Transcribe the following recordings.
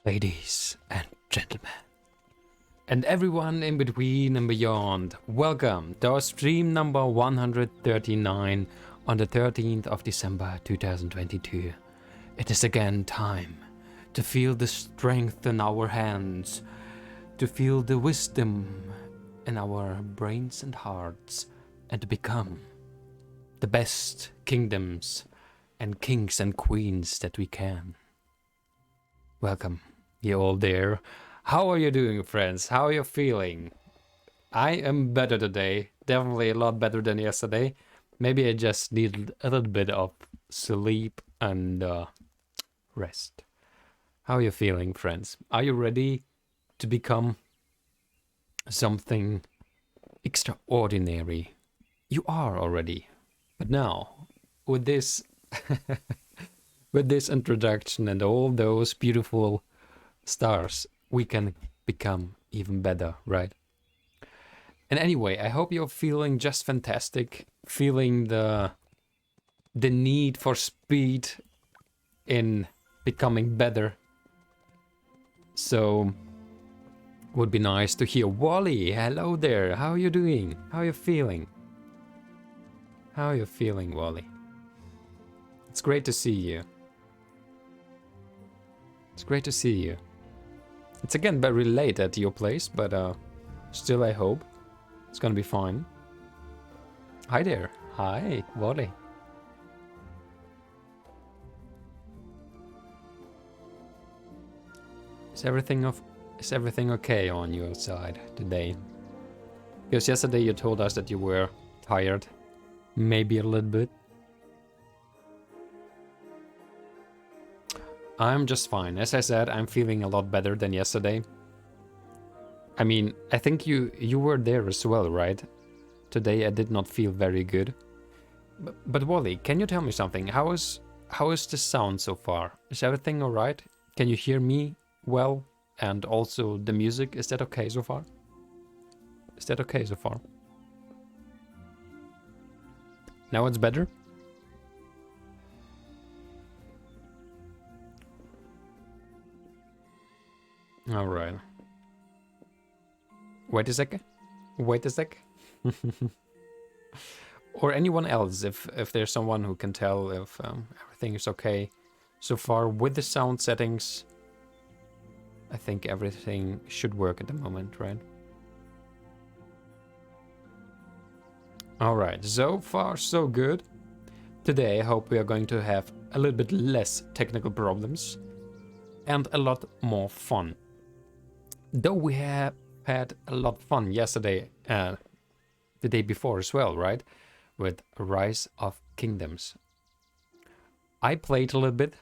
Ladies and gentlemen, and everyone in between and beyond, welcome to our stream number 139 on the 13th of December 2022. It is again time to feel the strength in our hands, to feel the wisdom in our brains and hearts, and to become the best kingdoms and kings and queens that we can. Welcome, you all there. How are you doing, friends? How are you feeling? I am better today. Definitely a lot better than yesterday. Maybe I just need a little bit of sleep and rest. How are you feeling, friends? Are you ready to become something extraordinary? You are already. But now, with this with this introduction and all those beautiful stars, we can become even better, right? And anyway, I hope you're feeling just fantastic, feeling the need for speed in becoming better. So, would be nice to hear. Wally, hello there. How are you doing? How are you feeling? How are you feeling, Wally? It's great to see you. It's great to see you. It's again very late at your place, but still I hope it's gonna be fine. Hi there. Hi, Wally. Is everything okay on your side today? Because yesterday you told us that you were tired, maybe a little bit. I'm just fine. As I said, I'm feeling a lot better than yesterday. I mean, I think you were there as well, right? Today I did not feel very good. But Wally, can you tell me something? How is the sound so far? Is everything alright? Can you hear me well? And also the music, is that okay so far? Is that okay so far? Now it's better? Alright. Wait a sec. Wait a sec. Or anyone else, if there's someone who can tell if everything is okay so far with the sound settings. I think everything should work at the moment, right? Alright, so far so good. Today I hope we are going to have a little bit less technical problems and a lot more fun. Though we have had a lot of fun yesterday, the day before as well, right? With Rise of Kingdoms. I played a little bit,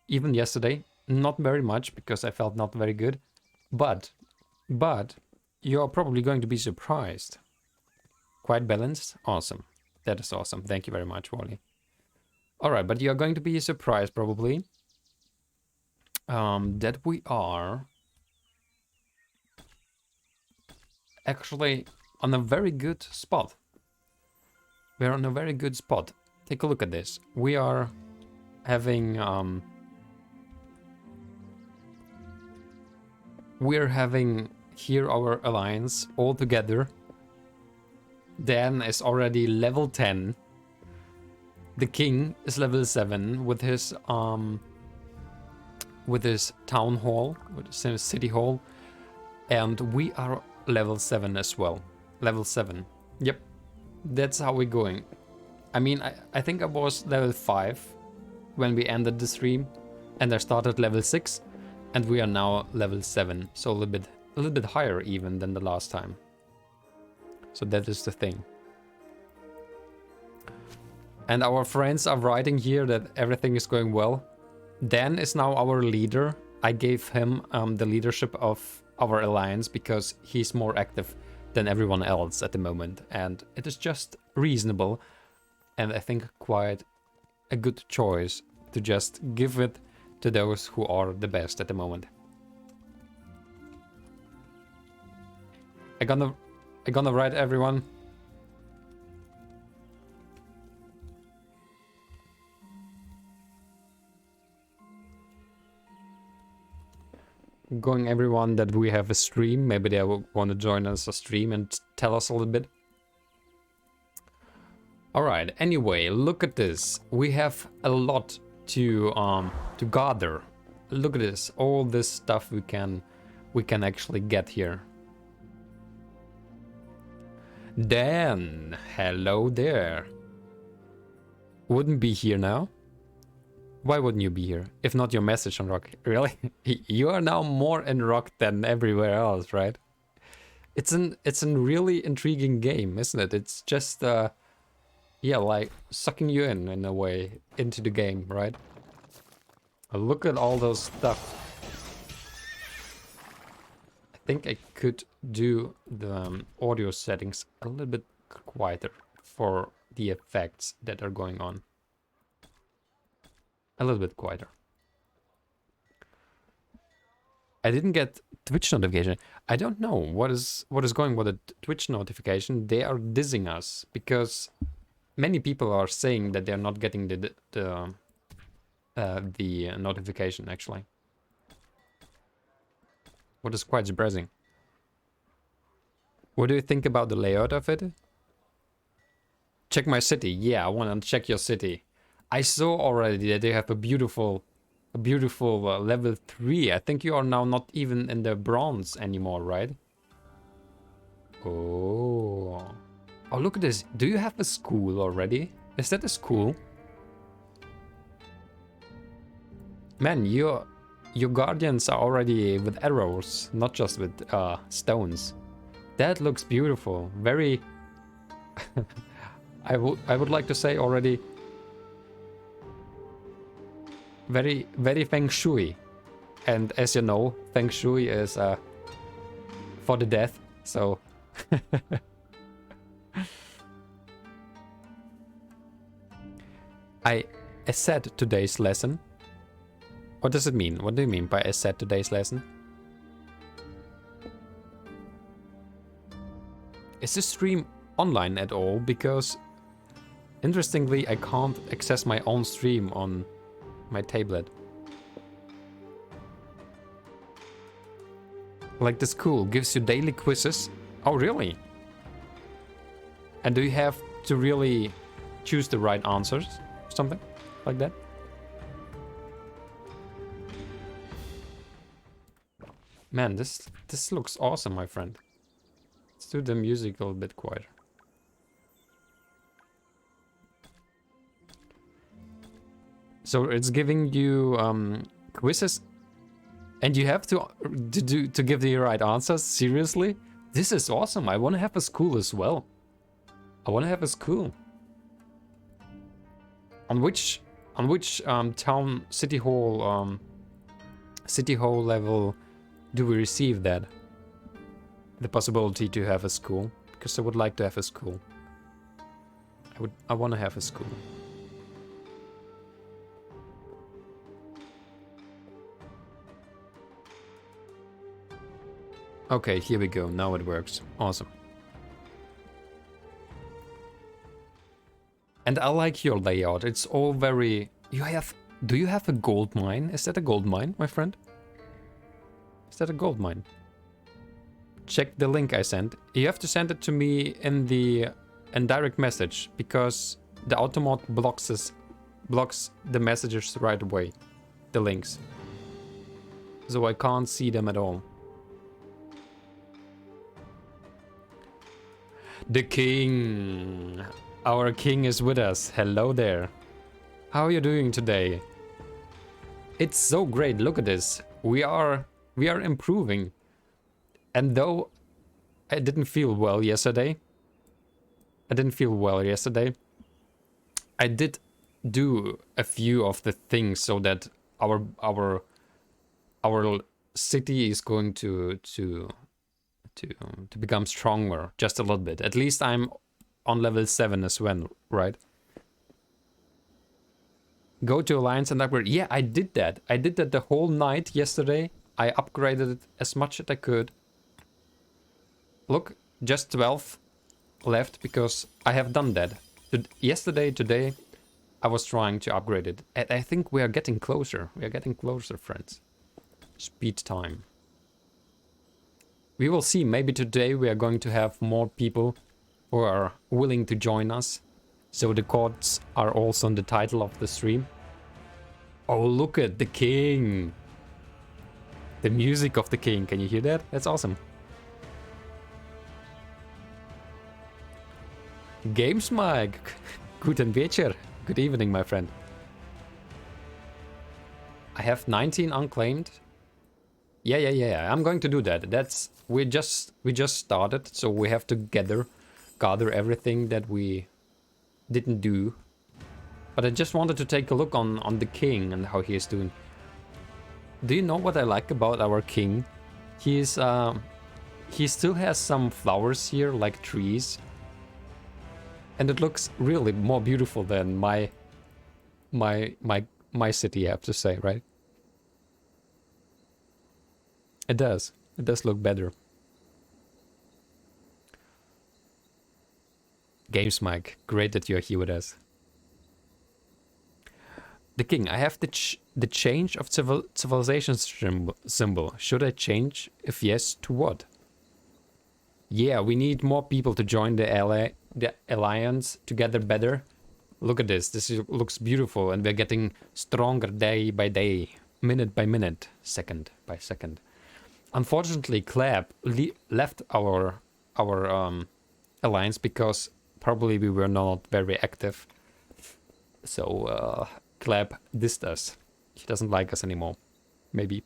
even yesterday. Not very much, because I felt not very good. But you're probably going to be surprised. Quite balanced? Awesome. That is awesome. Thank you very much, Wally. Alright, but you're going to be surprised, probably. That we are actually on a very good spot. We're on a very good spot. Take a look at this. We are having we're having here our alliance all together. Dan is already level 10. The king is level 7 with his town hall, with his city hall, and we are level 7 as well. Level 7. Yep. That's how we're going. I mean, I think I was level 5 when we ended the stream, and I started level 6, and we are now level 7, so a little bit higher even than the last time. So that is the thing. And our friends are writing here that everything is going well. Dan is now our leader. I gave him the leadership of our alliance because he's more active than everyone else at the moment, and it is just reasonable, and I think quite a good choice to just give it to those who are the best at the moment. I gonna write everyone. going everyone that we have a stream. Maybe they will want to join us a stream and tell us a little bit. Alright, anyway, look at this. We have a lot to gather. Look at this, all this stuff we can actually get here. Dan, hello there. Wouldn't be here now? Why wouldn't you be here? If not your message on ROK. Really? You are now more in ROK than everywhere else, right? It's a really intriguing game, isn't it? It's just yeah, like sucking you in a way into the game, right? Look at all those stuff. I think I could do the audio settings a little bit quieter for the effects that are going on. A little bit quieter. I didn't get Twitch notification. I don't know what is going with the Twitch notification. They are dissing us because many people are saying that they're not getting the notification actually. What is quite surprising. What do you think about the layout of it? Check my city. Yeah, I want to check your city. I saw already that they have a beautiful level 3. I think you are now not even in the bronze anymore, right? Oh. Oh, look at this. Do you have a school already? Is that a school? Man, your guardians are already with arrows, not just with stones. That looks beautiful. Very I would like to say already very feng shui. And as you know, feng shui is for the death, so I said today's lesson. What does it mean? What do you mean by I said today's lesson? Is this stream online at all? Because interestingly, I can't access my own stream on my tablet. Like the school gives you daily quizzes. Oh, really? And do you have to really choose the right answers? Something like that? Man, this looks awesome, my friend. Let's do the music a little bit quieter. So it's giving you quizzes, and you have to give the right answers. Seriously, this is awesome. I want to have a school as well. I want to have a school. On which town city hall level do we receive that? The possibility to have a school, because I would like to have a school. I want to have a school. Okay, here we go. Now it works. Awesome. And I like your layout. It's all very... Do you have a gold mine? Is that a gold mine, my friend? Is that a gold mine? Check the link I sent. You have to send it to me in direct message, because the automat blocks the messages right away. The links. So I can't see them at all. The king. Our king is with us. Hello there. How are you doing today? It's so great. Look at this. We are improving. And though I didn't feel well yesterday, I did do a few of the things so that our city is going to become stronger just a little bit. At least I'm on level 7 as well, right? Go to Alliance and upgrade. Yeah, I did that. I did that the whole night yesterday. I upgraded it as much as I could. Look, just 12 left because I have done that. Yesterday, today, I was trying to upgrade it. And I think we are getting closer. We are getting closer, friends. Speed time. We will see. Maybe today we are going to have more people who are willing to join us. So the chords are also on the title of the stream. Oh, look at the king. The music of the king. Can you hear that? That's awesome. Games Mike. Guten Вечер. Good evening, my friend. I have 19 unclaimed. Yeah. I'm going to do that. That's we just started, so we have to gather everything that we didn't do. But I just wanted to take a look on the king and how he is doing. Do you know what I like about our king? He still has some flowers here, like trees. And it looks really more beautiful than my city, I have to say, right? It does. It does look better. Games Mike, great that you're here with us. The king, I have the change of civilization symbol. Should I change? If yes, to what? Yeah, we need more people to join the alliance. Together better. Look at this. This looks beautiful, and we're getting stronger day by day, minute by minute, second by second. Unfortunately, Clap left our alliance because probably we were not very active. So Clap dissed us. He doesn't like us anymore. Maybe.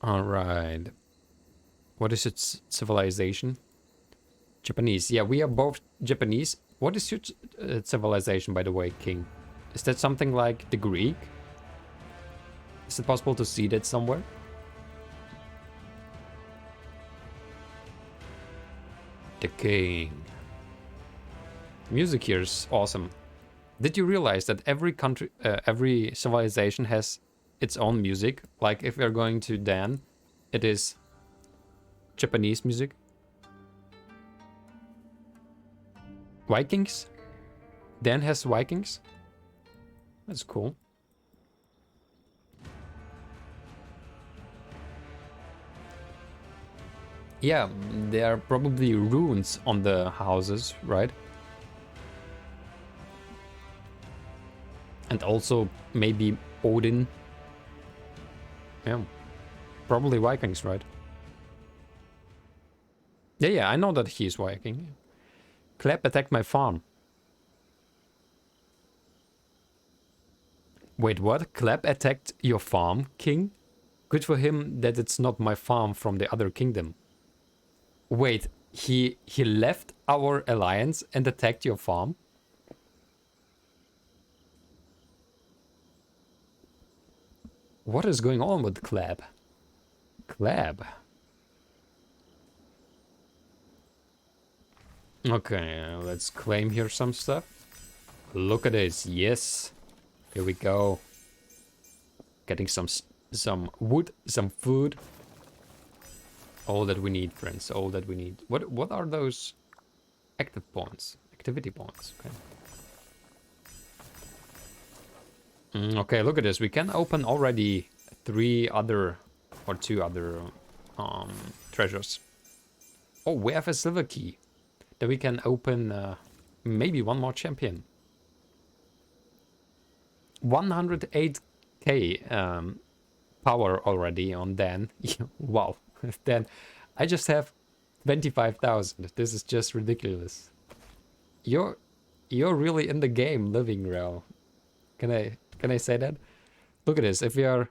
Alright. What is its civilization? Japanese. Yeah, we are both Japanese. What is your civilization, by the way, King? Is that something like the Greek? Is it possible to see that somewhere? The King. Music here is awesome. Did you realize that every country, every civilization has its own music? Like if we're going to Dan, it is Japanese music. Vikings? Dan has Vikings? That's cool. Yeah, there are probably runes on the houses, right? And also maybe Odin. Yeah, probably Vikings, right? Yeah, I know that he's Viking. Clap attacked my farm. Wait, what? Clap attacked your farm, King? Good for him that it's not my farm from the other kingdom. Wait, he left our alliance and attacked your farm? What is going on with Clap? Clap. Okay, let's claim here some stuff. Look at this, yes. Here we go. Getting some wood, some food. All that we need, friends, all that we need. What are those active points? Activity points, okay. Okay, look at this. We can open already 2 other treasures. Oh, we have a silver key. Then we can open maybe one more champion. 108k power already on Dan. Wow. Dan, I just have 25,000. This is just ridiculous. You're really in the game living, Rel. Can I say that? Look at this. If we are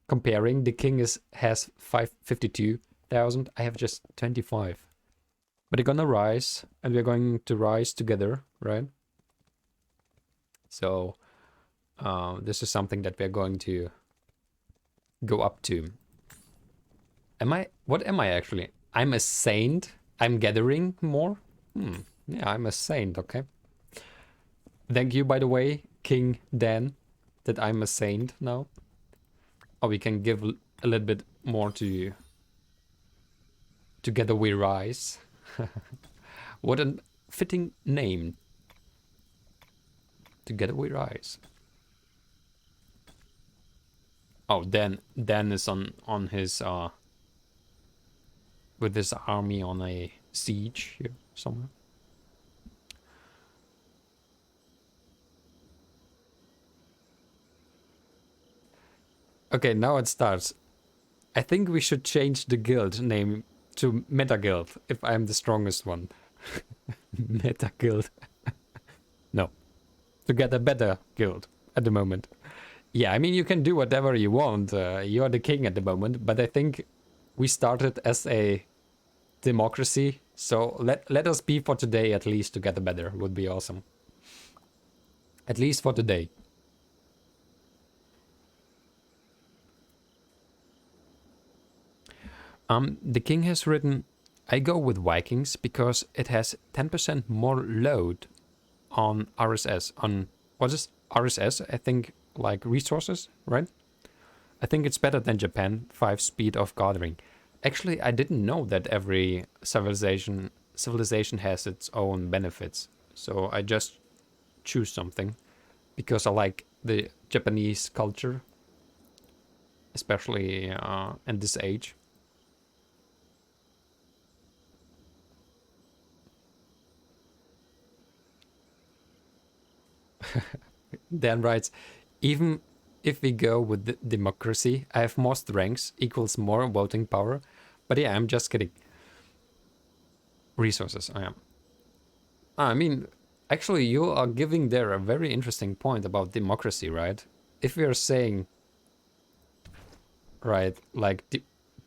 comparing, the king has 52,000. I have just 25. But they're gonna rise, and we're going to rise together, right? So this is something that we're going to go up to. What am I actually? I'm a saint. I'm gathering more. Yeah, I'm a saint. Okay. Thank you, by the way, King Dan, that I'm a saint now. Oh, we can give a little bit more to Together We Rise. What a fitting name. Together We Rise. Oh, Dan is on his with his army on a siege here somewhere. Okay, now it starts. I think we should change the guild name to Meta Guild if I'm the strongest one. Meta Guild. No. TogetherBetter Guild at the moment. Yeah, I mean, you can do whatever you want. You're the king at the moment, but I think we started as a democracy, so let us be for today at least TogetherBetter would be awesome. At least for today. The king has written, I go with Vikings because it has 10% more load on RSS, on, what is RSS? I think, like resources, right? I think it's better than Japan, 5 speed of gathering. Actually, I didn't know that every civilization has its own benefits. So I just choose something because I like the Japanese culture, especially in this age. Dan writes, even if we go with the democracy, I have more strengths equals more voting power. But yeah, I'm just kidding. Resources, I am. I mean, actually, you are giving there a very interesting point about democracy, right? If we are saying, right, like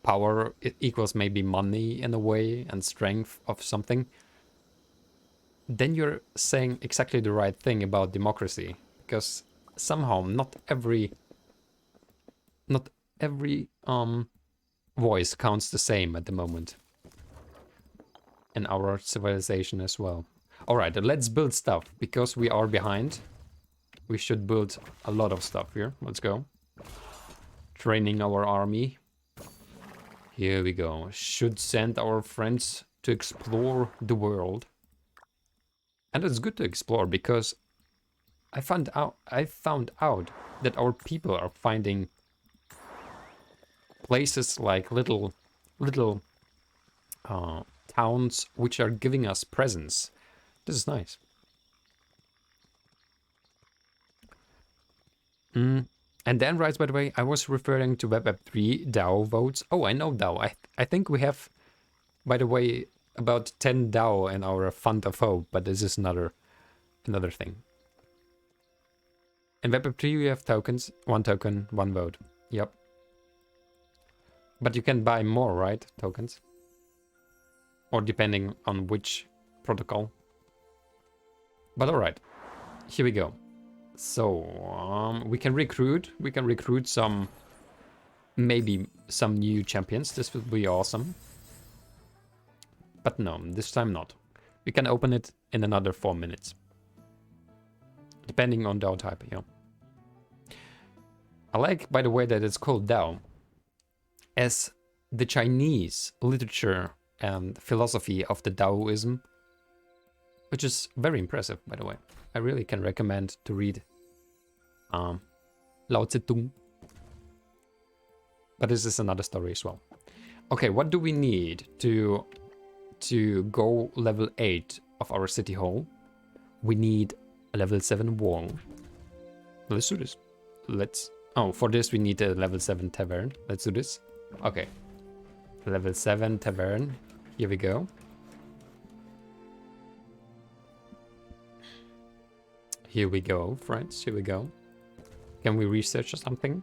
power equals maybe money in a way and strength of something, then you're saying exactly the right thing about democracy, because somehow not every voice counts the same at the moment in our civilization as well. All right, let's build stuff because we are behind. We should build a lot of stuff here. Let's go. Training our army. Here we go. Should send our friends to explore the world. And it's good to explore because I found out that our people are finding places like little towns which are giving us presents. This is nice. And Dan writes, by the way, I was referring to Web3 DAO votes. Oh, I know DAO. I think we have, by the way, about 10 DAO in our fund of hope, but this is another thing. In Web3 we have tokens, 1 token, 1 vote. Yep. But you can buy more, right? Tokens. Or depending on which protocol. But alright, here we go. So, we can recruit. We can recruit some, maybe some new champions. This would be awesome. But no, this time not. We can open it in another 4 minutes. Depending on DAO type, yeah. I like, by the way, that it's called DAO, as the Chinese literature and philosophy of the Taoism, which is very impressive, by the way. I really can recommend to read Lao Tse-tung. But this is another story as well. Okay, what do we need to go level 8 of our city hall? We need a level 7 wall. Let's do this. Oh, for this we need a level 7 tavern. Let's do this. Okay. Level 7 tavern. Here we go. Here we go, friends. Here we go. Can we research something?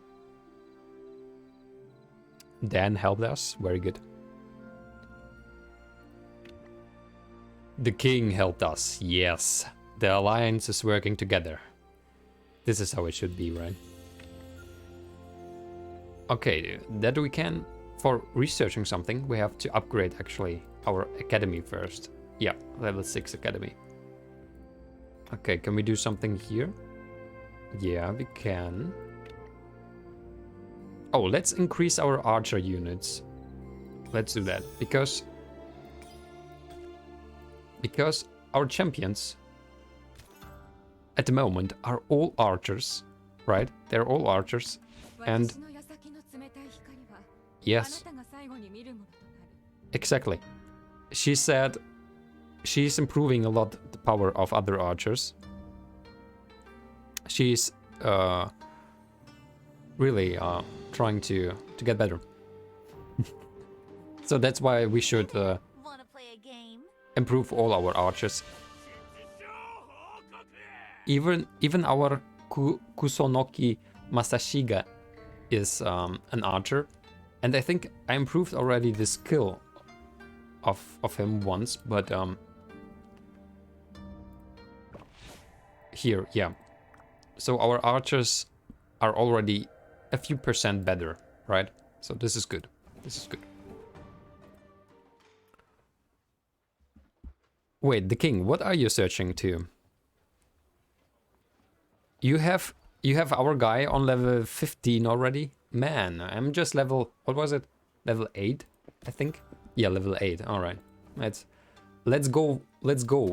Dan helped us. Very good. The king helped us. Yes. The alliance is working together. This is how it should be, right? Okay, that we can. For researching something, we have to upgrade actually our academy first. Yeah, level 6 academy. Okay, can we do something here? Yeah, we can. Oh, let's increase our archer units. Let's do that, because our champions at the moment are all archers, right? They're all archers, and Yes. Exactly. She said she's improving a lot the power of other archers. She's really trying to get better. So that's why we should improve all our archers. Even our Kusonoki Masashiga is an archer, and I think I improved already the skill of him once, but here, yeah. So our archers are already a few percent better, right? So this is good. This is good. Wait, the king, what are you searching to? You have our guy on level 15 already? Man, I'm just level, what was it? Level 8, I think? Yeah, level 8. All right. Let's go,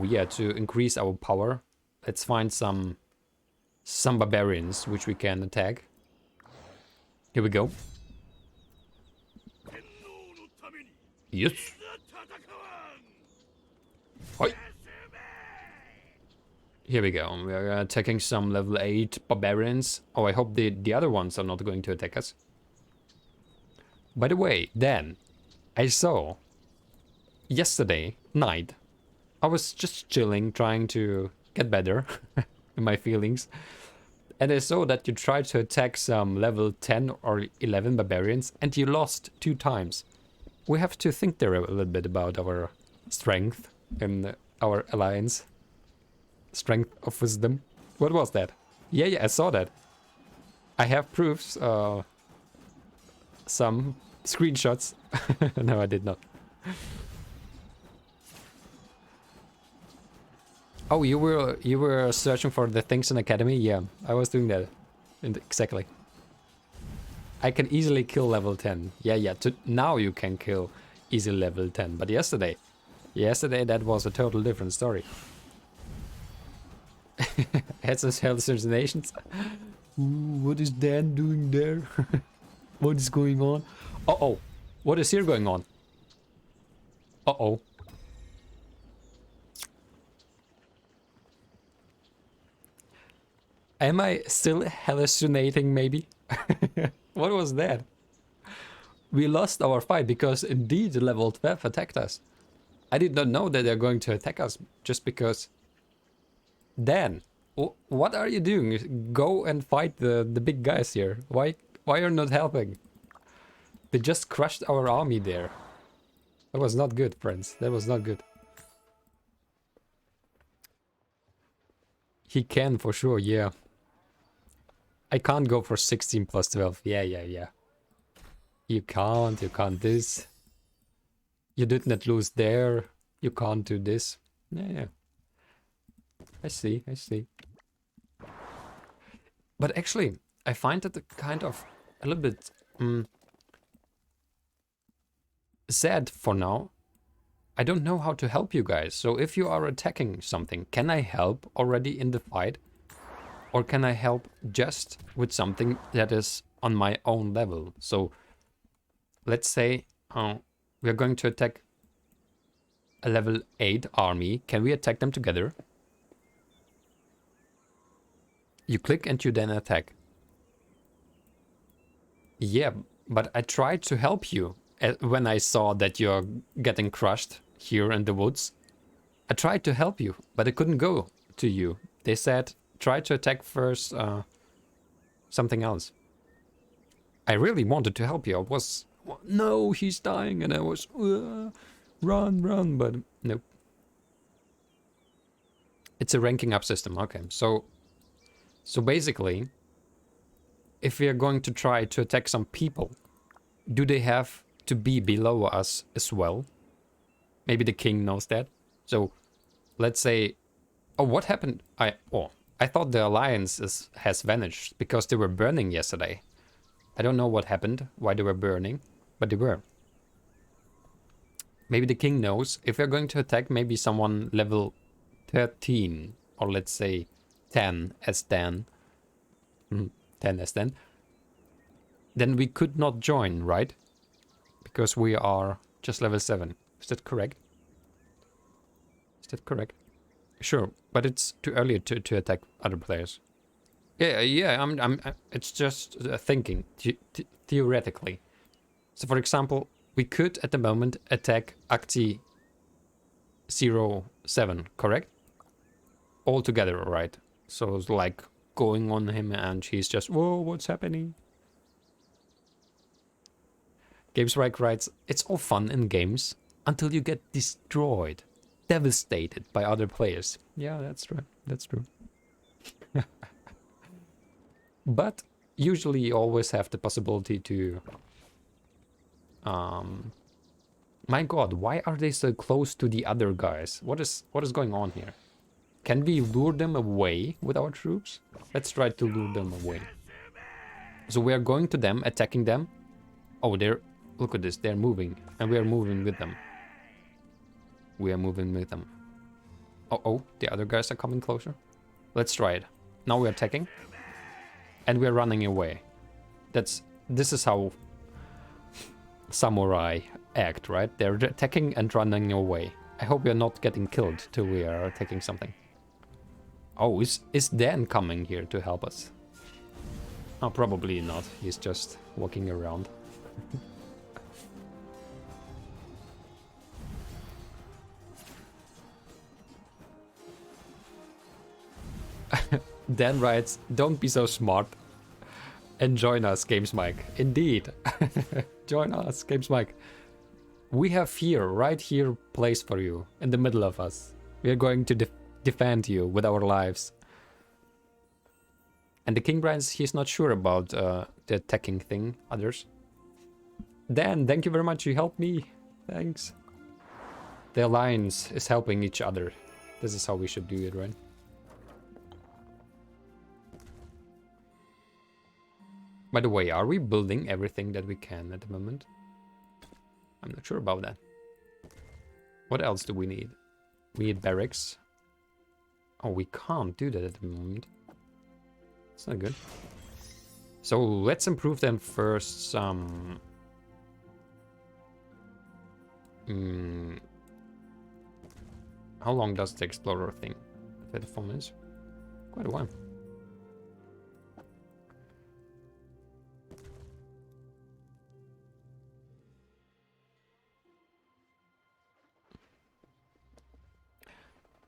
yeah, to increase our power. Let's find some barbarians which we can attack. Here we go. Yes. Oi. Here we go. We are attacking some level 8 barbarians. Oh, I hope the other ones are not going to attack us. By the way, Dan, I saw yesterday night, I was just chilling, trying to get better in my feelings. And I saw that you tried to attack some level 10 or 11 barbarians and you lost 2 times. We have to think there a little bit about our strength in our alliance. Strength of wisdom. What was that? Yeah, I saw that. I have proofs, some screenshots. No, I did not. Oh, you were searching for the things in Academy? Yeah, I was doing that. Exactly. I can easily kill level 10. Yeah. Now you can kill easily level 10. But yesterday that was a total different story. Had some hallucinations. What is Dan doing there? What is going on? Uh-oh. What is here going on? Uh-oh. Am I still hallucinating, maybe? What was that? We lost our fight because indeed level 12 attacked us. I did not know that they're going to attack us just because... Dan, what are you doing? Go and fight the big guys here. Why are you not helping? They just crushed our army there. That was not good, friends. That was not good. He can for sure, yeah. I can't go for 16 plus 12. Yeah. You can't this. You did not lose there. You can't do this. Yeah. I see. But actually, I find it kind of a little bit sad for now. I don't know how to help you guys. So if you are attacking something, can I help already in the fight? Or can I help just with something that is on my own level? So let's say we are going to attack a level 8 army. Can we attack them together? You click and you then attack. Yeah, but I tried to help you when I saw that you're getting crushed here in the woods. I tried to help you, but I couldn't go to you. They said, try to attack first something else. I really wanted to help you. I was, no, he's dying, and I was, run, but nope. It's a ranking up system. Okay, so basically, if we are going to try to attack some people, do they have to be below us as well? Maybe the king knows that. So let's say, oh, what happened? I thought the alliance has vanished because they were burning yesterday. I don't know what happened, why they were burning, but they were. Maybe the king knows. If we're going to attack maybe someone level 13, or let's say 10 as Dan, 10 as Dan, then we could not join, right? Because we are just level 7. Is that correct? Is that correct? Sure, but it's too early to attack other players. Yeah, it's just thinking, theoretically. So for example, we could at the moment attack Acti 07, correct? All together, right? So it's like going on him and he's just, whoa, what's happening? GamesRike writes, it's all fun in games until you get destroyed, devastated by other players. Yeah, that's true. That's true. But usually you always have the possibility to... My god, why are they so close to the other guys? What is going on here? Can we lure them away with our troops? Let's try to lure them away. So we are going to them, attacking them. Oh, they're... Look at this, they're moving. And we are moving with them. We are moving with them. Oh, the other guys are coming closer. Let's try it. Now we're attacking. And we're running away. This is how samurai act, right? They're attacking and running away. I hope we're not getting killed till we are attacking something. Oh, is Dan coming here to help us? Oh, probably not. He's just walking around. Dan writes, don't be so smart and join us, Games Mike. Indeed. Join us, Games Mike. We have here, right here, place for you, in the middle of us. We are going to defend you with our lives. And the King writes, he's not sure about the attacking thing, others. Dan, thank you very much, you helped me. Thanks. The alliance is helping each other. This is how we should do it, right? By the way, are we building everything that we can at the moment? I'm not sure about that. What else do we need? We need barracks. Oh, we can't do that at the moment. It's not good. So let's improve then first some... How long does the explorer thing? 34 minutes? Quite a while.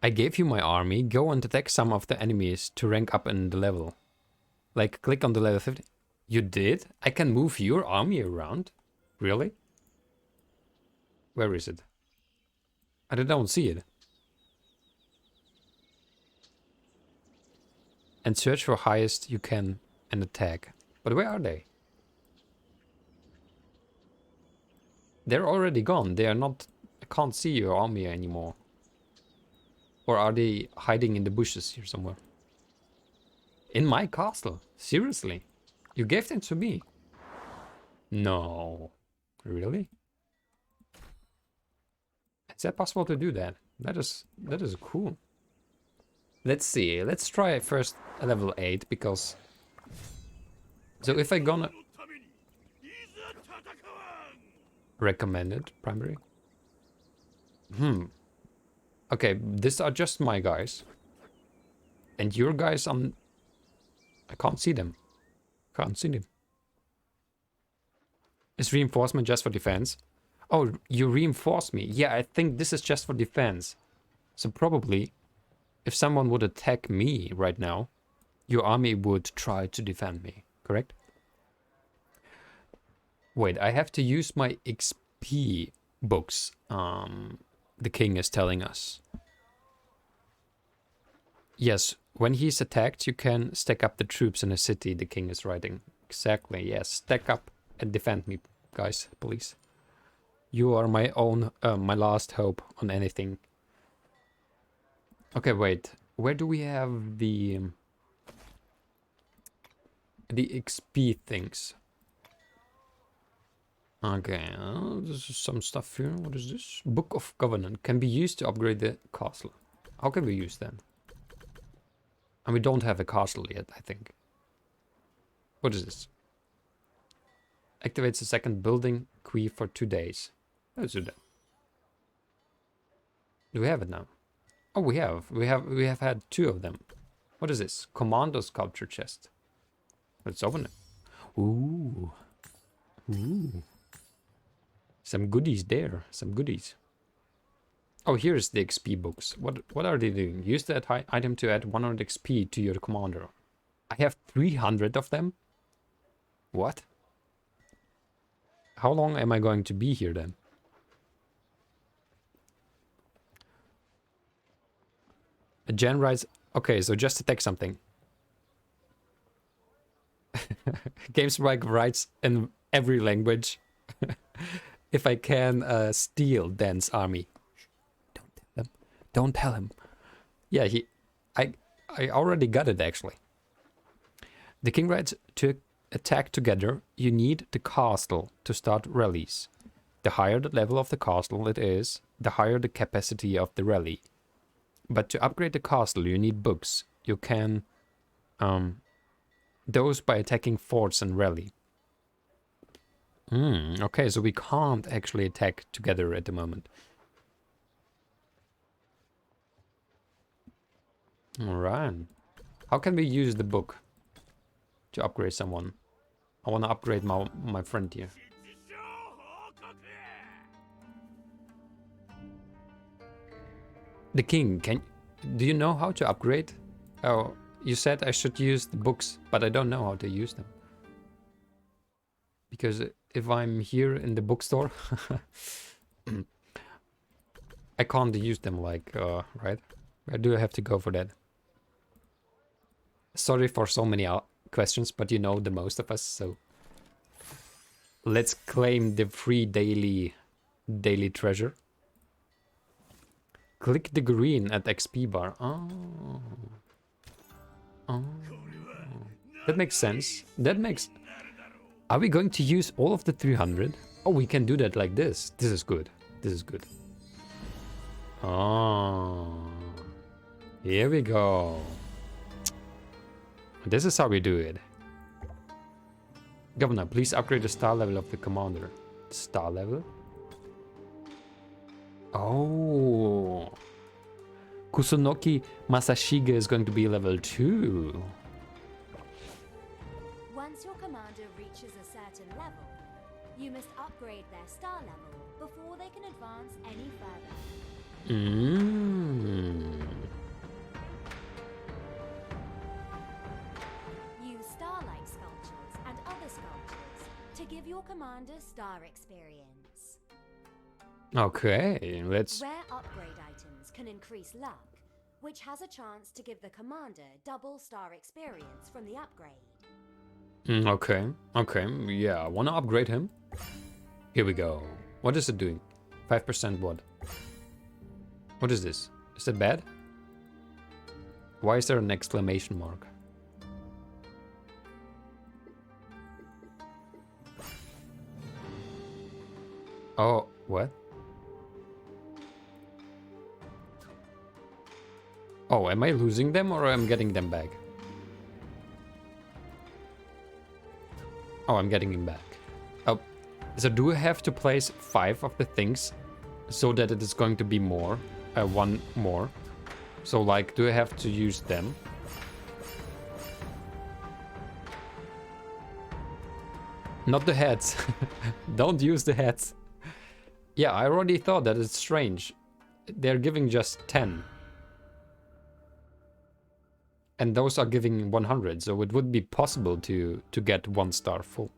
I gave you my army. Go and attack some of the enemies to rank up in the level. Like, click on the level 50. You did? I can move your army around? Really? Where is it? I don't see it. And search for highest you can and attack. But where are they? They're already gone. They are not... I can't see your army anymore. Or are they hiding in the bushes here somewhere? In my castle? Seriously? You gave them to me? No. Really? Is that possible to do that? That is cool. Let's see. Let's try first a level 8 because... So if I gonna... Recommended primary? Okay, these are just my guys. And your guys on... I can't see them. Can't see them. Is reinforcement just for defense? Oh, you reinforce me. Yeah, I think this is just for defense. So probably, if someone would attack me right now, your army would try to defend me, correct? Wait, I have to use my XP books. The king is telling us. Yes, when he's attacked, you can stack up the troops in a city, the king is writing. Exactly, yes. Stack up and defend me, guys, please. You are my own, my last hope on anything. Okay, wait. Where do we have the XP things? Okay, this is some stuff here. What is this? Book of Covenant can be used to upgrade the castle. How can we use that? And we don't have a castle yet, I think. What is this? Activates the second building queue for 2 days. Let's do that. Do we have it now? Oh, we have. We have had 2 of them. What is this? Commando sculpture chest. Let's open it. Ooh. Ooh. Some goodies there. Some goodies. Oh, here's the XP books. What are they doing? Use that item to add 100 XP to your commander. I have 300 of them? What? How long am I going to be here then? Jen writes, okay, so just attack something. GameSpike writes in every language. If I can steal Dan's army. Don't tell him. Don't tell him. Yeah, I already got it actually. The king writes, to attack together, you need the castle to start rallies. The higher the level of the castle it is, the higher the capacity of the rally. But to upgrade the castle, you need books. You can those by attacking forts and rally. Okay, so we can't actually attack together at the moment. Alright. How can we use the book to upgrade someone? I want to upgrade my friend here. The king, do you know how to upgrade? Oh, you said I should use the books, but I don't know how to use them. Because if I'm here in the bookstore, I can't use them like, right? Where do I have to go for that? Sorry for so many questions, but you know the most of us, so... Let's claim the free daily treasure. Click the green at XP bar. Oh. That makes sense. That makes... Are we going to use all of the 300? Oh, we can do that like this. This is good. This is good. Oh. Here we go. This is how we do it. Governor, please upgrade the star level of the commander. Star level? Oh. Kusunoki Masashige is going to be level 2. Once your commander reaches a certain level, you must upgrade their star level before they can advance any further. Use starlight sculptures and other sculptures to give your commander star experience. Okay, let's... Rare upgrade items can increase luck, which has a chance to give the commander double star experience from the upgrade. Okay, yeah, I want to upgrade him. Here we go. What is it doing? 5% what? What is this? Is that bad? Why is there an exclamation mark? Oh, what? Oh, am I losing them or am I getting them back? Oh, I'm getting him back. Oh, so do I have to place 5 of the things so that it is going to be more? 1 more. So, like, do I have to use them? Not the heads. Don't use the heads. Yeah, I already thought that it's strange. They're giving just 10. And those are giving 100, so it would be possible to get 1 star full.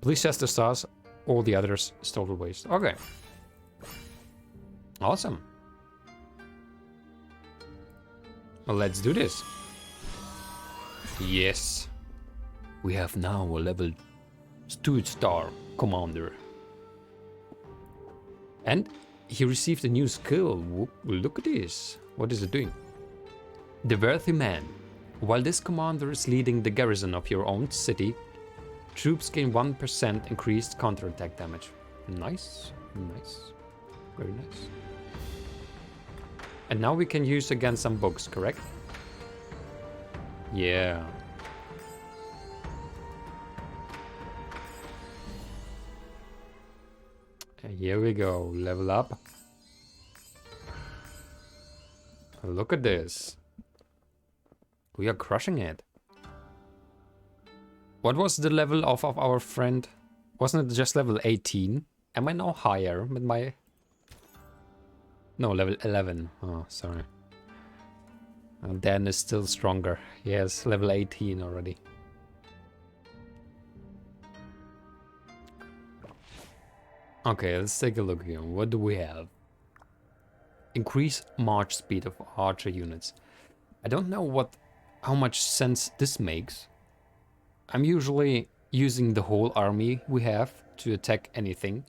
Please test the stars, all the others total waste. Okay. Awesome. Well, let's do this. Yes. We have now a level 2-star commander. And he received a new skill. Whoop, look at this. What is it doing? The Worthy Man. While this commander is leading the garrison of your own city, troops gain 1% increased counterattack damage. Nice. Nice. Very nice. And now we can use again some books, correct? Yeah. Here we go, level up. Look at this. We are crushing it. What was the level of our friend? Wasn't it just level 18? Am I now higher with my... No, level 11. Oh, sorry. And Dan is still stronger. Yes, level 18 already. Okay, let's take a look here. What do we have? Increase march speed of archer units. I don't know how much sense this makes. I'm usually using the whole army we have to attack anything.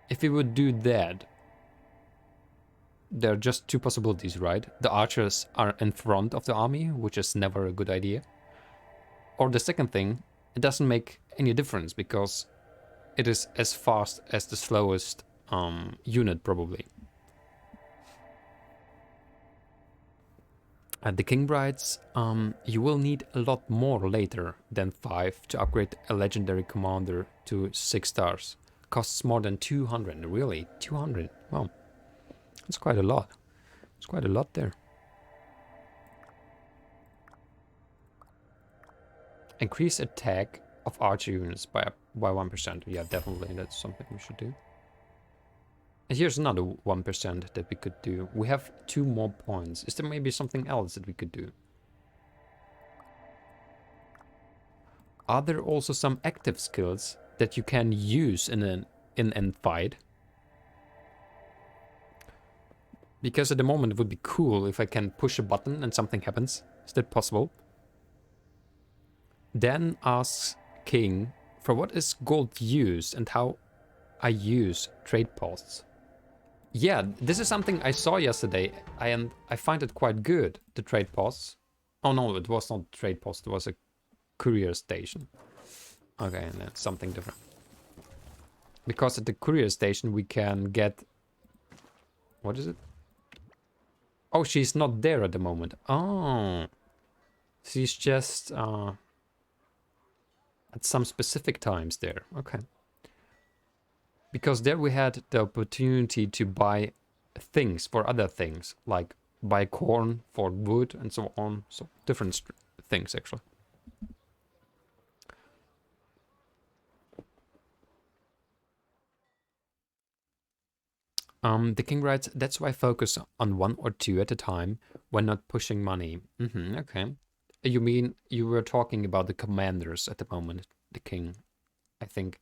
If we would do that, there are just two possibilities, right? The archers are in front of the army, which is never a good idea. Or the second thing, it doesn't make any difference because it is as fast as the slowest unit, probably. At the King Brides, you will need a lot more later than 5 to upgrade a legendary commander to 6 stars. Costs more than 200, really? 200? Wow. That's quite a lot. It's quite a lot there. Increase attack of archer units by 1%. Yeah, definitely, that's something we should do. And here's another 1% that we could do. We have 2 more points. Is there maybe something else that we could do? Are there also some active skills that you can use in an fight? Because at the moment it would be cool if I can push a button and something happens. Is that possible? Dan asks King for what is gold used and how I use trade posts. Yeah, this is something I saw yesterday and I find it quite good, the trade posts. Oh no, it was not a trade post, it was a courier station. Okay, and that's something different. Because at the courier station we can get... What is it? Oh, she's not there at the moment. Oh. She's just at some specific times there. Okay. Because there we had the opportunity to buy things for other things. Like buy corn for wood and so on. So different things actually. The king writes, that's why I focus on 1 or 2 at a time when not pushing money. Okay. You mean you were talking about the commanders at the moment, the king. I think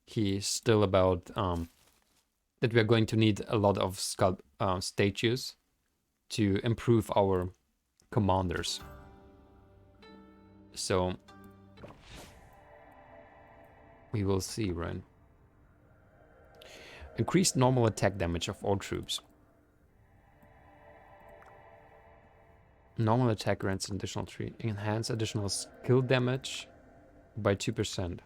he's still about that we're going to need a lot of statues to improve our commanders. So we will see, right? Increased normal attack damage of all troops. Normal attack grants an additional 3. Enhance additional skill damage by 2%.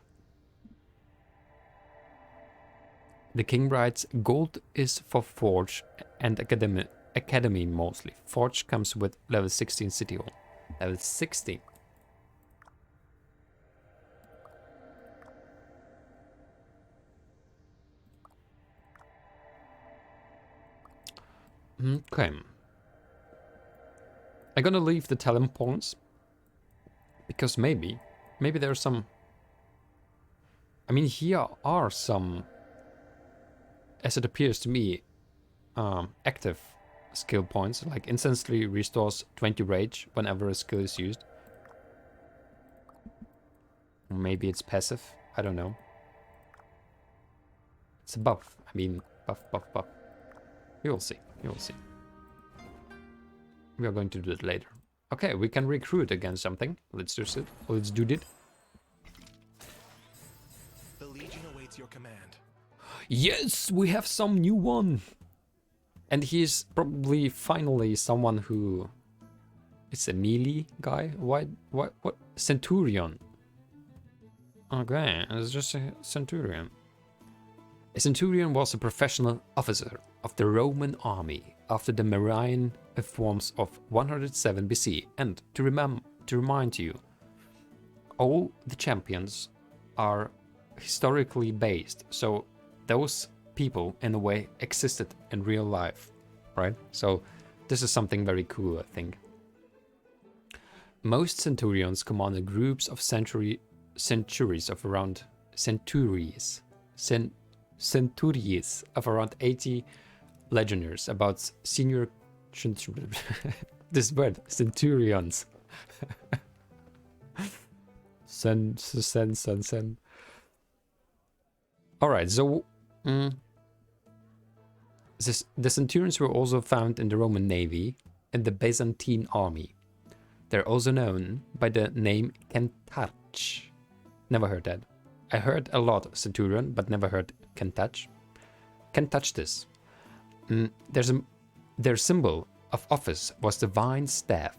The king writes, gold is for Forge and Academy mostly. Forge comes with level 16 City Hall. Level 16. Okay. I'm gonna leave the talent points. Because maybe there's some... I mean, here are some... As it appears to me, active skill points, like instantly restores 20 rage whenever a skill is used. Maybe it's passive, I don't know. It's a buff, I mean, buff. We will see, We are going to do it later. Okay, we can recruit against something. Let's do it. Let's do it. The Legion awaits your command. Yes, we have some new one. And he's probably finally someone who is a melee guy. What? Centurion. Okay, it's just a centurion. A centurion was a professional officer of the Roman army after the Marian reforms of 107 BC. And to remind you, all the champions are historically based. So those people, in a way, existed in real life, right? So this is something very cool, I think. Most centurions commanded groups of centuries of around centuries of around 80 legionnaires, about senior this word centurions. Sen. All right, so the centurions were also found in the Roman navy and the Byzantine army. They're also known by the name Kentach. Never heard that. I heard a lot centurion, but never heard Kentach. Can't touch this. Their symbol of office was the vine staff,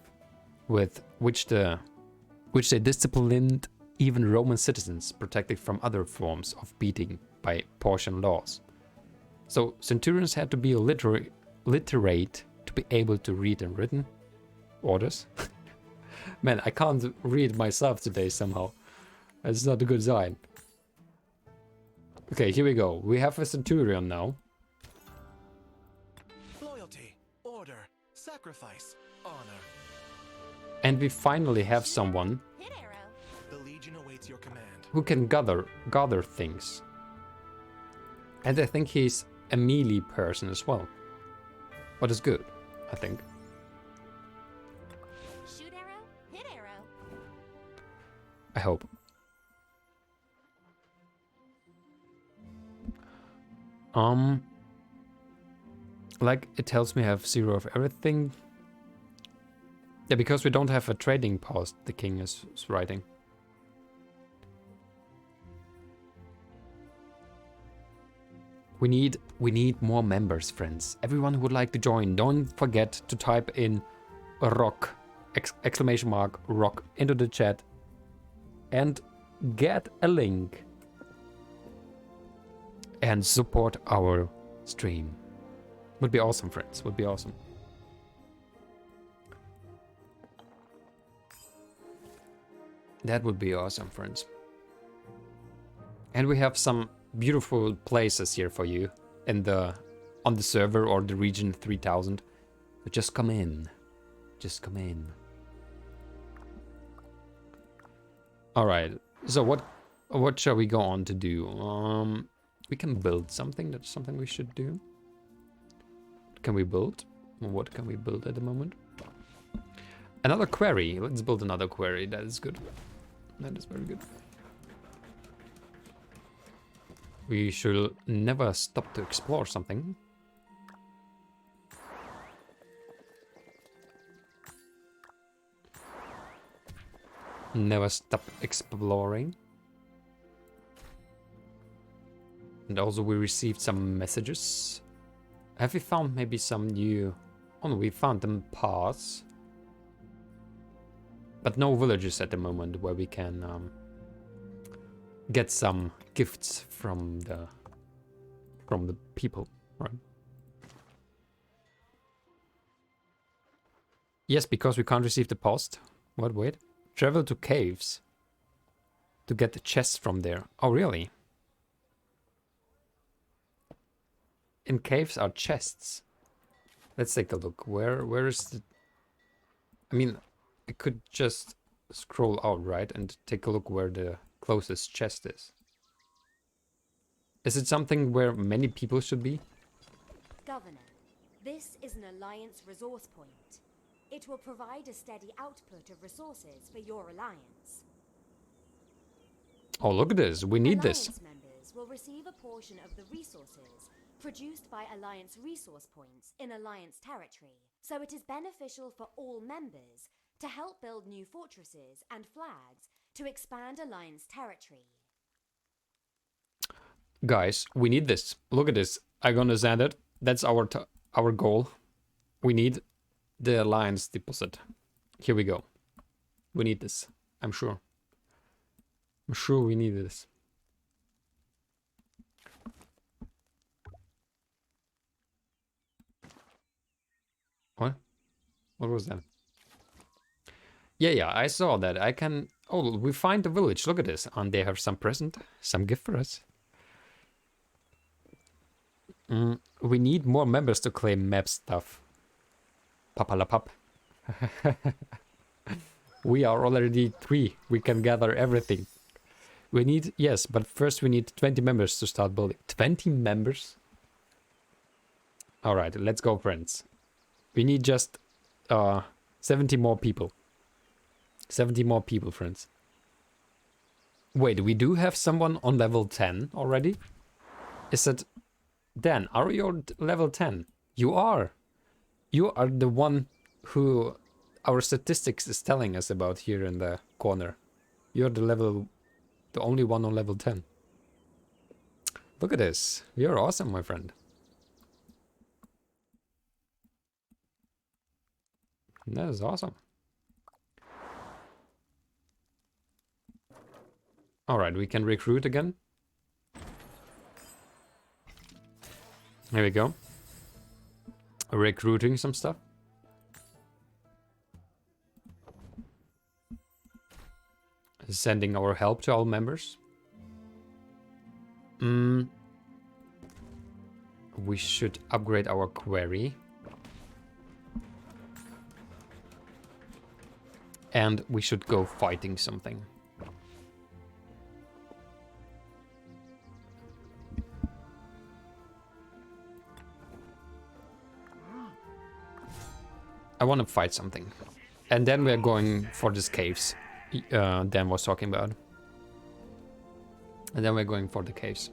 with which they disciplined even Roman citizens, protected from other forms of beating by Porcian laws. So centurions had to be literate to be able to read and written orders. Man, I can't read myself today somehow. That's not a good sign. Okay, here we go. We have a centurion now. Loyalty, order, sacrifice, honor. And we finally have someone Hit arrow. The Legion awaits your command. who can gather things. And I think he's a melee person as well. What is good, I think. Shoot arrow. Hit arrow. I hope. Like it tells me I have 0 of everything. Yeah, because we don't have a trading post, the king is writing. We need more members, friends. Everyone who would like to join, don't forget to type in ROK, exclamation mark ROK into the chat and get a link and support our stream. Would be awesome, friends. Would be awesome. That would be awesome, friends. And we have some beautiful places here for you in on the server or the region 3000. So just come in. Just come in. All right. So what shall we go on to do? We can build something. That's something we should do. Can we build? What can we build at the moment? Another quarry. Let's build another quarry. That is good. That is very good. We should never stop to explore something. Never stop exploring. And also we received some messages. Have we found maybe some new... Oh no, we found them paths. But no villages at the moment where we can get some gifts from the people, right? Yes, because we can't receive the post. What, wait? Travel to caves to get the chests from there. Oh, really? In caves are chests. Let's take a look. Where is the... I mean, I could just scroll out, right? And take a look where the closest chest is. Is it something where many people should be? Governor, this is an Alliance resource point. It will provide a steady output of resources for your Alliance. Oh, look at this. We need this. Alliance members will receive a portion of the resources produced by Alliance resource points in Alliance territory. So it is beneficial for all members to help build new fortresses and flags to expand Alliance territory. Guys, we need this. Look at this. I'm gonna send it. That's our goal. We need the Alliance deposit. Here we go. We need this. I'm sure. I'm sure we need this. What? What was that? Yeah, I saw that. I can Oh, we find the village. Look at this. And they have some present, some gift for us. We need more members to claim map stuff. Papalapap. We are already 3. We can gather everything. We need, yes, but first we need 20 members to start building. 20 members? Alright, let's go, friends. We need just 70 more people. 70 more people, friends. Wait, we do have someone on level 10 already? Is it... Dan, are you level 10? You are. You are the one who our statistics is telling us about here in the corner. You're the only one on level 10. Look at this. You're awesome, my friend. That is awesome. Alright, we can recruit again. Here we go. Recruiting some stuff. Sending our help to all members. We should upgrade our quarry. And we should go fighting something. I want to fight something. And then we're going for these caves Dan was talking about. And then we're going for the caves.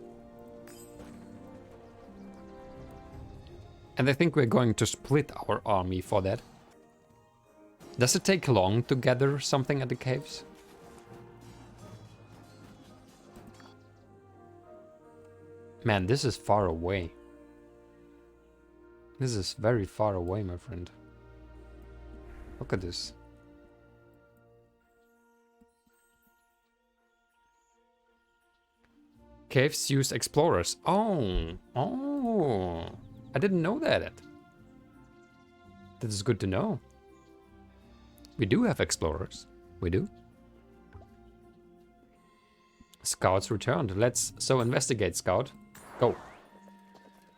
And I think we're going to split our army for that. Does it take long to gather something at the caves? Man, this is far away. This is very far away, my friend. Look at this. Caves use explorers. Oh, I didn't know that. That is good to know. We do have explorers. We do. Scouts returned. Let's investigate, Scout. Go.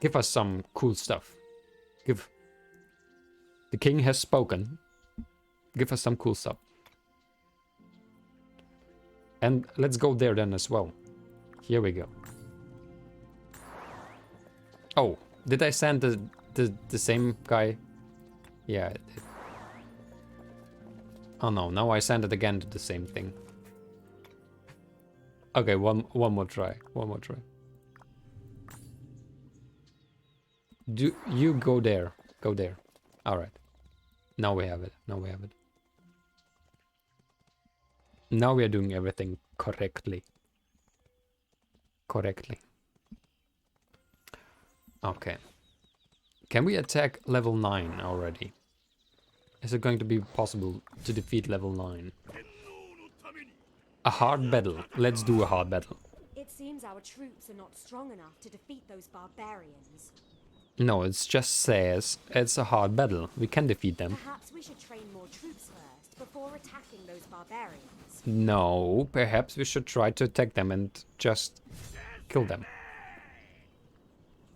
Give us some cool stuff. Give. The king has spoken. Give us some cool stuff. And let's go there then as well. Here we go. Oh, did I send the same guy? Yeah, I did. Oh no, now I send it again to the same thing. Okay, one more try. One more try. Do you go there? Go there. All right. Now we have it. Now we have it. Now we are doing everything correctly. Correctly. Okay. Can we attack level 9 already? Is it going to be possible to defeat level 9? A hard battle. Let's do a hard battle. It seems our troops are not strong enough to defeat those barbarians. No, it just says it's a hard battle. We can defeat them. Perhaps we should train more troops first before attacking those barbarians. No, perhaps we should try to attack them and just kill them.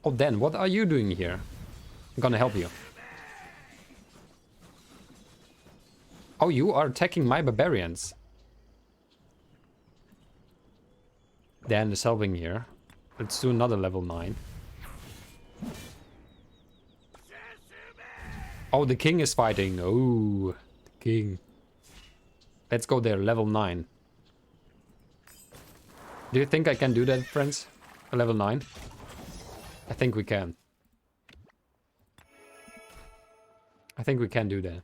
Oh, Dan, what are you doing here? I'm gonna help you. Oh, you are attacking my barbarians. Dan is helping here. Let's do another level 9. Oh, the king is fighting. Oh, the king. Let's go there, level 9. Do you think I can do that, friends? A level 9? I think we can. I think we can do that.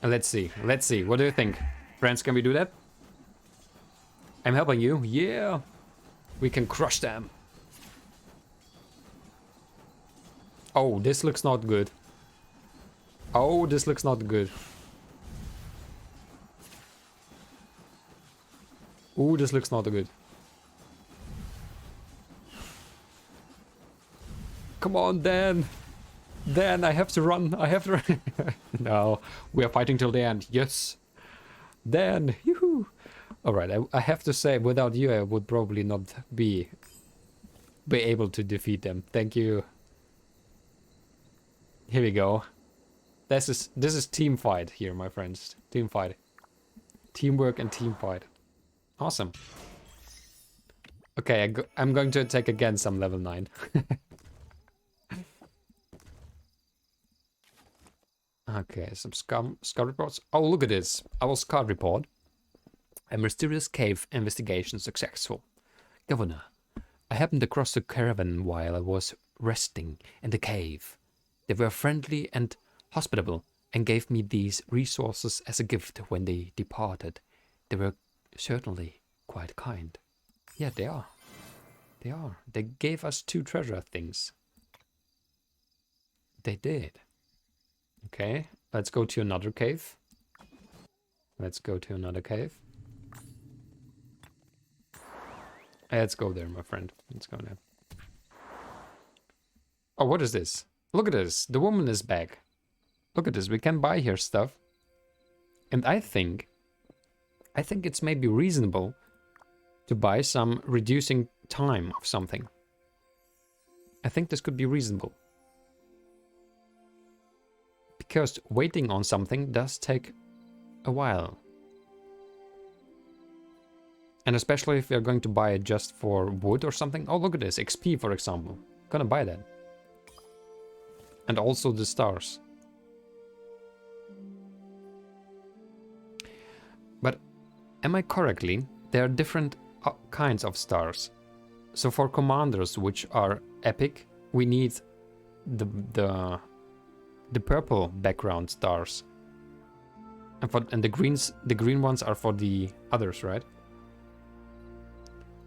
Let's see. Let's see. What do you think? Friends, can we do that? I'm helping you. Yeah. We can crush them. Oh, this looks not good. Oh, this looks not good. Ooh, this looks not good. Come on, Dan. Then I have to run. I have to run. No, we are fighting till the end. Yes. Then, yoo-hoo. All right, I have to say, without you, I would probably not be able to defeat them. Thank you. Here we go. This is team fight here, my friends. Team fight. Teamwork and team fight. Awesome. Okay, I'm going to attack again some level 9. Okay, some scout reports. Oh, look at this. Our scout report. A mysterious cave investigation successful. Governor, I happened across the caravan while I was resting in the cave. They were friendly and hospitable and gave me these resources as a gift when they departed. They were certainly quite kind. Yeah, they are. They are. They gave us 2 treasure things. They did. Okay, let's go to another cave. Let's go to another cave. Let's go there, my friend. Let's go there. Oh, what is this? Look at this. The woman is back. Look at this. We can buy her stuff. And I think it's maybe reasonable to buy some reducing time of something. I think this could be reasonable. Because waiting on something does take a while. And especially if you're going to buy it just for wood or something. Oh, look at this. XP, for example. Gonna buy that. And also the stars. But am I correctly? There are different kinds of stars. So for commanders, which are epic, we need the purple background stars. And the green ones are for the others, right?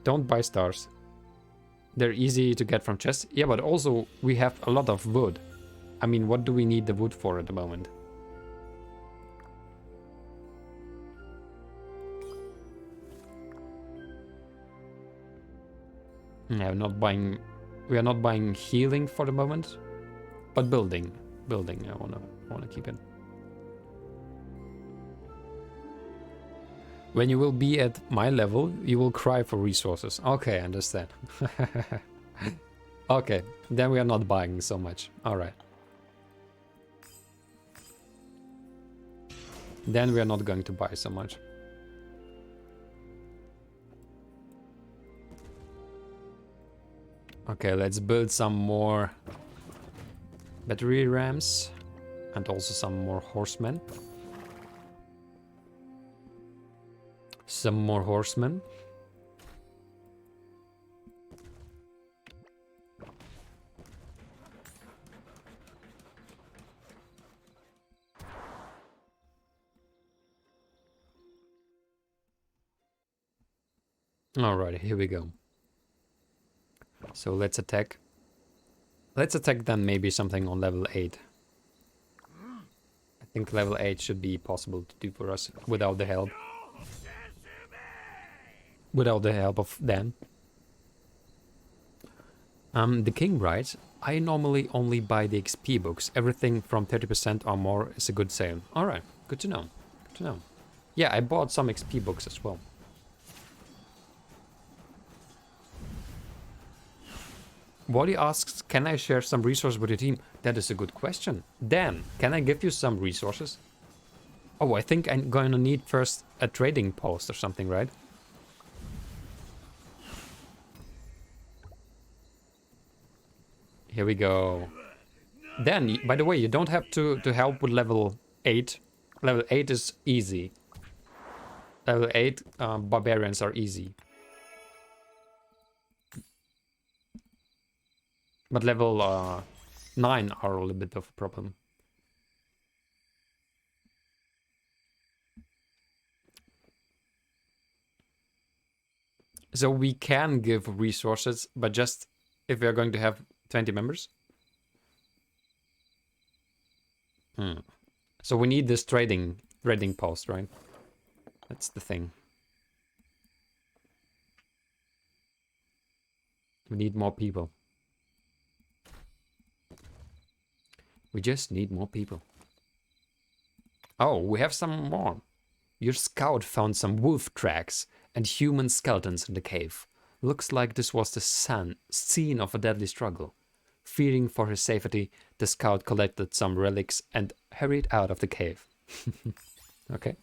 Don't buy stars. They're easy to get from chests. Yeah, but also we have a lot of wood. I mean, what do we need the wood for at the moment? Yeah, we are not buying healing for the moment, but building. I wanna keep it. When you will be at my level, you will cry for resources. Okay, I understand. Okay, then we are not buying so much. Alright. Then we are not going to buy so much. Okay, let's build some more battery rams and also some more horsemen. Some more horsemen. Alright, here we go. So let's attack. Let's attack then maybe something on level 8. I think level 8 should be possible to do for us without the help. Without the help of Dan. The king writes, I normally only buy the XP books. Everything from 30% or more is a good sale. Alright, good to know. Good to know. Yeah, I bought some XP books as well. Wally asks, can I share some resources with your team? That is a good question. Dan, can I give you some resources? Oh, I think I'm going to need first a trading post or something, right? Here we go. Dan, by the way, you don't have to help with level 8. Level 8 is easy. Level 8 barbarians are easy. But level 9 are a little bit of a problem. So we can give resources, but just if we are going to have 20 members. So we need this trading post, right? That's the thing. We need more people. We just need more people. Oh, we have some more. Your scout found some wolf tracks and human skeletons in the cave. Looks like this was the scene of a deadly struggle. Fearing for his safety, the scout collected some relics and hurried out of the cave. Okay.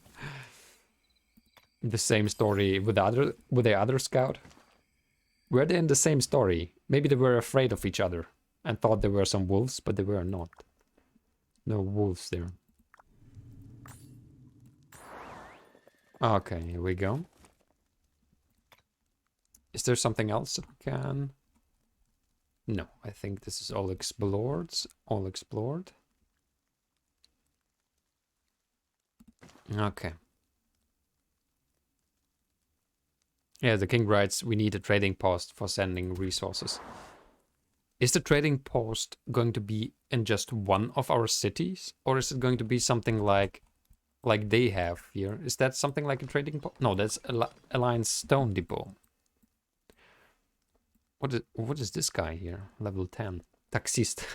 The same story with the other scout? Were they in the same story? Maybe they were afraid of each other and thought there were some wolves, but they were not. No wolves there. Okay, here we go. Is there something else that we can... No, I think this is all explored. All explored. Okay. Yeah, the king writes, we need a trading post for sending resources. Is the trading post going to be in just one of our cities? Or is it going to be something like they have here? Is that something like a trading post? No, that's Alliance Stone Depot. What is this guy here? Level 10. Taxist.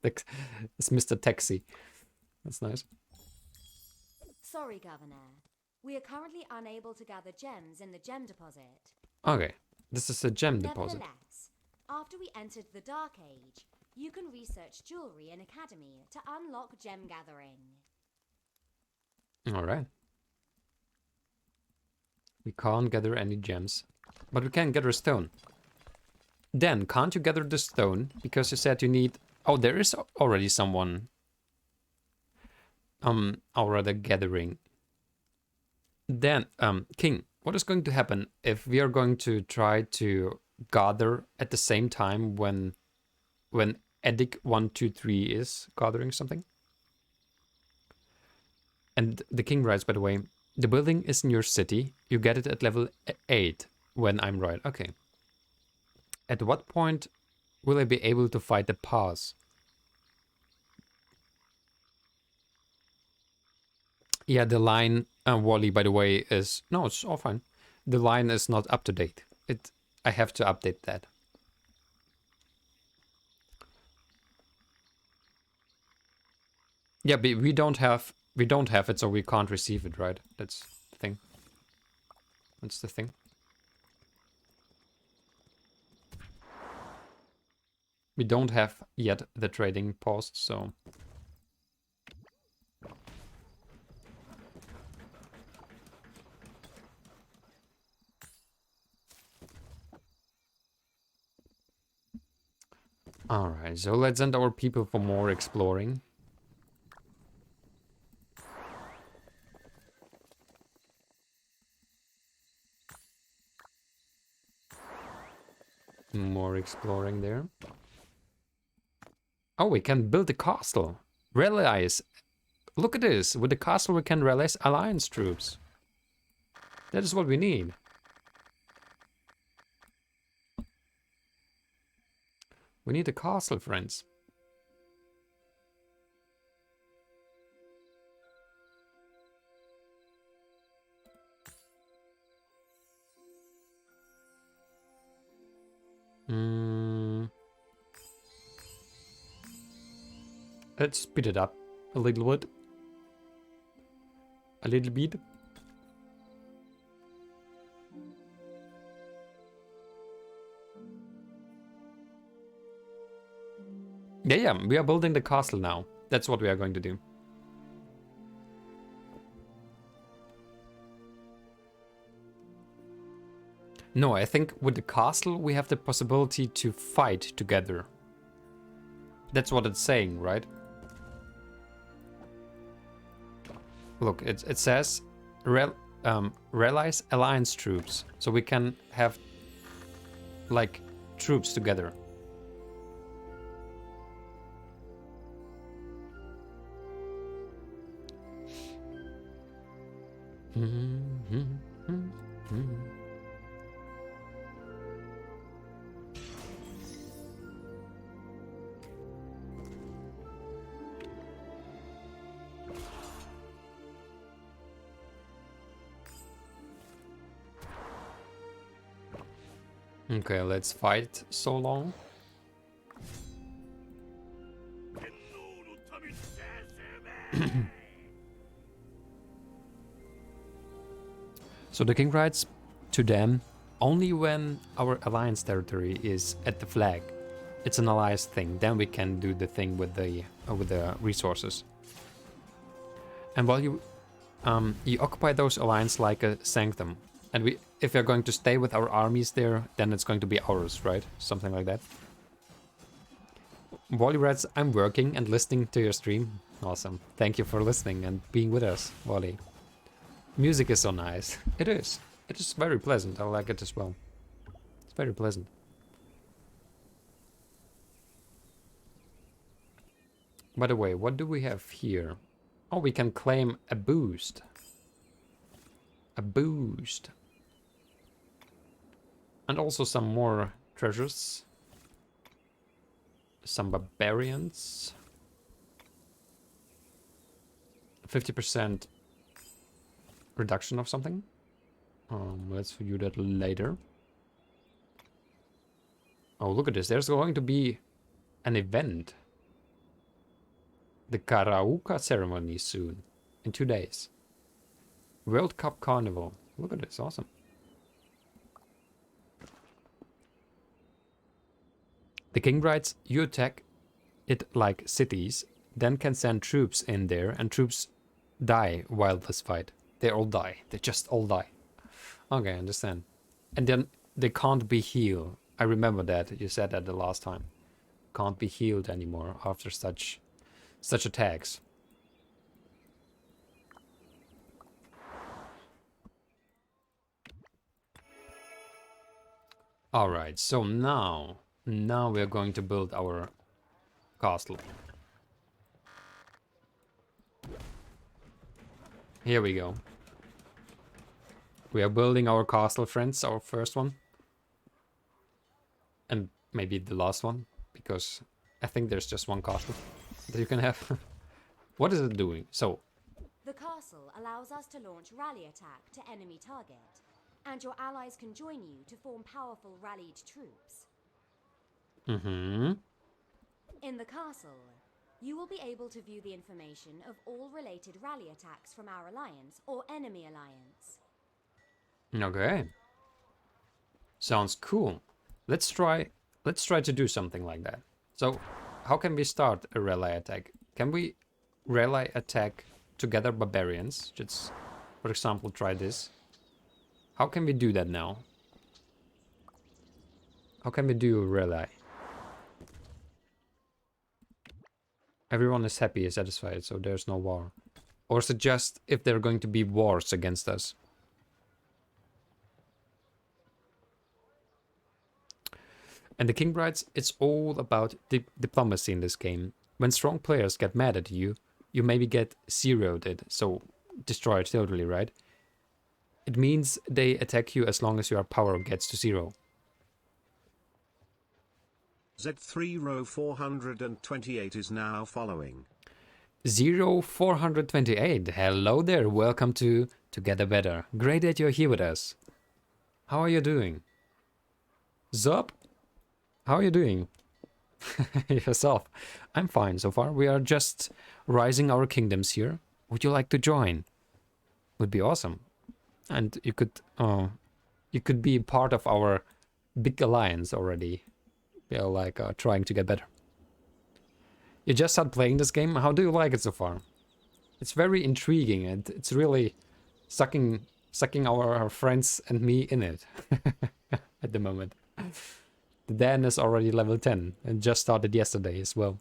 It's Mr. Taxi. That's nice. Sorry, Governor. We are currently unable to gather gems in the gem deposit. Okay, this is a gem deposit. Nevertheless, after we entered the Dark Age, you can research jewelry in Academy to unlock gem gathering. Alright. We can't gather any gems, but we can gather stone. Dan, can't you gather the stone? Because you said you need... Oh, there is already someone... already gathering. Then, King, what is going to happen if we are going to try to gather at the same time when Edic 123 is gathering something? And the king writes, by the way, the building is in your city. You get it at level 8 when I'm right. Okay. At what point will I be able to fight the pass? Yeah, the line, Wally, by the way, is... No, it's all fine. The line is not up to date. I have to update that. Yeah, but we don't have it, so we can't receive it, right? That's the thing. That's the thing. We don't have yet the trading post, so... Alright, so let's send our people for more exploring. More exploring there. Oh, we can build a castle. Realize. Look at this. With the castle we can realize alliance troops. That is what we need. We need a castle, friends. Let's speed it up a little bit. A little bit. Yeah, we are building the castle now. That's what we are going to do. No, I think with the castle we have the possibility to fight together. That's what it's saying, right? Look, it says realize alliance troops. So we can have like troops together. Okay, let's fight so long. So the king writes to them, only when our alliance territory is at the flag, it's an alliance thing, then we can do the thing with the resources. And while you occupy those alliance like a sanctum, and if we're going to stay with our armies there, then it's going to be ours, right? Something like that. Wally writes, I'm working and listening to your stream. Awesome. Thank you for listening and being with us, Wally. Music is so nice. It is. It is very pleasant. I like it as well. It's very pleasant. By the way, what do we have here? Oh, we can claim a boost. A boost. And also some more treasures. Some barbarians. 50% reduction of something. Let's view that later. Oh, look at this. There's going to be an event. The Karaoke ceremony soon. In 2 days. World Cup Carnival. Look at this. Awesome. The king writes, you attack it like cities, then can send troops in there, and troops die while this fight. They all die. They just all die. Okay, I understand. And then they can't be healed. I remember that. You said that the last time. Can't be healed anymore after such attacks. Alright, so now we're going to build our castle. Here we go. We are building our castle, friends, our first one. And maybe the last one, because I think there's just one castle that you can have. What is it doing? So, the castle allows us to launch rally attack to enemy target, and your allies can join you to form powerful rallied troops. In the castle, you will be able to view the information of all related rally attacks from our alliance or enemy alliance. Okay. Sounds cool. Let's try to do something like that. So, how can we start a rally attack? Can we rally attack together barbarians? Just, for example, try this. How can we do that now? How can we do a rally? Everyone is happy and satisfied, so there's no war. Or is it just if there are going to be wars against us? And the king writes, it's all about diplomacy in this game. When strong players get mad at you, you maybe get zeroed, so destroyed totally, right? It means they attack you as long as your power gets to 0. Z3 row 428 is now following. 0428, hello there, welcome to Together Better. Great that you're here with us. How are you doing? Zup? How are you doing? Yourself? I'm fine so far. We are just rising our kingdoms here. Would you like to join? Would be awesome. And you could be part of our big alliance already. We are like trying to get better. You just started playing this game. How do you like it so far? It's very intriguing and it's really sucking our friends and me in it at the moment. Dan is already level 10 and just started yesterday as well.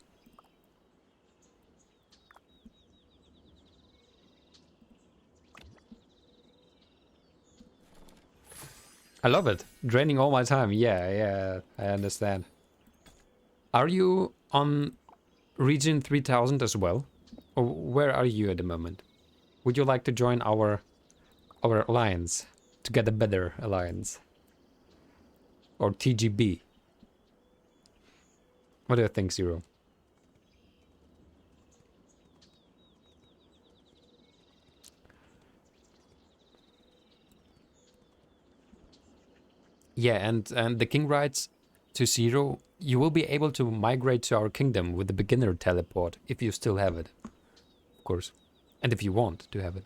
I love it. Draining all my time. Yeah, I understand. Are you on region 3000 as well? Or where are you at the moment? Would you like to join our alliance? TogetherBetter alliance? Or TGB? What do you think, Zero? Yeah, and the king writes to Zero, you will be able to migrate to our kingdom with the beginner teleport, if you still have it. of course. And if you want to have it.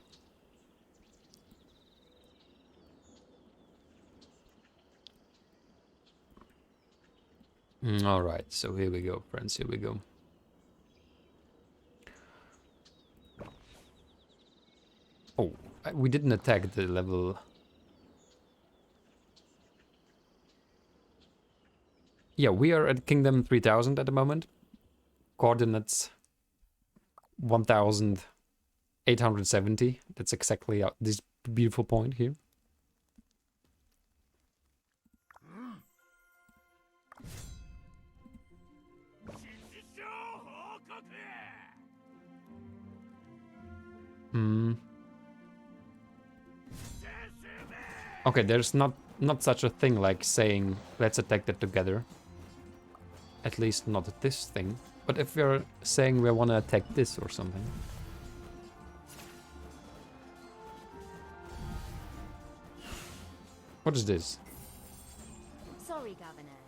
Alright, so here we go, friends, here we go. Oh, we didn't attack the level. Yeah, we are at Kingdom 3000 at the moment. Coordinates 1870. That's exactly this beautiful point here. Okay, there's not such a thing like saying let's attack that together. At least not this thing. But if we're saying we want to attack this or something. What is this? Sorry, Governor.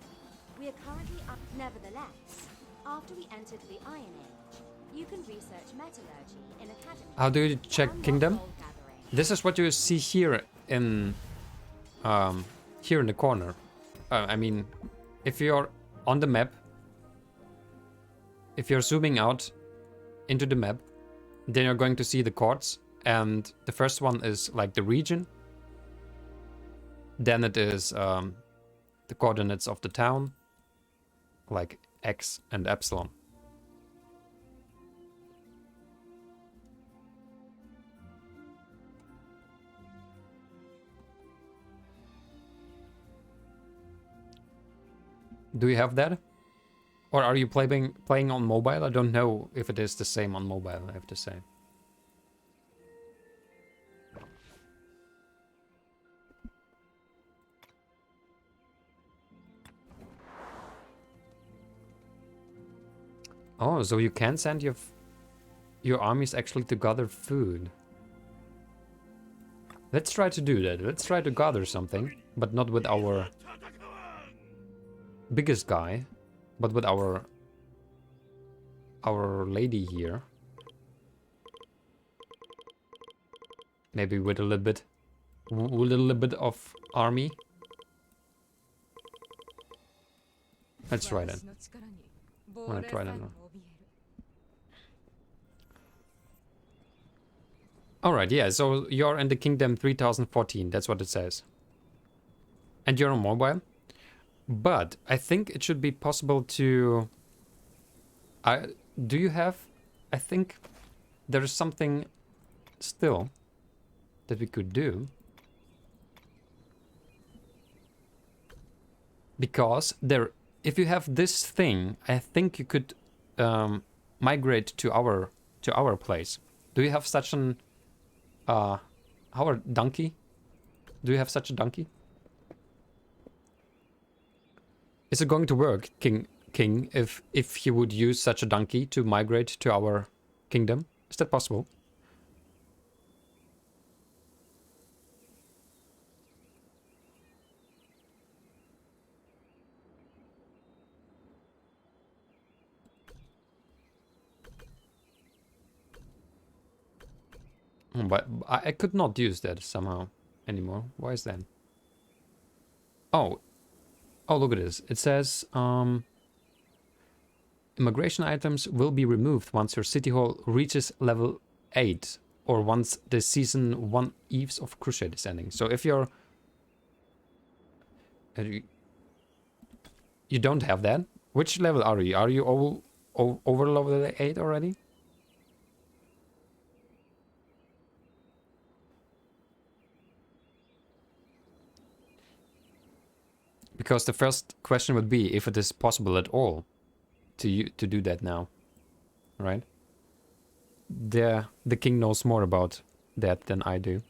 We are currently up. Nevertheless, after we entered the Iron Age, you can research metallurgy in Academy. How do you check and Kingdom? gold gathering. This is what you see here in the corner. I mean, if you're on the map, if you're zooming out into the map, then you're going to see the chords, and the first one is like the region. Then it is the coordinates of the town, like X and Epsilon. Do you have that? Or are you playing on mobile? I don't know if it is the same on mobile, I have to say. Oh, so you can send your armies actually to gather food. Let's try to do that. Let's try to gather something, but not with our biggest guy, but with our lady here. Maybe with a little bit of army. Let's try that. I'm gonna try that now. Alright, yeah, so you're in the Kingdom 3014, that's what it says. And you're on mobile. But I think it should be possible to... do you have... I think there is something still that we could do. Because there, if you have this thing, I think you could migrate to our place. Do you have such an... our donkey? Do you have such a donkey? Is it going to work, King, if he would use such a donkey to migrate to our kingdom? Is that possible? But I could not use that somehow anymore. Why is that? Oh, look at this. It says immigration items will be removed once your city hall reaches level 8 or once the season 1 Eves of Crusade is ending. So if you're... you don't have that? Which level are you? Are you all over level 8 already? Because the first question would be if it is possible at all to do that now, right? The king knows more about that than I do.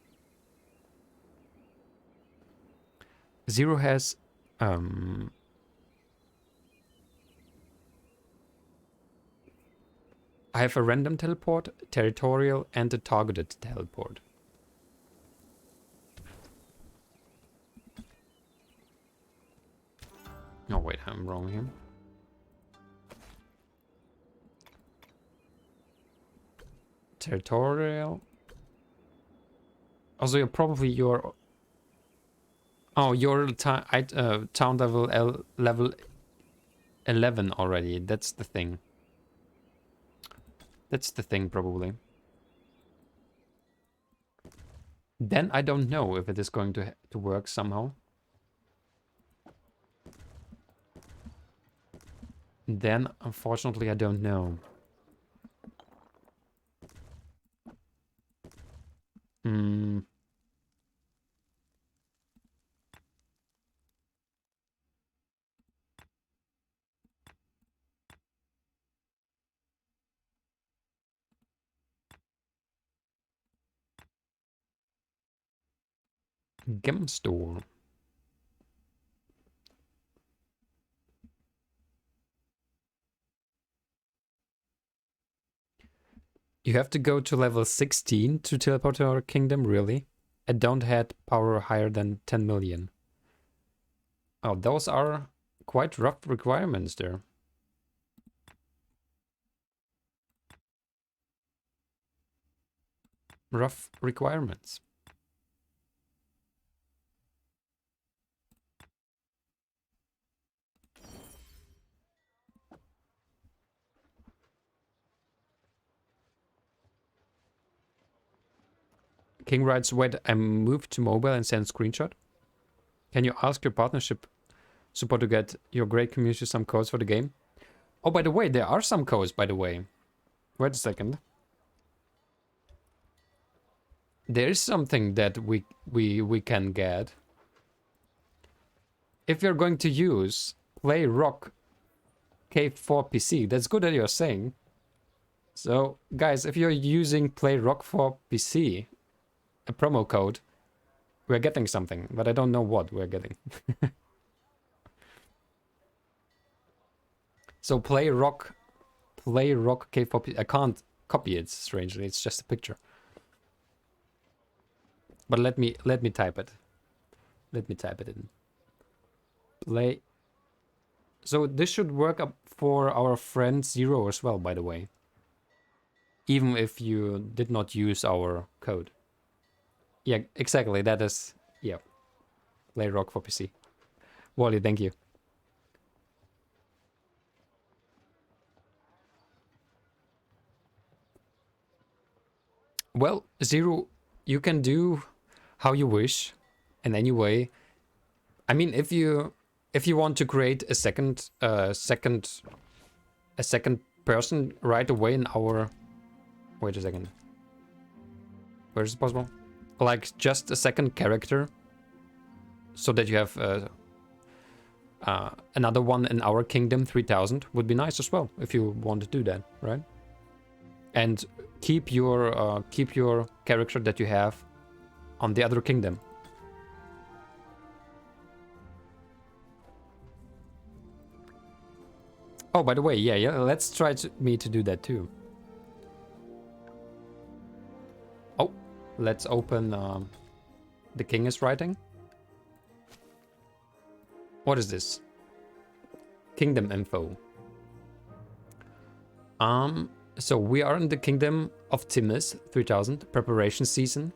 Zero has I have a random teleport, territorial, and a targeted teleport. Oh wait, I'm wrong here. Territorial. Also, you're probably your... Oh, you're town level 11 already. That's the thing. That's the thing, probably. Then I don't know if it is going to work somehow. Then, unfortunately, I don't know. Hmm. Gem store. You have to go to level 16 to teleport to our kingdom, really? And don't have power higher than 10 million. Oh, those are quite rough requirements there. Rough requirements. King writes, wait, I moved to mobile and send screenshot. Can you ask your partnership support to get your great community some codes for the game? Oh, by the way, there are some codes, by the way. Wait a second. There is something that we can get. If you're going to use Play ROK K4 PC, that's good that you're saying. So, guys, if you're using Play ROK for PC, a promo code, we're getting something, but I don't know what we're getting. So Play ROK K4 PC. I can't copy it, strangely. It's just a picture. But let me type it. Let me type it in. Play. So this should work up for our friend Zero as well, by the way. Even if you did not use our code. Yeah, exactly. That is, yeah. Play ROK for PC. Wally, thank you. Well, Zero, you can do how you wish. And anyway, I mean, if you want to create a second person right away in our... Wait a second. Where is it possible? Like, just a second character. So that you have another one in our kingdom, 3000, would be nice as well, if you want to do that, right? And keep your character that you have on the other kingdom. Oh, by the way, yeah, let's try me to do that too. Oh, let's open the king is writing. What is this? Kingdom info. So we are in the kingdom of Timis, 3000, preparation season.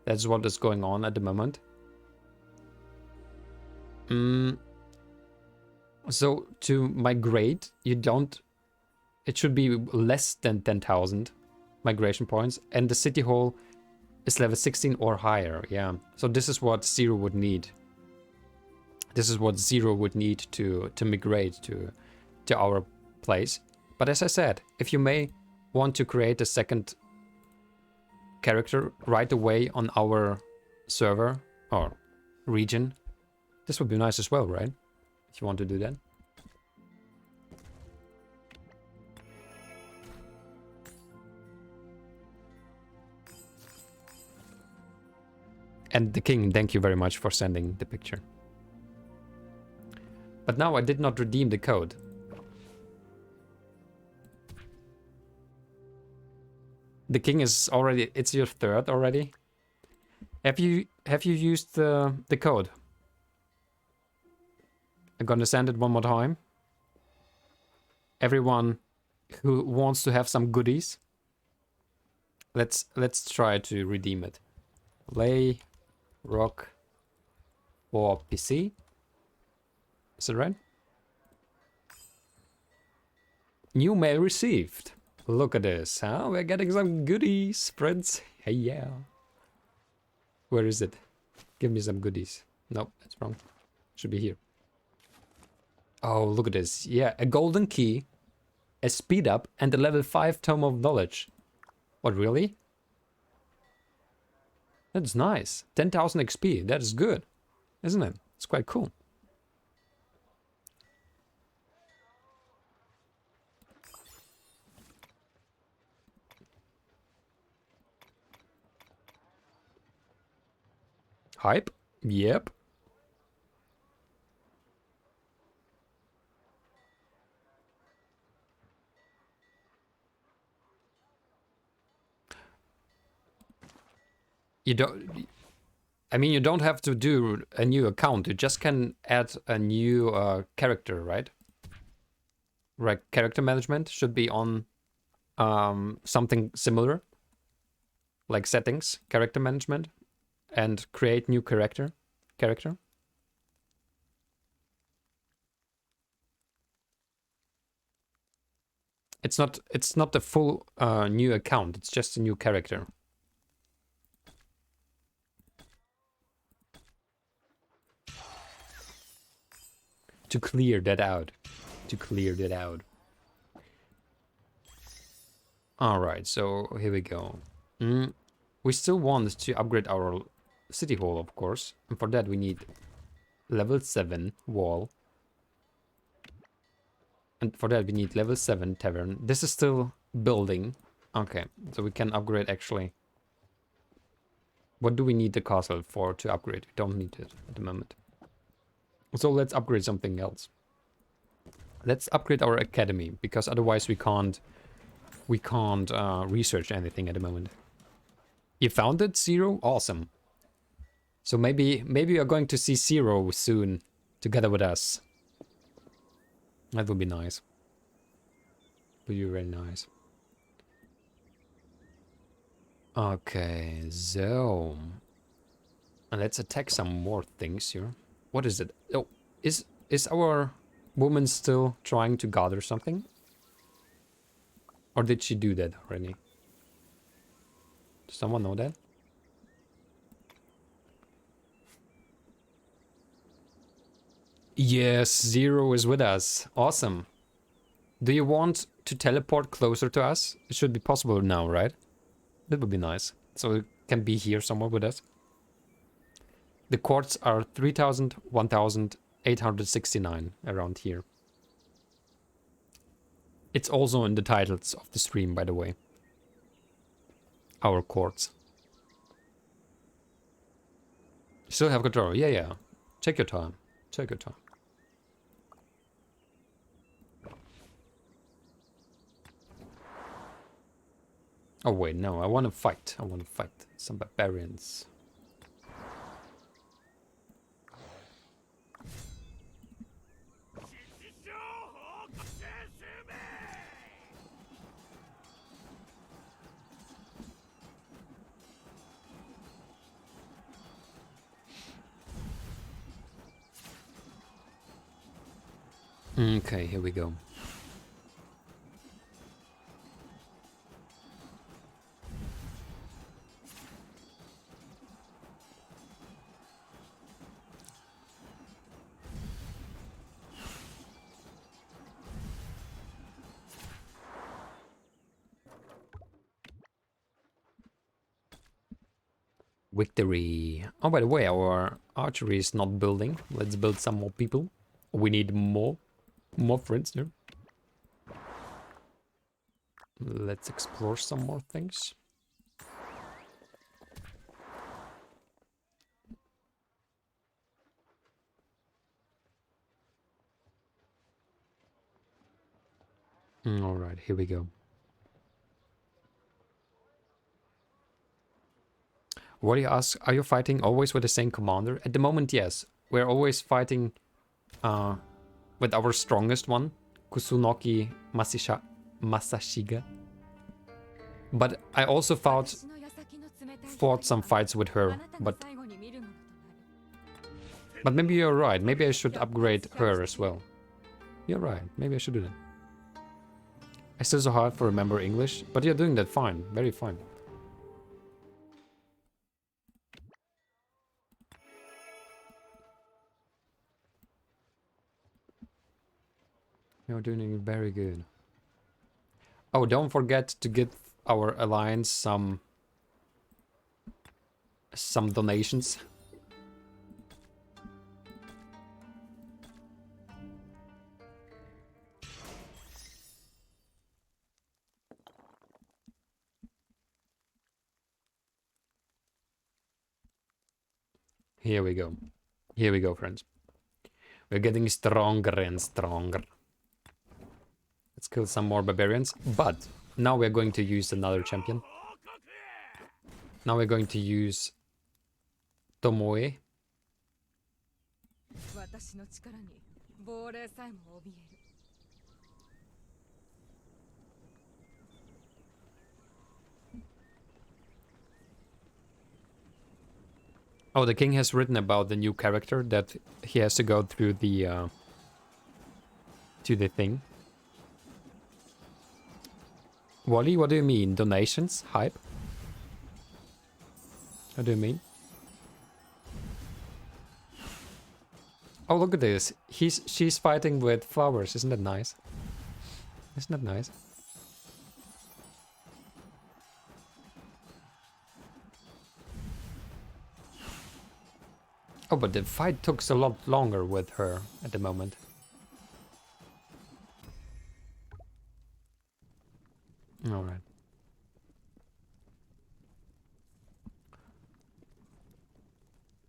That's what is going on at the moment. So to migrate, you don't... It should be less than 10,000 migration points. And the city hall is level 16 or higher, yeah. So this is what Zero would need. This is what Zero would need to migrate to our place. But as I said, if you may want to create a second character right away on our server or region, this would be nice as well, right? If you want to do that. And the king, thank you very much for sending the picture. But now I did not redeem the code. The king is already... It's your third already. Have you used the code? I'm gonna send it one more time. Everyone who wants to have some goodies, Let's try to redeem it. Play ROK for PC. Is that right? New mail received. Look at this, huh? We're getting some goodies, friends. Hey, yeah. Where is it? Give me some goodies. Nope, that's wrong. Should be here. Oh, look at this. Yeah, a golden key, a speed up, and a level 5 tome of knowledge. What, really? That's nice. 10,000 XP. That is good, isn't it? It's quite cool. Hype? Yep. You don't... I mean, you don't have to do a new account. You just can add a new character, right? Right, character management should be on something similar. Like settings, character management, and create new character. It's not a full new account. It's just a new character. To clear that out. Alright, so here we go. We still want to upgrade our city hall, of course. And for that we need level 7 wall. And for that we need level 7 tavern. This is still building. Okay, so we can upgrade actually. What do we need the castle for to upgrade? We don't need it at the moment. So let's upgrade something else. Let's upgrade our academy, because otherwise we can't research anything at the moment. You found it, Zero? Awesome. So maybe we are going to see Zero soon together with us. That would be nice. Would be really nice. Okay, so and let's attack some more things here. What is it? Oh, is our woman still trying to gather something? Or did she do that already? Does someone know that? Yes, Zero is with us. Awesome. Do you want to teleport closer to us? It should be possible now, right? That would be nice. So it can be here somewhere with us. The quartz are 3,000, 1,869 around here. It's also in the titles of the stream, by the way. Our quartz. Still have control. Yeah. Take your time. Oh wait, no, I want to fight. Some barbarians. Okay, here we go. Victory. Oh, by the way, our archery is not building. Let's build some more people. We need more friends here. Let's explore some more things. All right, here we go. What do you ask? Are you fighting always with the same commander? At the moment, yes. We're always fighting with our strongest one, Kusunoki Masashiga. But I also fought some fights with her, but maybe you're right. Maybe I should upgrade her as well. You're right. Maybe I should do that. It's still so hard to remember English, but you're doing that fine. Very fine. You're doing very good. Oh, don't forget to give our alliance some donations. Here we go. Here we go, friends. We're getting stronger and stronger. Let's kill some more barbarians. But now we're going to use another champion. Now we're going to use Tomoe. Oh, the king has written about the new character that he has to go through the to the thing. Wally, what do you mean? Donations? Hype? What do you mean? Oh, look at this. She's fighting with flowers. Isn't that nice? Isn't that nice? Oh, but the fight took a lot longer with her at the moment. Alright.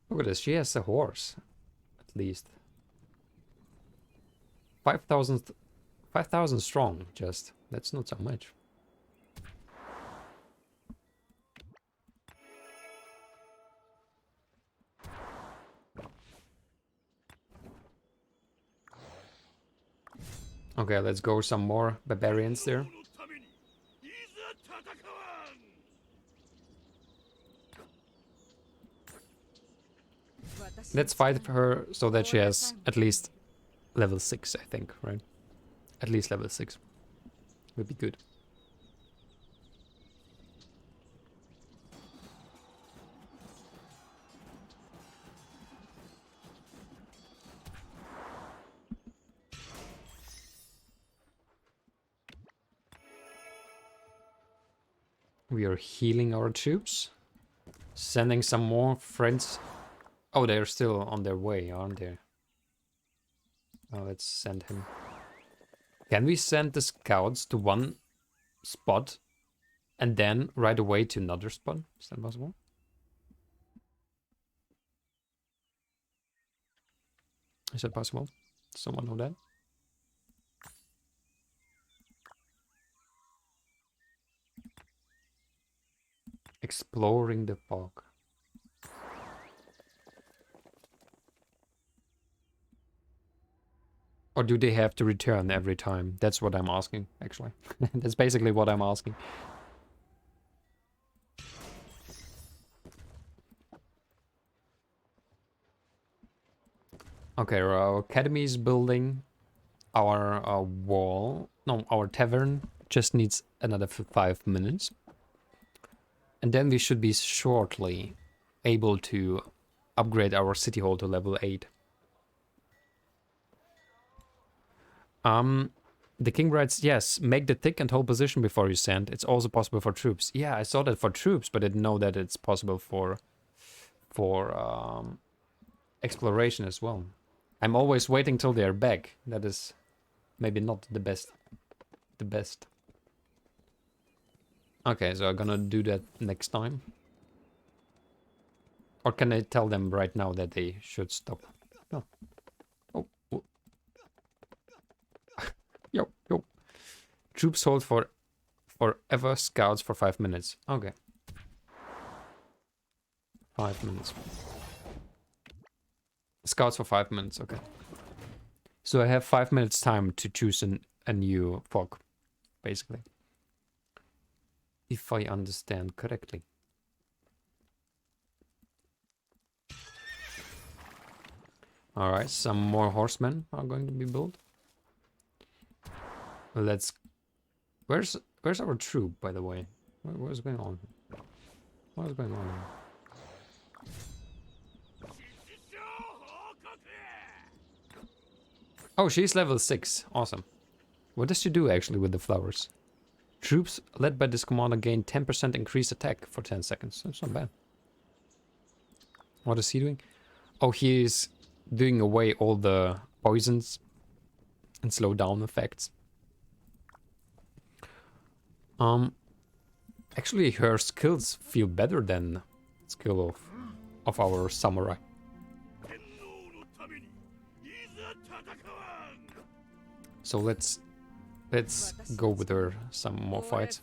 Look at this, she has a horse, at least. 5,000 strong, just. That's not so much. Okay, let's go some more barbarians there. Let's fight for her so that she has at least level 6, I think, right? At least level 6 would be good. We are healing our troops. Sending some more friends. Oh, they're still on their way, aren't they? Oh, let's send him. Can we send the scouts to one spot and then right away to another spot? Is that possible? Is that possible? Someone know that? Exploring the fog. Or do they have to return every time? That's what I'm asking, actually. That's basically what I'm asking. Okay, our academy is building. Our wall... No, our tavern just needs another 5 minutes. And then we should be shortly able to upgrade our city hall to level 8. The king writes, yes, make the tick and hold position before you send. It's also possible for troops. Yeah, I saw that for troops, but I didn't know that it's possible for exploration as well. I'm always waiting till they're back. That is maybe not the best. Okay, so I'm gonna do that next time. Or can I tell them right now that they should stop? No. Oh. Yo. Troops hold for forever, scouts for 5 minutes. Okay. 5 minutes. Scouts for 5 minutes, okay. So I have 5 minutes time to choose a new fog, basically. If I understand correctly. Alright, some more horsemen are going to be built. Let's... Where's our troop, by the way? What's going on? What is going on here? Oh, she's level 6. Awesome. What does she do actually with the flowers? Troops led by this commander gain 10% increased attack for 10 seconds. That's not bad. What is he doing? Oh, he is doing away all the poisons and slow down effects. Actually, her skills feel better than skill of our samurai. So let's go with her some more fights.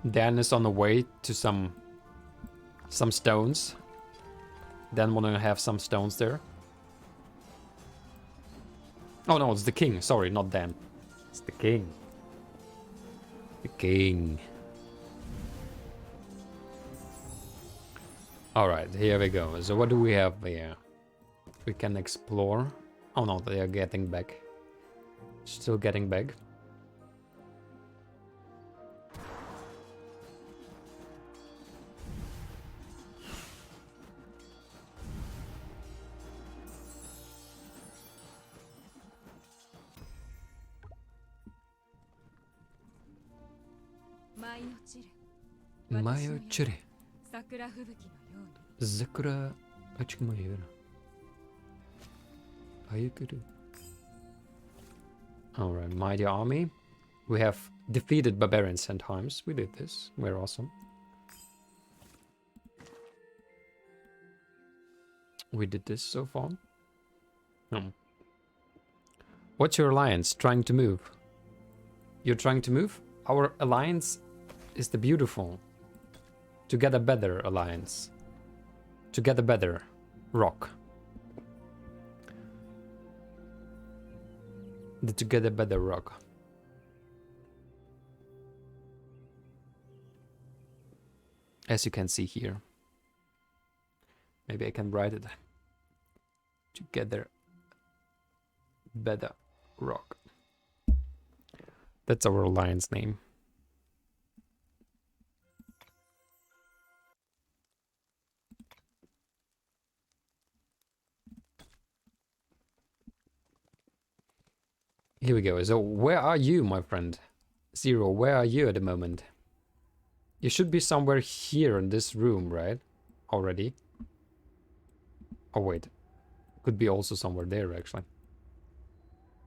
Dan is on the way to some stones. Dan wanna have some stones there. Oh no, it's the king. Sorry, not Dan. It's the king. The king. Alright, here we go. So what do we have here? We can explore. Oh no, they are getting back. Still getting back. Mayochiri. Zakura Achimayura. Ayukuru. Alright, mighty army. We have defeated barbarians 10 times. We did this. We're awesome. We did this so far. What's your alliance trying to move? You're trying to move? Our alliance is the beautiful TogetherBetter alliance. TogetherBetter ROK. The TogetherBetter ROK. As you can see here. Maybe I can write it. TogetherBetter ROK. That's our alliance name. Here we go. So where are you, my friend? Zero, where are you at the moment? You should be somewhere here in this room, right? Already. Oh wait. Could be also somewhere there, actually.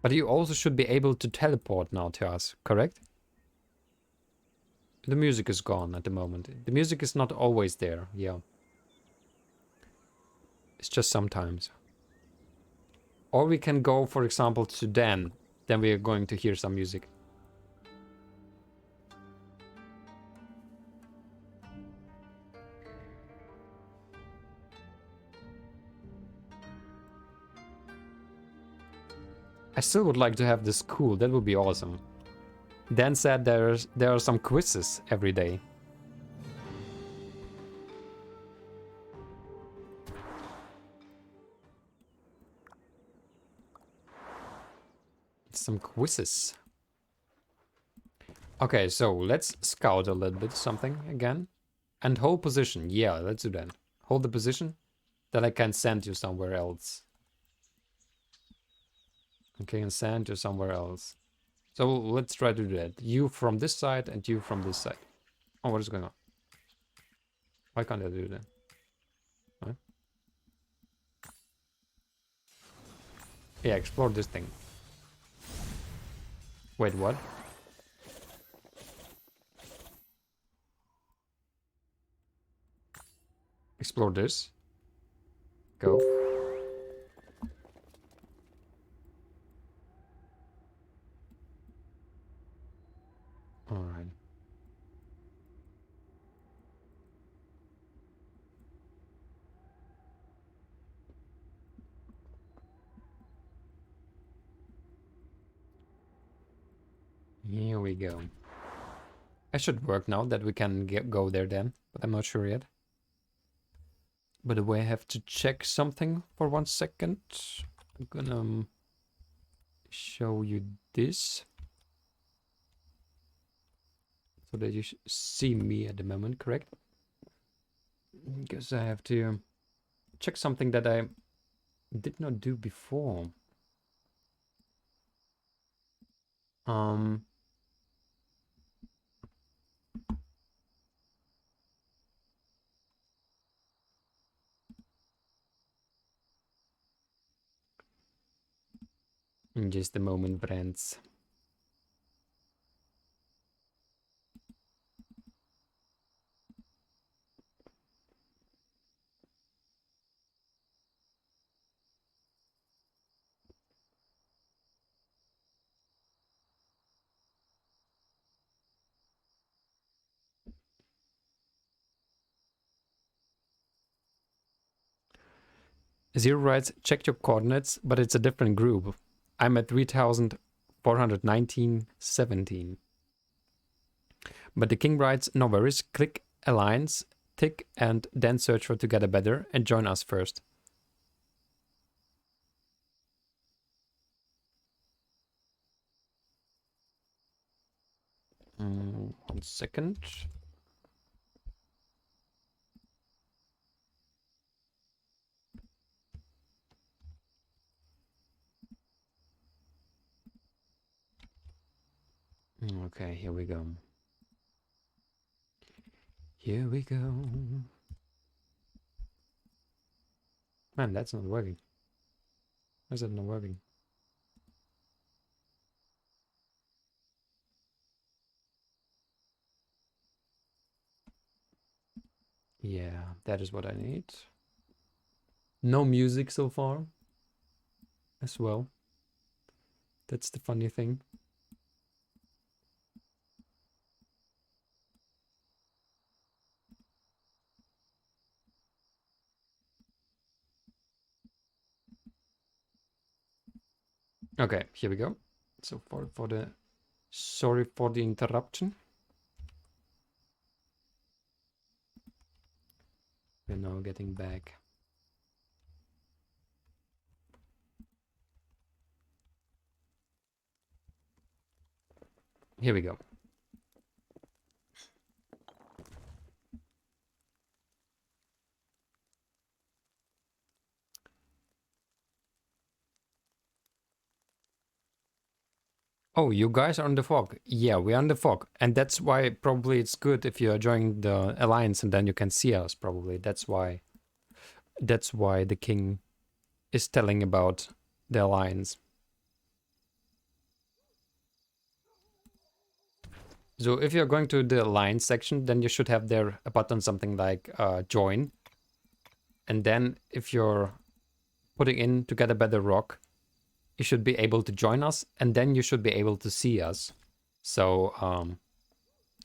But you also should be able to teleport now to us, correct? The music is gone at the moment. The music is not always there, yeah. It's just sometimes. Or we can go, for example, to Dan. Then we are going to hear some music. I still would like to have this cool. That would be awesome. Dan said there are some quizzes every day. Some quizzes. Okay, so let's scout a little bit something again. And hold position. Yeah, let's do that. Hold the position. Then I can send you somewhere else. Okay, and send you somewhere else. So let's try to do that. You from this side and you from this side. Oh, what is going on? Why can't I do that? Huh? Yeah, explore this thing. Wait, what? Explore this. Go. Alright. Here we go. I should work now that we can go there then, but I'm not sure yet. By the way, I have to check something for 1 second. I'm gonna show you this so that you see me at the moment, correct? Because I have to check something that I did not do before. In just a moment, friends. Zero writes, check your coordinates, but it's a different group. I'm at 3,419.17. But the king writes, no worries, click alliance, tick, and then search for Together Better and join us first. 1 second. Okay, here we go. Here we go. Man, that's not working. Why is that not working? Yeah, that is what I need. No music so far as well. That's the funny thing. Okay, here we go. So sorry for the interruption. We're now getting back. Here we go. Oh, you guys are on the fog. Yeah, we're on the fog. And that's why probably it's good if you're joining the alliance and then you can see us probably. That's why the king is telling about the alliance. So if you're going to the alliance section, then you should have there a button something like join. And then if you're putting in Together Better ROK, you should be able to join us, and then you should be able to see us. So,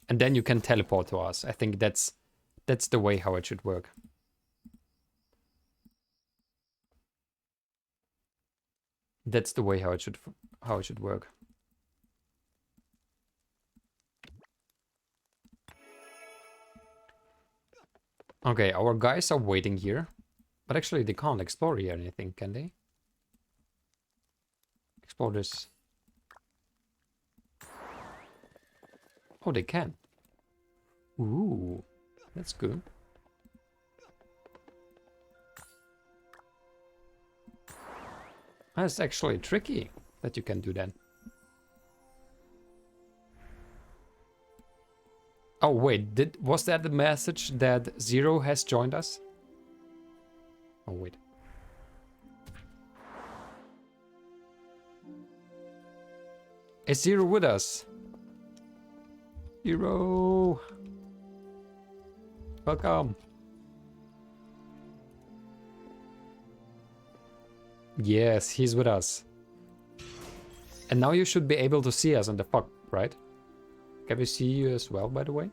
and then you can teleport to us. I think that's the way how it should work. That's the way how it should work. Okay, our guys are waiting here, but actually they can't explore here anything, can they? Explore this. Oh, they can. Ooh, that's good. That's actually tricky that you can do that. Oh wait, was that the message that Zero has joined us? Oh wait. Is Zero with us? Zero! Welcome! Yes, he's with us. And now you should be able to see us on the fog, right? Can we see you as well, by the way?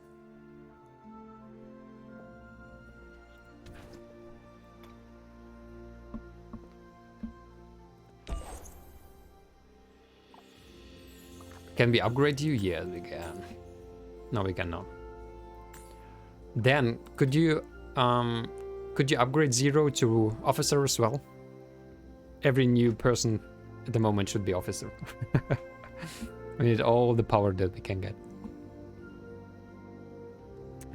Can we upgrade you? Yes, we can. No, we cannot. Dan, could you upgrade Zero to officer as well? Every new person at the moment should be officer. We need all the power that we can get.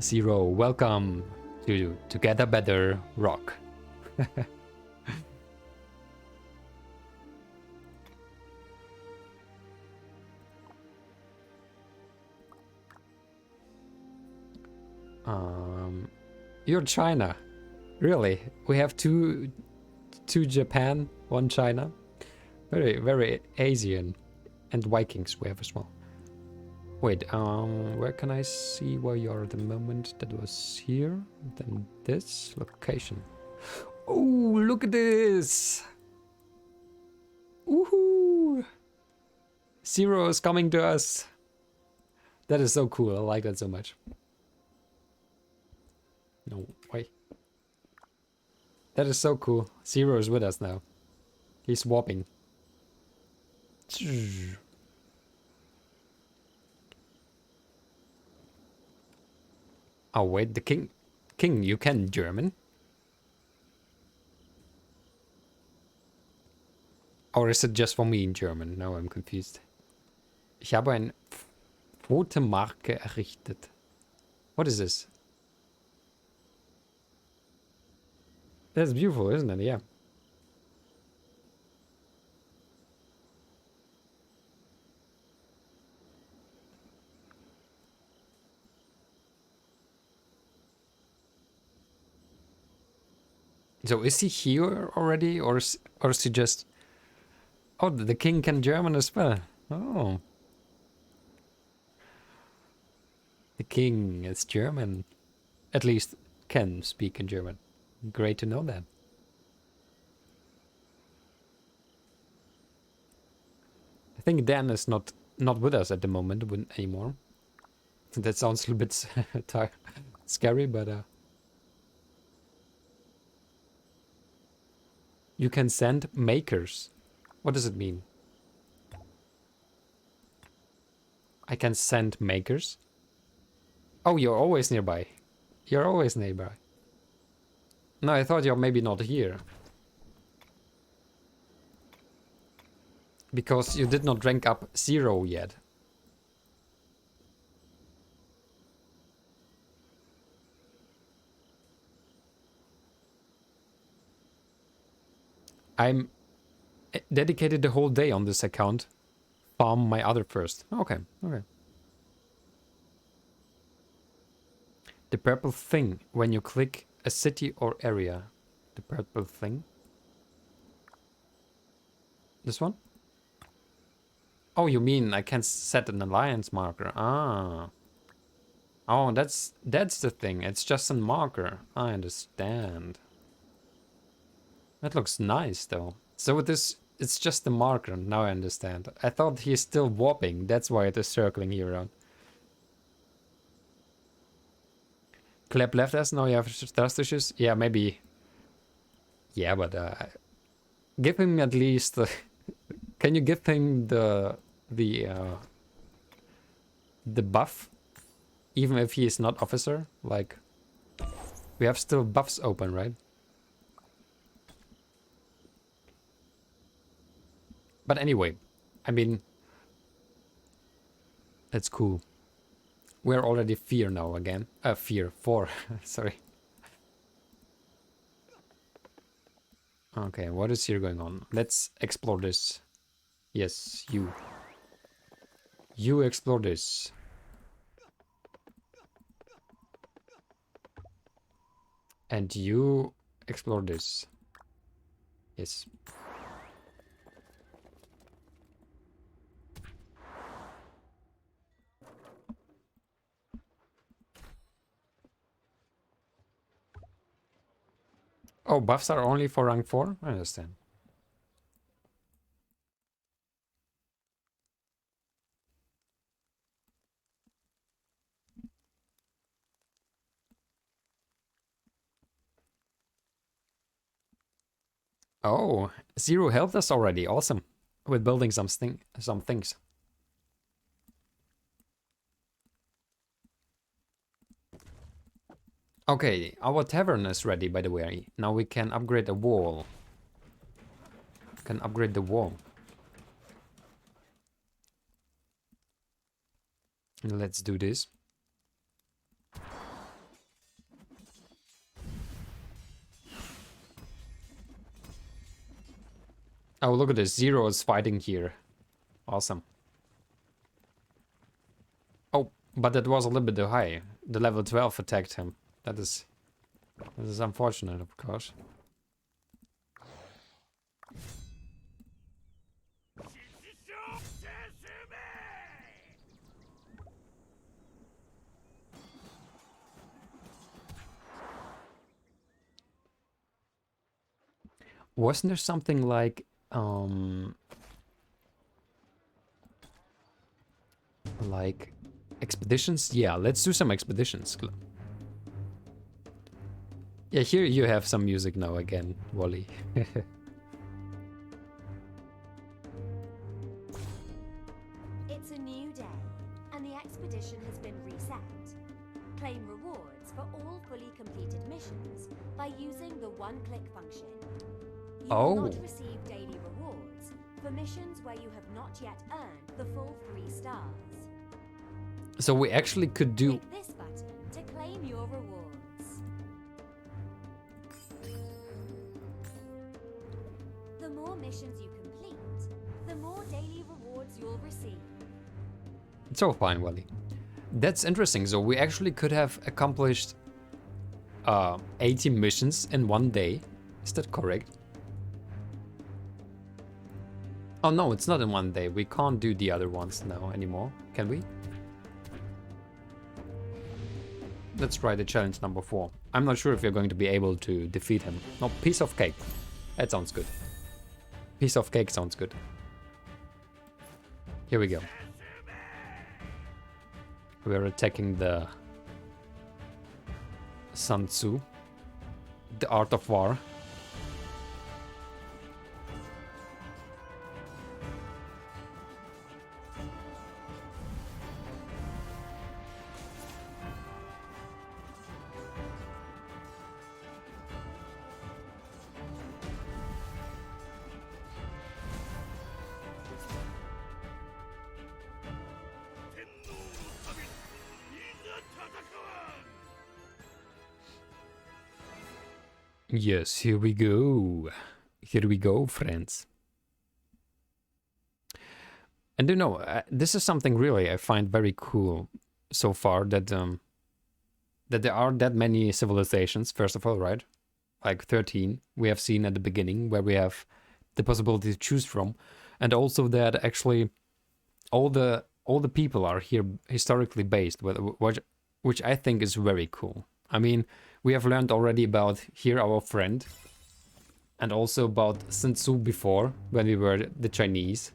Zero, welcome to Together Better ROK. You're China. Really? We have two Japan, one China. Very, very Asian. And Vikings we have as well. Wait, where can I see where you are at the moment? That was here. Then this location. Oh, look at this! Woohoo! Zero is coming to us. That is so cool. I like that so much. No, wait. That is so cool. Zero is with us now. He's warping. Oh wait, the king, you can German? Or is it just for me in German? Now I'm confused. Ich habe eine Pfotenmarke errichtet. What is this? That's beautiful, isn't it? Yeah. So is he here already, or is he just... Oh, the king can German as well. Oh. The king is German. At least can speak in German. Great to know that. I think Dan is not with us at the moment anymore. That sounds a little bit scary, but you can send makers. What does it mean? I can send makers? Oh, you're always nearby. You're always nearby. No, I thought you're maybe not here. Because you did not rank up Zero yet. I'm dedicated the whole day on this account. Farm my other first. Okay, okay. The purple thing when you click a city or area. The purple thing. This one? Oh, you mean I can set an alliance marker? Ah. Oh, that's the thing. It's just a marker. I understand. That looks nice though. So with this, it's just a marker. Now I understand. I thought he's still warping. That's why it is circling here around. Clap left us. Now you have trust issues. Yeah, maybe. Yeah, but give him at least. Can you give him the buff, even if he is not officer? Like, we have still buffs open, right? But anyway, I mean, that's cool. We're already fear now again. Fear 4, sorry. Okay, what is here going on? Let's explore this. Yes, you. You explore this. And you explore this. Yes. Oh, buffs are only for rank 4? I understand. Oh, Zero helped us already. Awesome. With building some things. Okay, our tavern is ready, by the way. Now we can upgrade the wall. Can upgrade the wall. Let's do this. Oh, look at this. Zero is fighting here. Awesome. Oh, but that was a little bit too high. The level 12 attacked him. That is unfortunate, of course. Wasn't there something like expeditions? Yeah, let's do some expeditions. Yeah, here you have some music now again, Wally. It's a new day, and the expedition has been reset. Claim rewards for all fully completed missions by using the one-click function. You will not receive daily rewards for missions where you have not yet earned the full 3 stars. So we actually could do... Click this button to claim your rewards. The more missions you complete, the more daily rewards you'll receive. It's all fine, Wally. That's interesting. So we actually could have accomplished 80 missions in one day. Is that correct? Oh no, it's not in one day. We can't do the other ones now anymore. Can we? Let's try the challenge number 4. I'm not sure if you're going to be able to defeat him. No, piece of cake. That sounds good. Piece of cake sounds good. Here we go. We're attacking the Sun Tzu, the Art of War. Yes, here we go. Here we go, friends. And you know, this is something really I find very cool so far, that there are that many civilizations, first of all, right? Like 13 we have seen at the beginning, where we have the possibility to choose from, and also that actually all the people are here historically based, which I think is very cool. I mean, we have learned already about here our friend, and also about Sun Tzu before, when we were the Chinese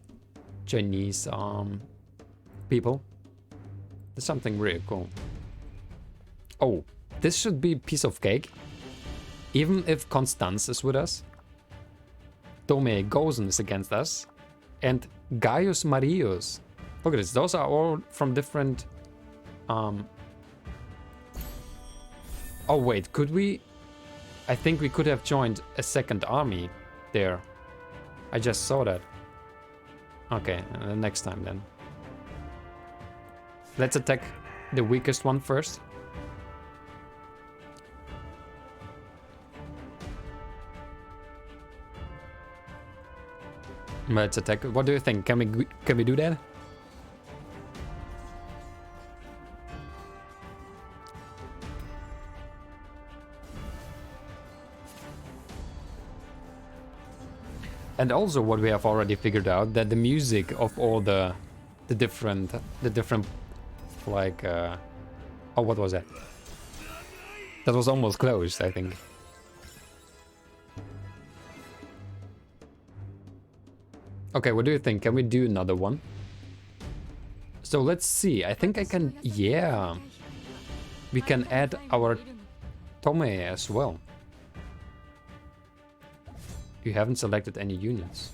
people. There's something really cool. Oh, this should be piece of cake. Even if Constance is with us, Tome Gozen is against us, and Gaius Marius. Look at this, those are all from different... Oh wait, could we... I think we could have joined a second army there. I just saw that. Okay, next time then. Let's attack the weakest one first. Let's attack. What do you think? Can we do that? And also what we have already figured out, that the music of all the different like oh, what was that? That was almost closed, I think. Okay, what do you think? Can we do another one? So let's see. I think I can... Yeah. We can add our Tome as well. You haven't selected any units.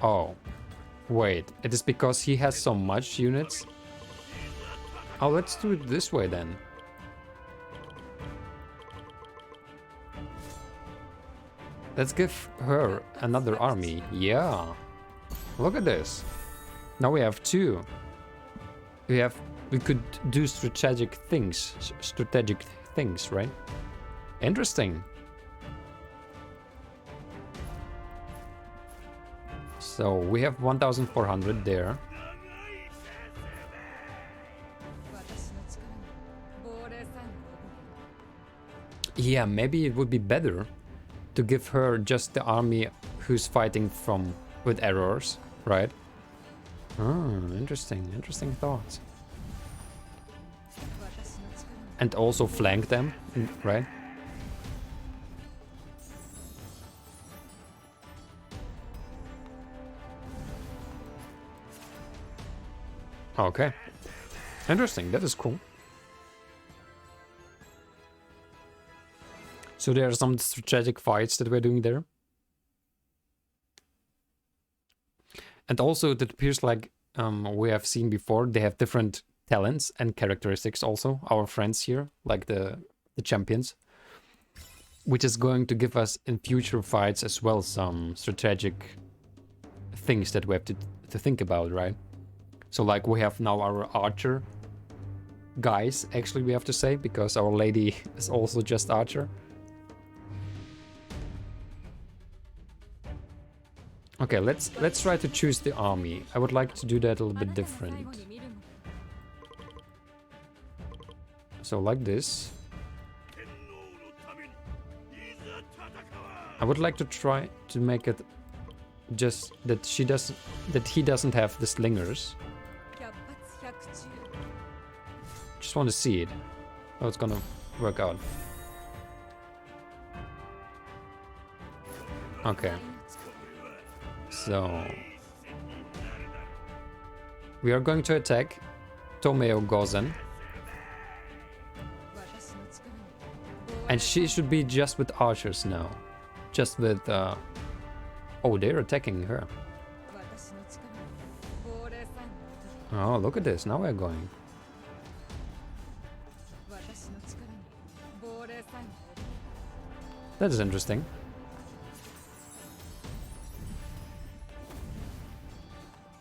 Oh. Wait. It is because he has so much units? Oh, let's do it this way then. Let's give her another army. Yeah. Look at this. Now we have 2. We could do strategic things, right? Interesting. So we have 1,400 there. Yeah, maybe it would be better to give her just the army who's fighting with errors, right? Interesting thoughts. And also flank them, right? Okay. Interesting, that is cool. So there are some strategic fights that we're doing there. And also it appears like we have seen before, they have different talents and characteristics also, our friends here, like the champions. Which is going to give us in future fights as well some strategic things that we have to think about, right? So like we have now our archer guys, actually we have to say, because our lady is also just archer. Okay, let's try to choose the army. I would like to do that a little bit different. So like this. I would like to try to make it just that he doesn't have the slingers. Just want to see it. How it's gonna work out. Okay. So we are going to attack Tomeo Gozen. And she should be just with archers now. Just with oh, they're attacking her. Oh, look at this. Now we're going. That is interesting.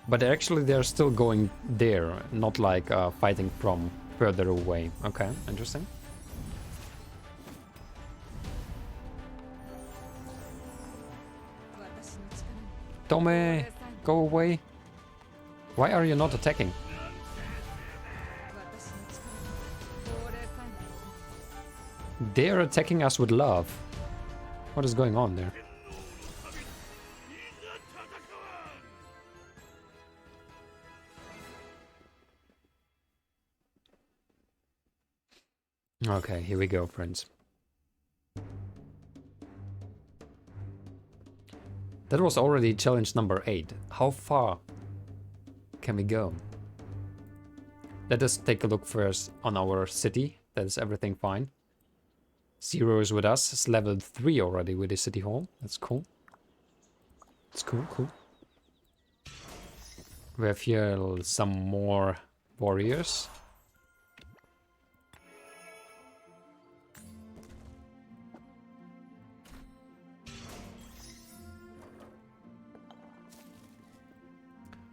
But actually they're still going there, not like fighting from further away. Okay, interesting. Tome, go away. Why are you not attacking? They're attacking us with love. What is going on there? Okay, here we go, friends. That was already challenge number 8. How far can we go? Let us take a look first on our city. That is everything fine. Zero is with us. It's level 3 already with the city hall. That's cool. It's cool. We have here some more warriors.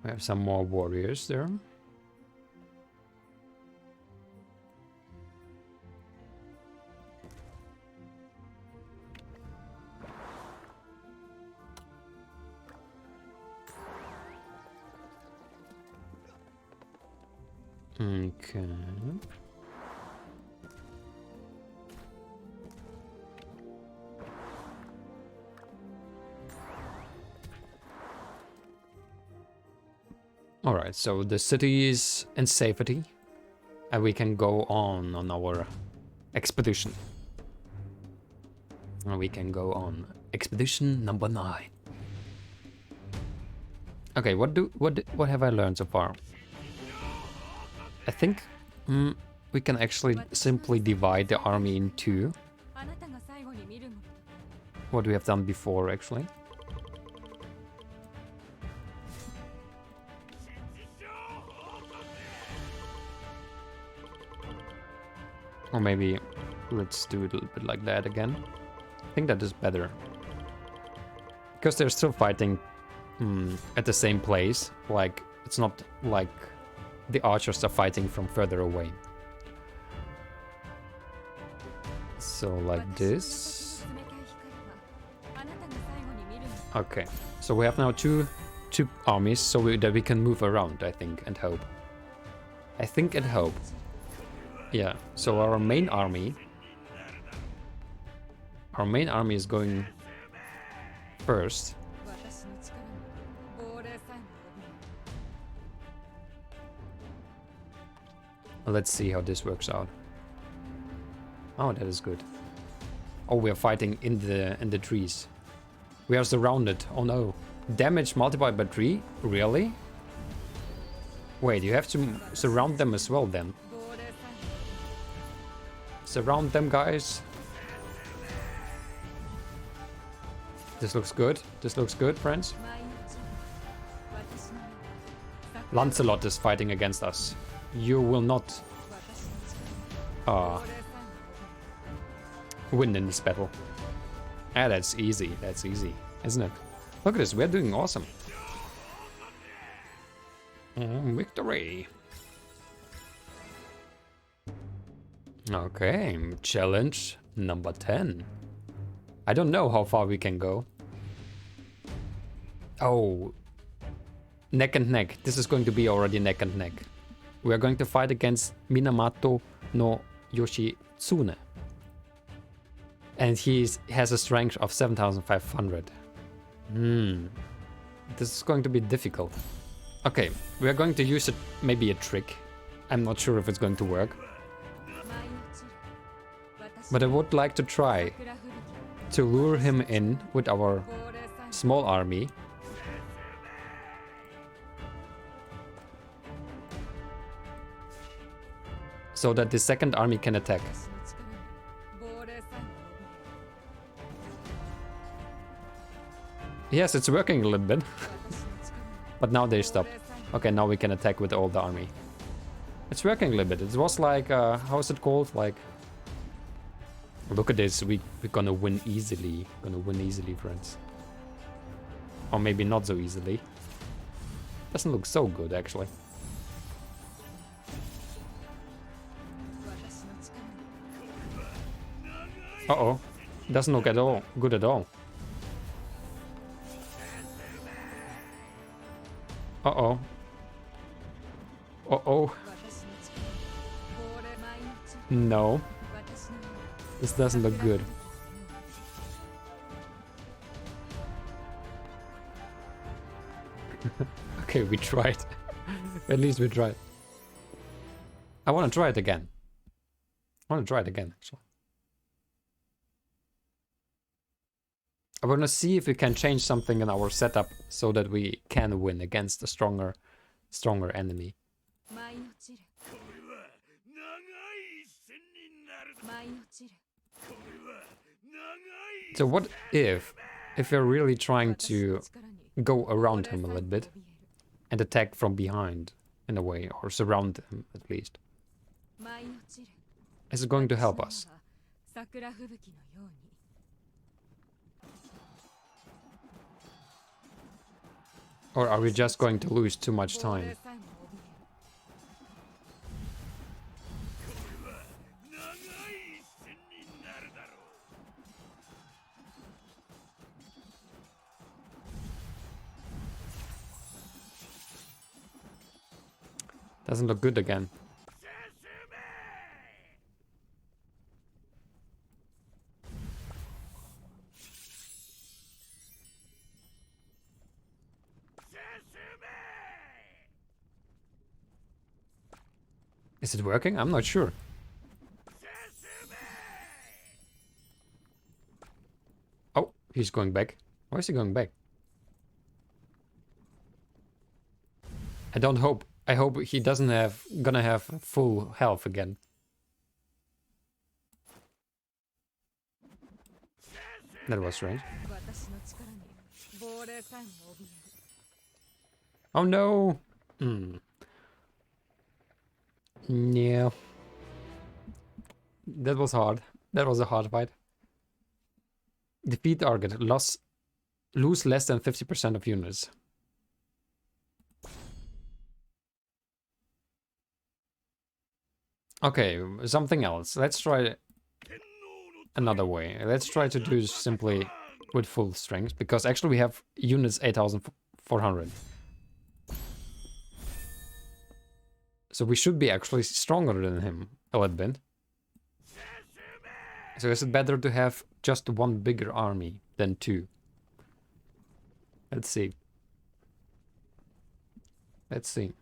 We have some more warriors there. Okay. Alright, so the city is in safety, and we can go on our expedition. And we can go on expedition number 9. Okay, what have I learned so far? I think we can actually simply divide the army in 2. What we have done before, actually. Or maybe let's do it a little bit like that again. I think that is better. Because they're still fighting at the same place. Like, it's not like the archers are fighting from further away. So like this. Okay, so we have now two armies, so that we can move around, I think, and hope. I think and hope. Yeah, so our main army is going first. Let's see how this works out. Oh, that is good. Oh, we are fighting in the trees. We are surrounded. Oh no. Damage multiplied by 3? Really? Wait, you have to surround them as well then. Surround them, guys. This looks good. This looks good, friends. Lancelot is fighting against us. You will not win in this battle. Ah, that's easy. That's easy, isn't it? Look at this. We're doing awesome. Victory. Okay, challenge number 10. I don't know how far we can go. Oh, neck and neck. This is going to be already neck and neck. We are going to fight against Minamoto no Yoshitsune. And he has a strength of 7,500. This is going to be difficult. Okay, we are going to use maybe a trick. I'm not sure if it's going to work. But I would like to try to lure him in with our small army. So that the second army can attack. Yes, it's working a little bit. But now they stop. Okay, now we can attack with all the army. It's working a little bit. It was like, how is it called? Like, look at this. We're gonna win easily. Gonna win easily, friends. Or maybe not so easily. Doesn't look so good, actually. Uh-oh. Doesn't look at all good at all. Uh-oh. Uh-oh. No. This doesn't look good. Okay, we tried. At least we tried. I want to try it again. Actually. I want to see if we can change something in our setup so that we can win against a stronger enemy. So what if we're really trying to go around him a little bit and attack from behind in a way, or surround him at least? Is it going to help us? Or are we just going to lose too much time? Doesn't look good again. Is it working? I'm not sure. Oh, he's going back. Why is he going back? I hope he doesn't gonna have full health again. That was strange. Oh no! Yeah. That was hard. That was a hard fight. Defeat target. Lose less than 50% of units. Okay, something else. Let's try another way. Let's try to do simply with full strength, because actually we have units 8,400. So we should be actually stronger than him a little bit. So is it better to have just one bigger army than two? Let's see. Let's see.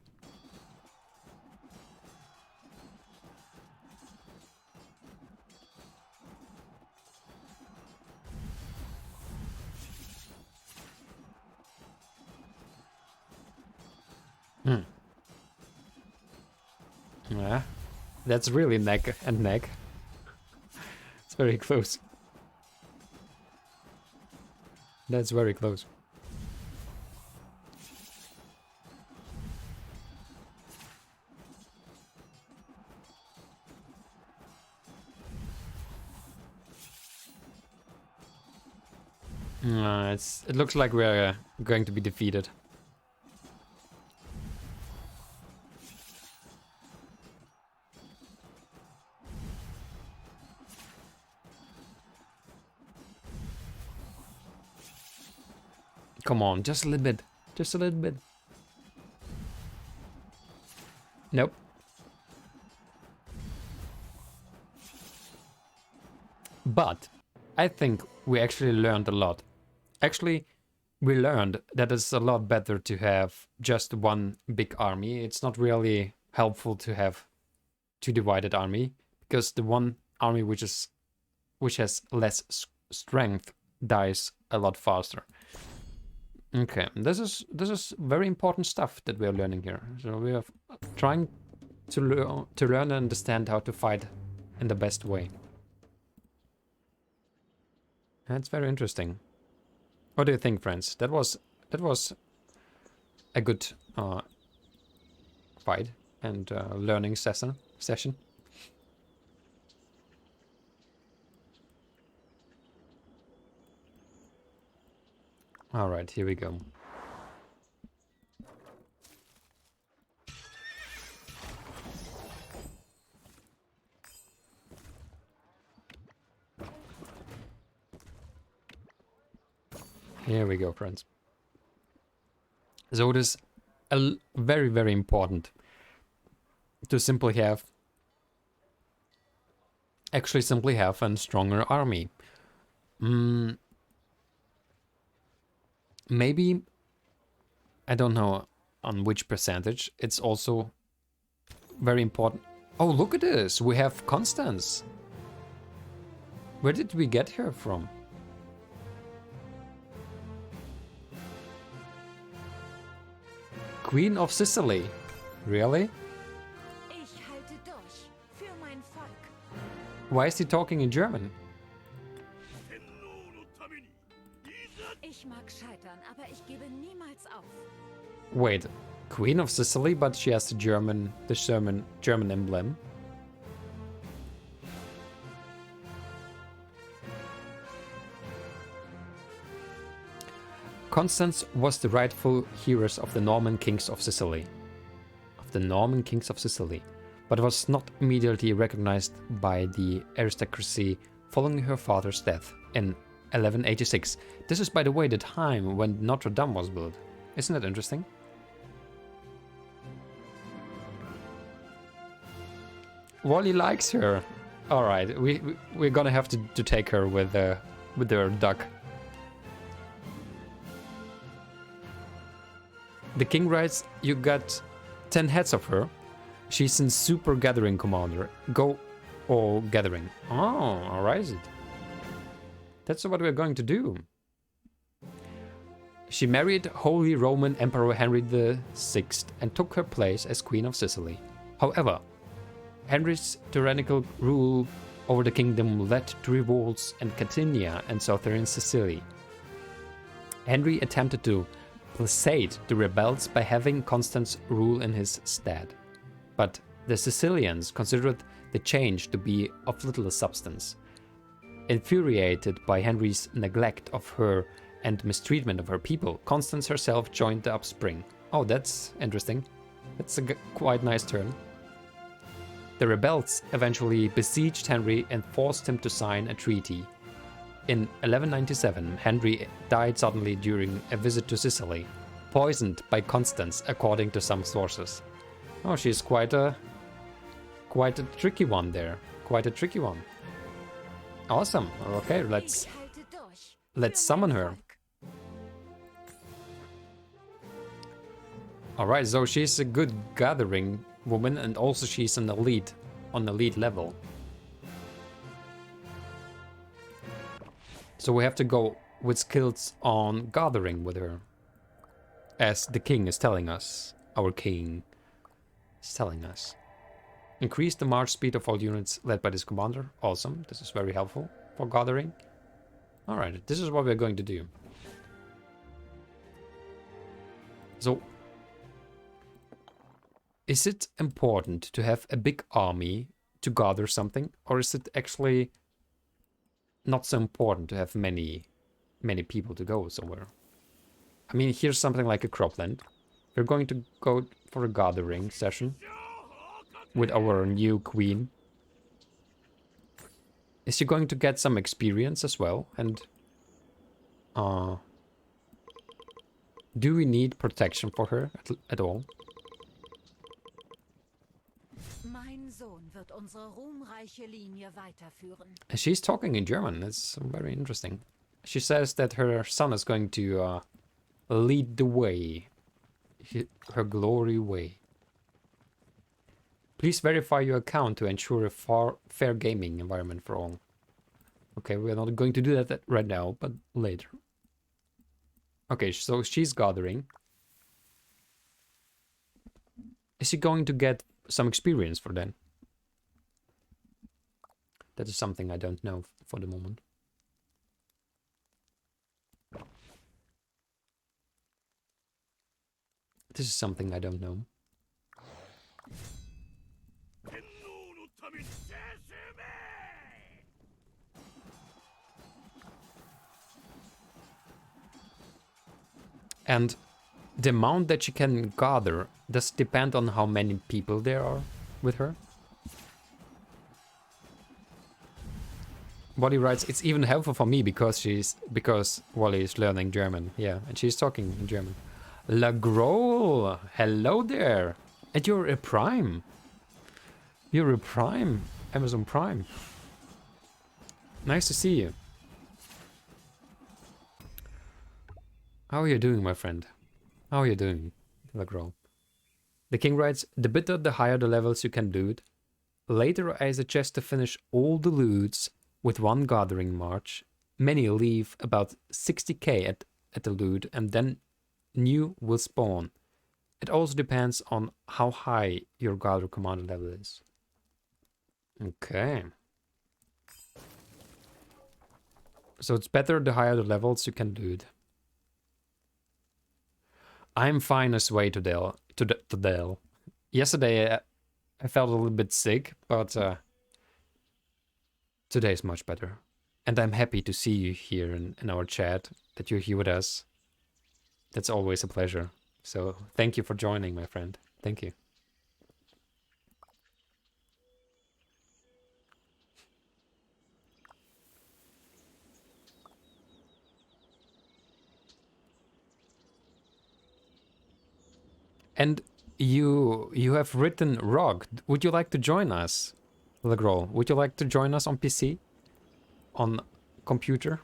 Yeah, that's really neck and neck. It's very close. That's very close. It looks like we're going to be defeated. Come on, just a little bit. Just a little bit. Nope. But I think we actually learned a lot. Actually, we learned that it's a lot better to have just one big army. It's not really helpful to have two divided army, because the one army which has less strength dies a lot faster. Okay, this is very important stuff that we are learning here. So we are trying to learn and understand how to fight in the best way. That's very interesting. What do you think, friends? That was a good fight and learning session. All right, here we go. Here we go, friends. So it is very, very important to simply have a stronger army. Maybe, I don't know on which percentage, it's also very important. Oh, look at this, we have Constance. Where did we get her from? Queen of Sicily. Really? Ich halte durch für mein Volk. Why is he talking in German? Ich mag scheitern, aber ich gebe niemals auf. Wait, Queen of Sicily, but she has the German emblem. Constance was the rightful heiress of the Norman kings of Sicily. But was not immediately recognized by the aristocracy following her father's death in 1186. This is, by the way, the time when Notre Dame was built. Isn't that interesting? Wally likes her. All right, we're gonna have to take her with their duck. The king writes, you got 10 heads of her. She's in super gathering commander. Go all gathering. Oh, alright. That's what we're going to do. She married Holy Roman Emperor Henry VI and took her place as Queen of Sicily. However, Henry's tyrannical rule over the kingdom led to revolts in Catania and southern Sicily. Henry attempted to placate the rebels by having Constance rule in his stead. But the Sicilians considered the change to be of little substance. Infuriated by Henry's neglect of her and mistreatment of her people, Constance herself joined the Upspring. Oh, that's interesting. That's a quite nice turn. The rebels eventually besieged Henry and forced him to sign a treaty. In 1197, Henry died suddenly during a visit to Sicily, poisoned by Constance, according to some sources. Oh, she's quite a tricky one there. Quite a tricky one. Awesome. Okay, let's summon her. Alright, so she's a good gathering woman, and also she's an elite, on elite level. So we have to go with skills on gathering with her. As the king is telling us. Our king is telling us. Increase the march speed of all units led by this commander. Awesome. This is very helpful for gathering. Alright, this is what we're going to do. So, is it important to have a big army to gather something? Or is it actually not so important to have many people to go somewhere? I mean, here's something like a cropland. We're going to go for a gathering session with our new queen. Is she going to get some experience as well? And do we need protection for her at all? Mein Sohn wird unsere ruhmreiche Linie weiterführen. She's talking in German. It's very interesting. She says that her son is going to lead the way. Her glory way. Please verify your account to ensure a fair gaming environment for all. Okay, we're not going to do that right now, but later. Okay, so she's gathering. Is she going to get some experience for that? That is something I don't know for the moment. This is something I don't know. And the amount that she can gather does depend on how many people there are with her. Wally writes, it's even helpful for me because Wally is learning German. Yeah, and she's talking in German. Lagrol, hello there. And you're a Prime. You're a Prime. Amazon Prime. Nice to see you. How are you doing, my friend? How are you doing, Lagrol? The king writes, the better the higher the levels you can loot. Later I suggest to finish all the loots with one gathering march. Many leave about 60k at the loot and then new will spawn. It also depends on how high your gather commander level is. Okay. So it's better the higher the levels you can loot. I'm fine as way to Dale. Yesterday I felt a little bit sick, but today is much better. And I'm happy to see you here in our chat, that you're here with us. That's always a pleasure. So thank you for joining, my friend. Thank you. And you have written ROK. Would you like to join us, Lagrol? Would you like to join us on PC? On computer?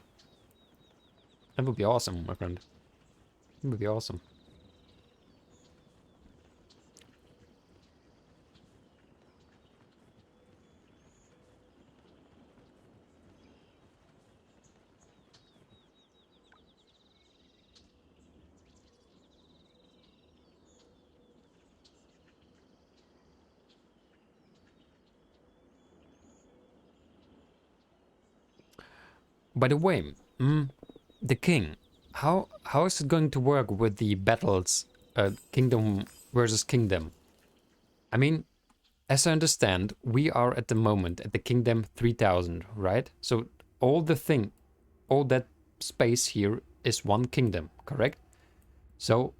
That would be awesome, my friend. It would be awesome. By the way, the king, how is it going to work with the battles, kingdom versus kingdom? I mean, as I understand, we are at the moment at the kingdom 3000, right? So all that space here is one kingdom, correct? So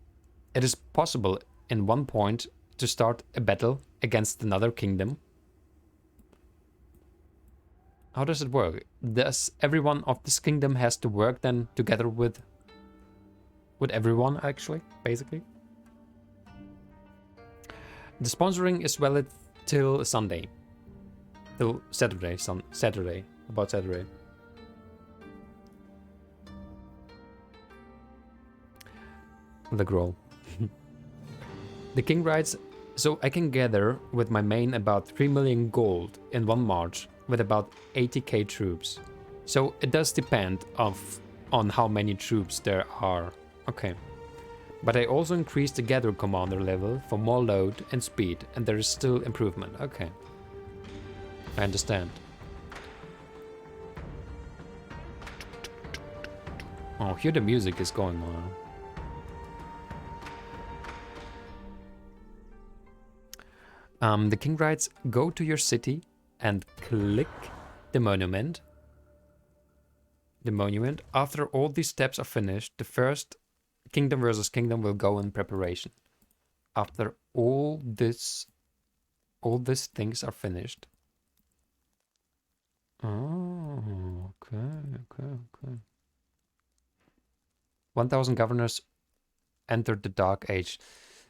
it is possible in one point to start a battle against another kingdom. How does it work? Does everyone of this kingdom has to work then together with everyone, actually, basically? The sponsoring is valid till Sunday. Till Saturday, about Saturday. The growl. The king writes, so I can gather with my main about 3 million gold in one march with about 80k troops. So it does depend on how many troops there are. Okay. But I also increased the gather commander level for more load and speed, and there is still improvement. Okay. I understand. Oh, here the music is going on. The king writes, go to your city and click the monument. The monument. After all these steps are finished, the first kingdom versus kingdom will go in preparation. After all these things are finished. Oh, okay. 1000 governors entered the Dark Age.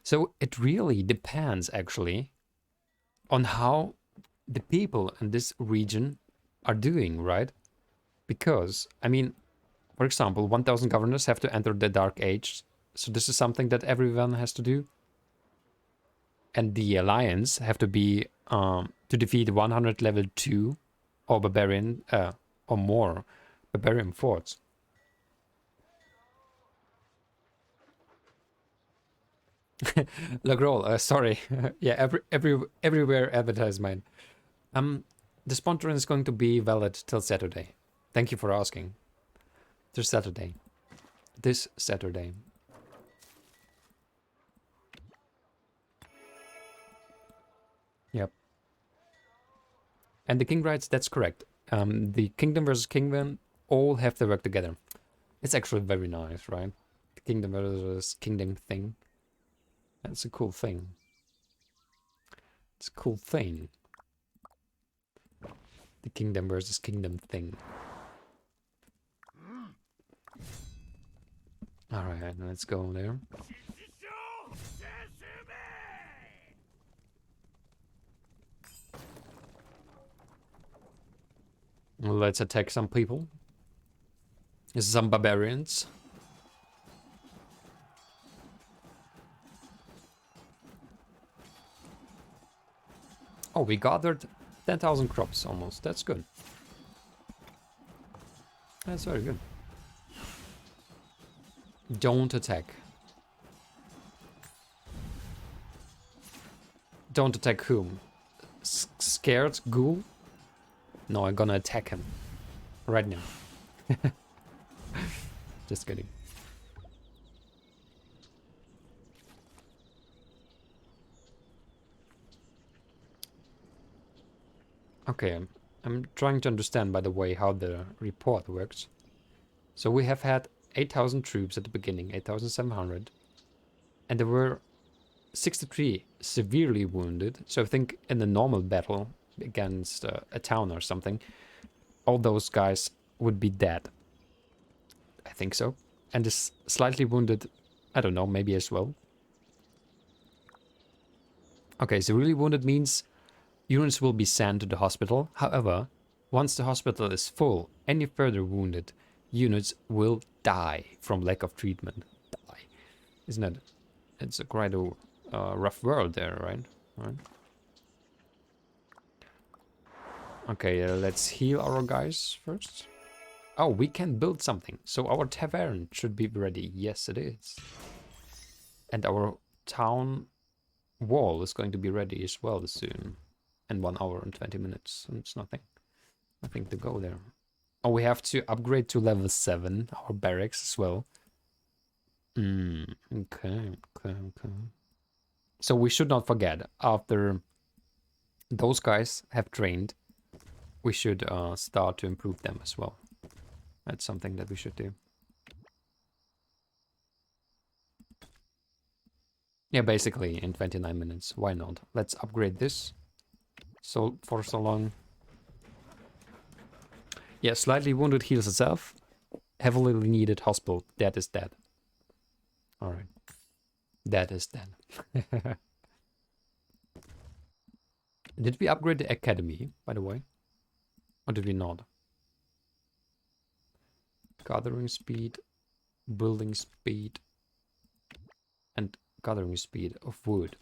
So it really depends, actually, on how the people in this region are doing, right? Because, I mean, for example, 1000 governors have to enter the Dark Age. So this is something that everyone has to do. And the Alliance have to be to defeat 100 level 2 or barbarian or more barbarian forts. Lagrol, sorry. Yeah, everywhere advertisement. The sponsoring is going to be valid till Saturday. Thank you for asking. This Saturday. Yep. And the king writes, that's correct. The kingdom versus kingdom all have to work together. It's actually very nice, right? The kingdom versus kingdom thing. That's a cool thing. It's a cool thing. The kingdom versus kingdom thing. Alright, let's go there. Let's attack some people. Some barbarians. Oh, we gathered 10,000 crops almost. That's good. That's very good. Don't attack. Don't attack whom? Scared ghoul? No, I'm gonna attack him. Right now. Just kidding. Okay, I'm trying to understand, by the way, how the report works. So we have had 8,000 troops at the beginning, 8,700. And there were 63 severely wounded. So I think in a normal battle against a town or something, all those guys would be dead. I think so. And the slightly wounded, I don't know, maybe as well. Okay, severely wounded means units will be sent to the hospital. However, once the hospital is full, any further wounded units will die from lack of treatment. Die. Isn't it? It's a quite a rough world there, right? Okay, let's heal our guys first. Oh, we can build something. So our tavern should be ready. Yes, it is. And our town wall is going to be ready as well soon. In 1 hour and 20 minutes. It's nothing. Nothing to go there. Oh, we have to upgrade to level 7. Our barracks as well. Okay. So we should not forget, after those guys have trained, we should start to improve them as well. That's something that we should do. Yeah, basically in 29 minutes. Why not? Let's upgrade this. So for so long. Yeah, slightly wounded heals itself. Heavily needed hospital. That is dead. Alright. That is dead. Did we upgrade the academy, by the way? Or did we not? Gathering speed, building speed, and gathering speed of wood.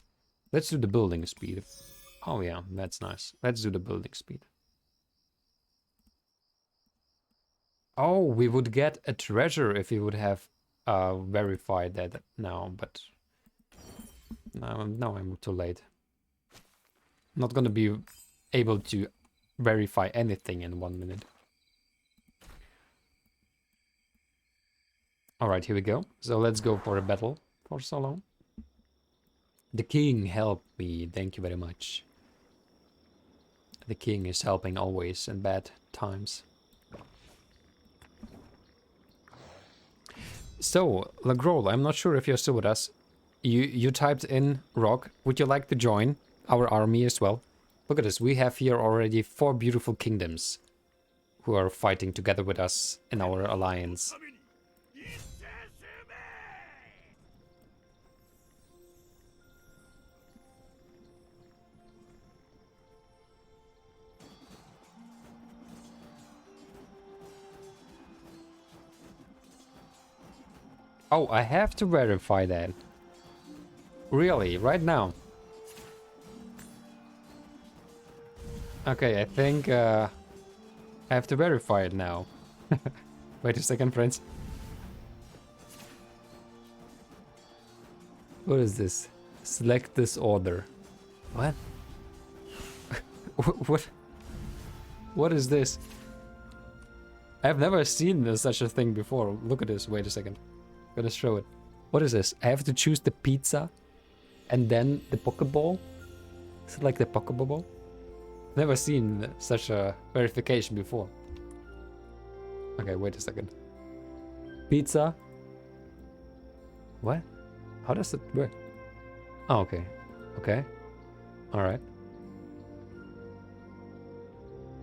Let's do the building speed. Oh yeah, that's nice. Let's do the building speed. Oh, we would get a treasure if we would have verified that now, but now I'm too late. I'm not gonna be able to verify anything in 1 minute. Alright, here we go. So let's go for a battle for so long. The king helped me, thank you very much. The king is helping always in bad times. So, Lagrol, I'm not sure if you're still with us. You typed in ROK. Would you like to join our army as well? Look at this, we have here already 4 beautiful kingdoms who are fighting together with us in our alliance. Oh, I have to verify that. Really, right now? Okay, I think I have to verify it now. Wait a second, friends. What is this? Select this order. What? What? What is this? I've never seen such a thing before. Look at this. Wait a second. I'm gonna show it. What is this? I have to choose the pizza and then the Pokeball? Is it like the Pokeball? Never seen such a verification before. Okay, wait a second. Pizza. What? How does it work? Oh, okay. Okay. Alright.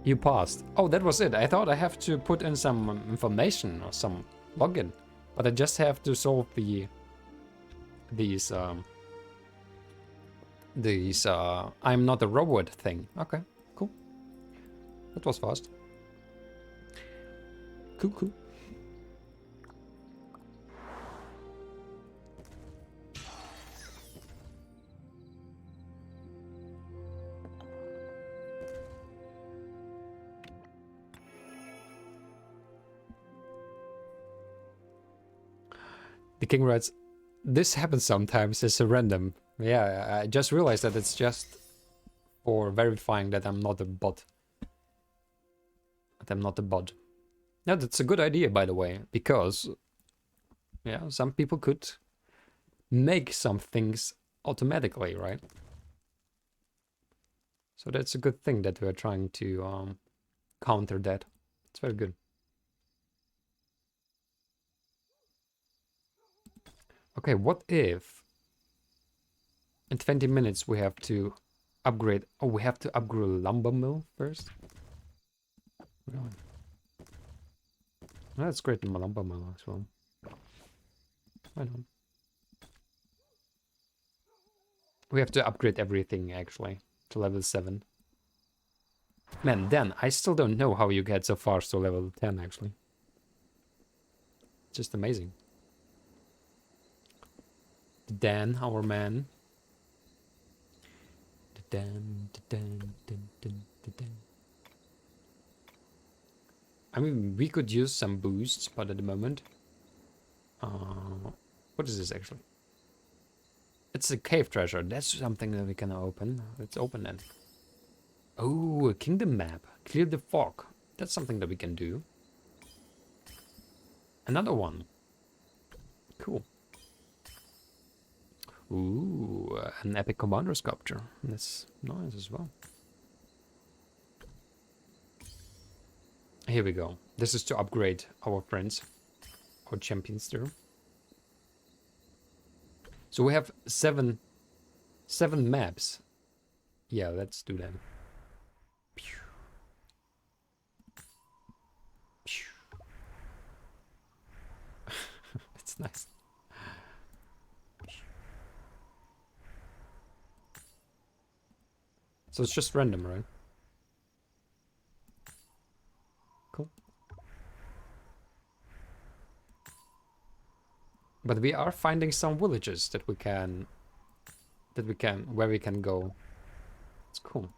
You passed. Oh, that was it. I thought I have to put in some information or some login. But I just have to solve these I'm not a robot thing. Okay, cool. That was fast. Cool. The king writes, this happens sometimes, it's a random. Yeah, I just realized that it's just for verifying that I'm not a bot. That I'm not a bot. Yeah, that's a good idea, by the way, because yeah, some people could make some things automatically, right? So that's a good thing that we're trying to counter that. It's very good. Okay, what if in 20 minutes we have to upgrade... Oh, we have to upgrade a lumber mill first? Really? Well, that's great in my lumber mill as well. Why not? We have to upgrade everything, actually, to level 7. Man, Dan, I still don't know how you get so far to level 10, actually. Just amazing. Dan, our man. Dan. I mean, we could use some boosts, but at the moment... what is this, actually? It's a cave treasure. That's something that we can open. Let's open it. Oh, a kingdom map. Clear the fog. That's something that we can do. Another one. Cool. Ooh, an epic commander sculpture. That's nice as well. Here we go. This is to upgrade our friends, our champions there. So we have seven maps. Yeah, let's do that. That's nice. So it's just random, right? Cool. But we are finding some villages that we can where we can go. It's cool.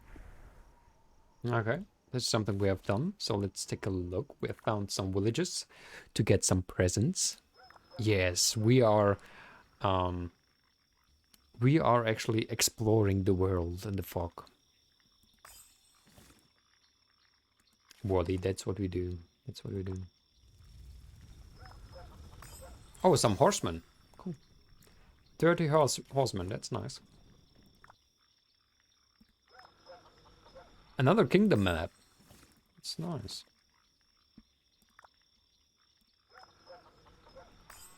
Okay, that's something we have done. So let's take a look. We have found some villages to get some presents. Yes, we are actually exploring the world in the fog. Wally, that's what we do. That's what we do. Oh, some horsemen. Cool. 30 horsemen, that's nice. Another kingdom map. It's nice.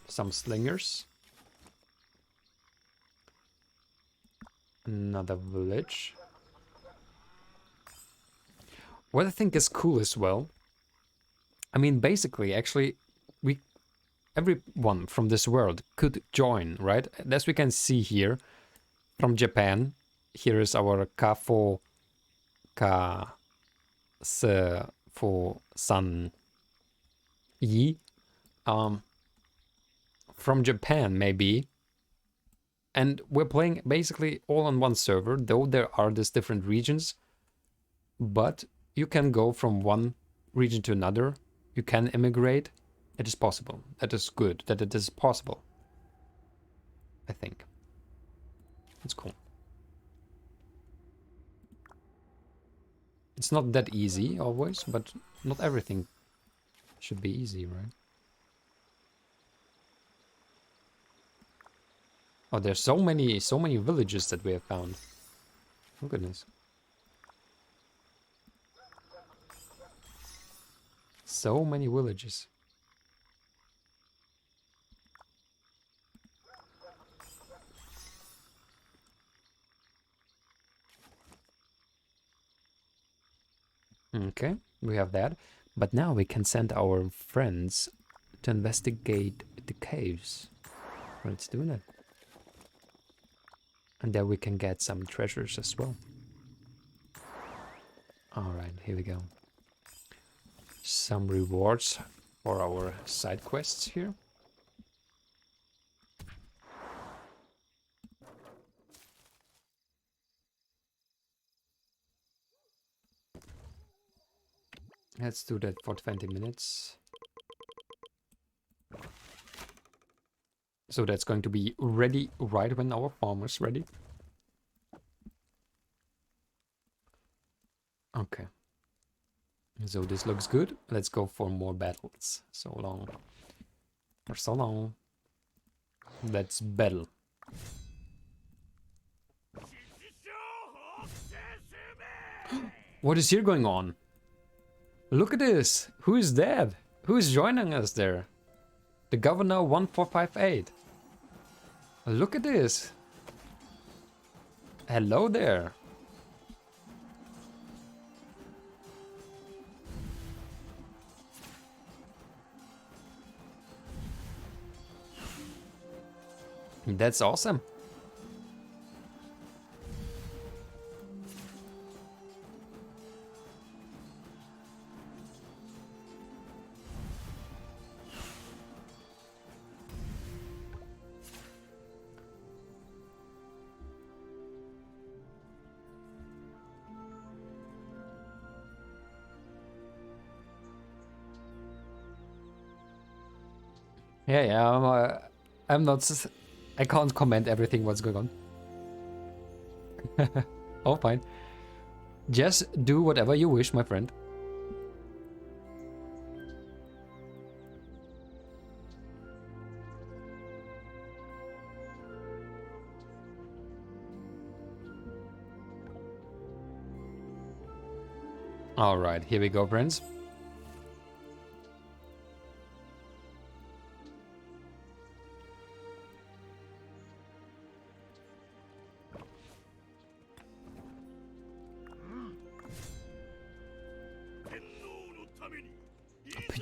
Some slingers. Another village. What I think is cool as well, I mean, basically, actually, everyone from this world could join, right? As we can see here, from Japan, here is our Kafo Ka Se Fo San Yi. From Japan, maybe. And we're playing basically all on one server, though there are these different regions. But you can go from one region to another. You can immigrate. It is possible. That is good. That it is possible. I think. It's cool. It's not that easy always, but not everything should be easy, right? Oh, there's so many villages that we have found. Oh goodness. So many villages. Okay, we have that. But now we can send our friends to investigate the caves. Let's do that. And there we can get some treasures as well. Alright, here we go. Some rewards for our side quests here. Let's do that for 20 minutes. So that's going to be ready right when our farm is ready. Okay. So this looks good. Let's go for more battles. So long. For so long. Let's battle. What is here going on? Look at this. Who is that? Who is joining us there? The Governor 1458. Look at this. Hello there. That's awesome. Yeah, I'm not. I can't comment everything what's going on. Oh, fine. Just do whatever you wish, my friend. All right, here we go, friends.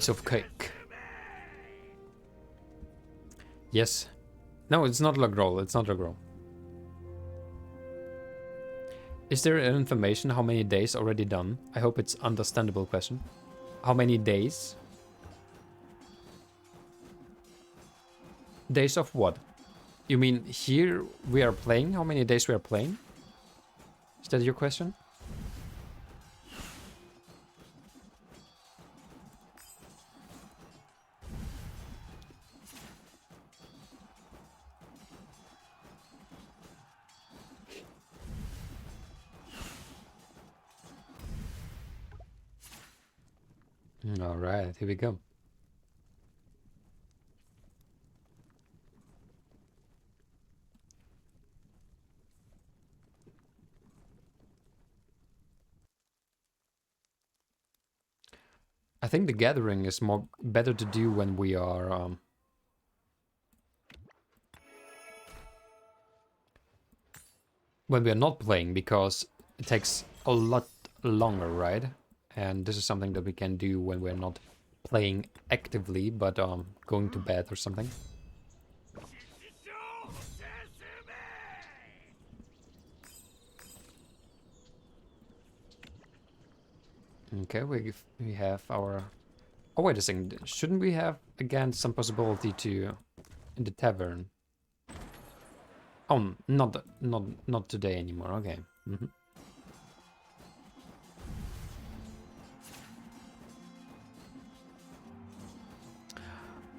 piece of cake. Yes. No, it's not log roll. It's not log roll. Is there information how many days already done? I hope it's understandable question. How many days? Days of what? You mean here we are playing? How many days we are playing? Is that your question? All right, here we go. I think the gathering is more better to do when we are not playing, because it takes a lot longer, right? And this is something that we can do when we're not playing actively, but going to bed or something. Okay, we have our... Oh, wait a second. Shouldn't we have, again, some possibility to... in the tavern? Oh, not today anymore. Okay. Mm-hmm.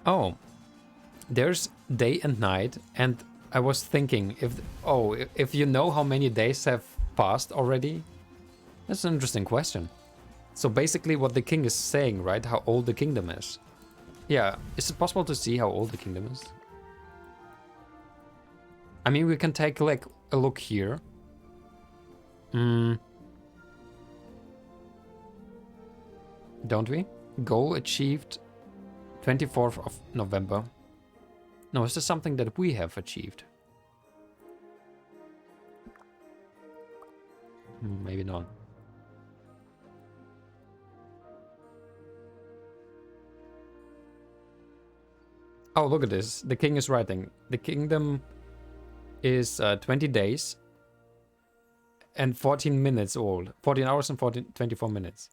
Oh, there's day and night, and I was thinking if you know how many days have passed already, that's an interesting question. So basically, what the king is saying, right? How old the kingdom is. Yeah, is it possible to see how old the kingdom is? I mean, we can take like a look here. Don't we? Goal achieved 24th of November. No, is this something that we have achieved? Maybe not. Oh, look at this. The king is writing. The kingdom is 20 days and 14 minutes old. 14 hours and 24 minutes.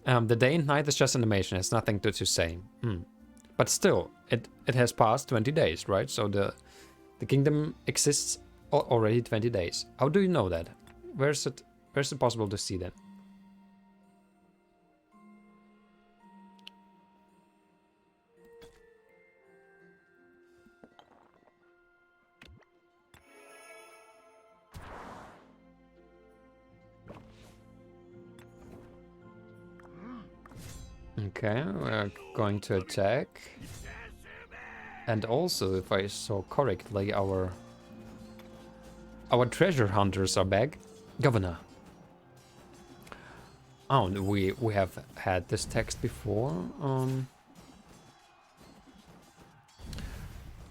The day and night is just animation. It's nothing to say. But still, it has passed 20 days, right? So the kingdom exists already 20 days. How do you know that? Where's it possible to see that? Okay, we're going to attack. And also, if I saw correctly, our treasure hunters are back. Governor. Oh, we have had this text before.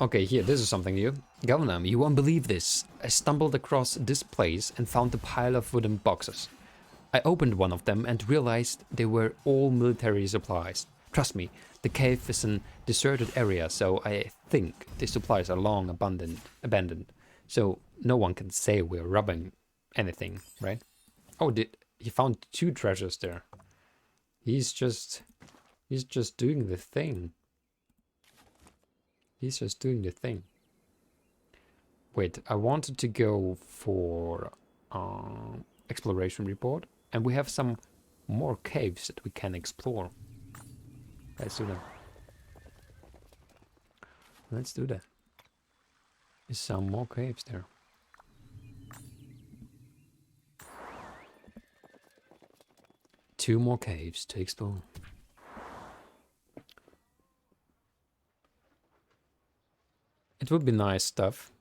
Okay, here, this is something new. Governor, you won't believe this. I stumbled across this place and found a pile of wooden boxes. I opened one of them and realized they were all military supplies. Trust me, the cave is an deserted area, so I think the supplies are long abandoned. So no one can say we're robbing anything, right? Oh, he found 2 treasures there. He's just doing the thing. He's just doing the thing. Wait, I wanted to go for exploration report. And we have some more caves that we can explore. Let's do that. Let's do that. There's some more caves there. Two more caves to explore. It would be nice stuff.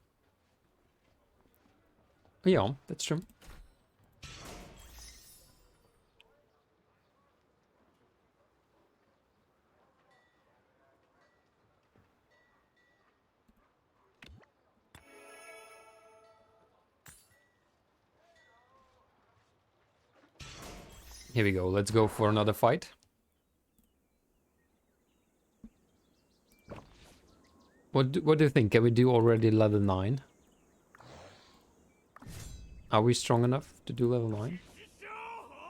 Yeah, that's true. Here we go. Let's go for another fight. What do you think? Can we do already level 9? Are we strong enough to do level 9?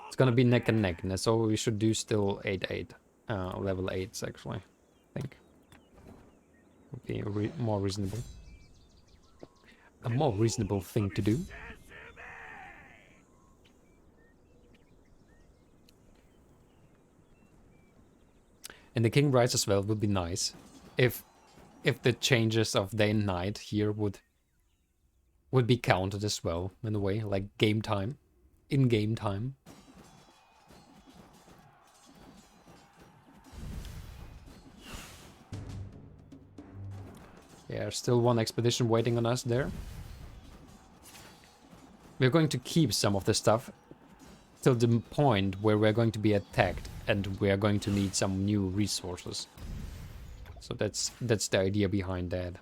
It's gonna be neck and neck, so we should do still 8-8. Level 8s actually, I think. Would be more reasonable. A more reasonable thing to do. And the King Rise as well would be nice. If the changes of day and night here would be counted as well, in a way, like game time. In-game time. Yeah, still one expedition waiting on us there. We're going to keep some of the stuff till the point where we're going to be attacked and we're going to need some new resources. So that's the idea behind that.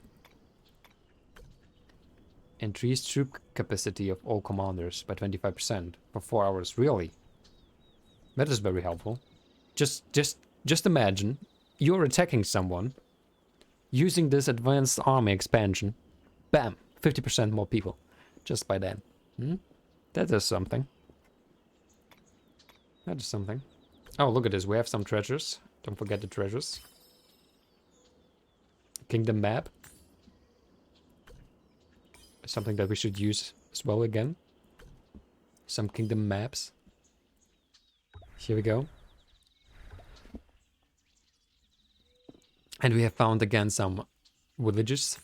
Increase troop capacity of all commanders by 25% for 4 hours. Really? That is very helpful. Just imagine you're attacking someone using this advanced army expansion. Bam! 50% more people. Just by that. That is something. That is something. Oh, look at this. We have some treasures. Don't forget the treasures. Kingdom map. Something that we should use as well again. Some kingdom maps. Here we go. And we have found again some villages,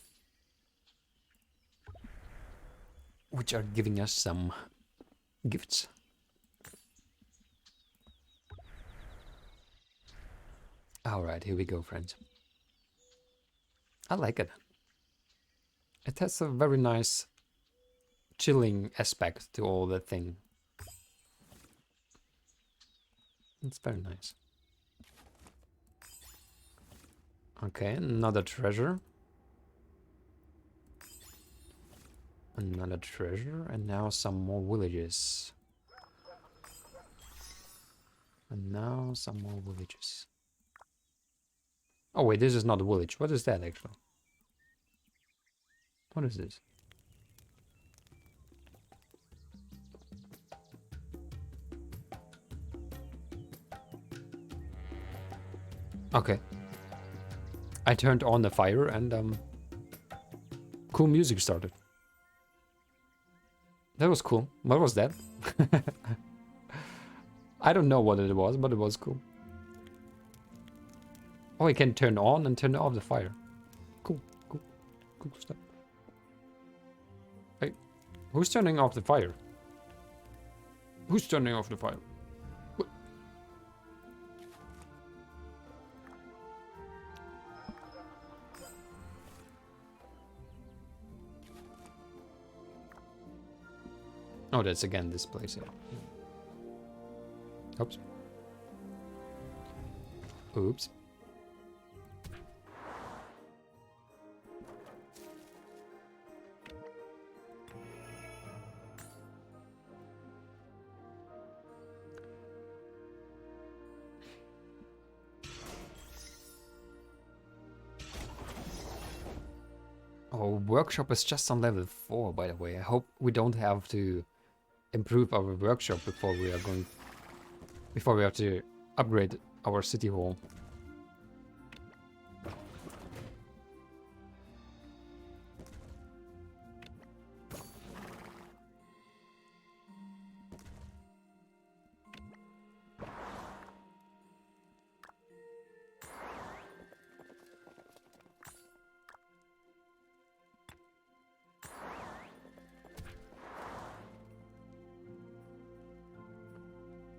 which are giving us some gifts. Alright, here we go, friends. I like it. It has a very nice chilling aspect to all the thing. It's very nice. Okay, another treasure. Another treasure, and now some more villages. And now some more villages. Oh wait, this is not a village. What is that actually? What is this? Okay. I turned on the fire and cool music started. That was cool. What was that? I don't know what it was, but it was cool. Oh, I can turn on and turn off the fire. Cool, cool, cool stuff. Hey, who's turning off the fire? Who's turning off the fire? What? Oh, that's again this place here. Oops. Oops. Our workshop is just on level 4, by the way. I hope we don't have to improve our workshop before we have to upgrade our city hall.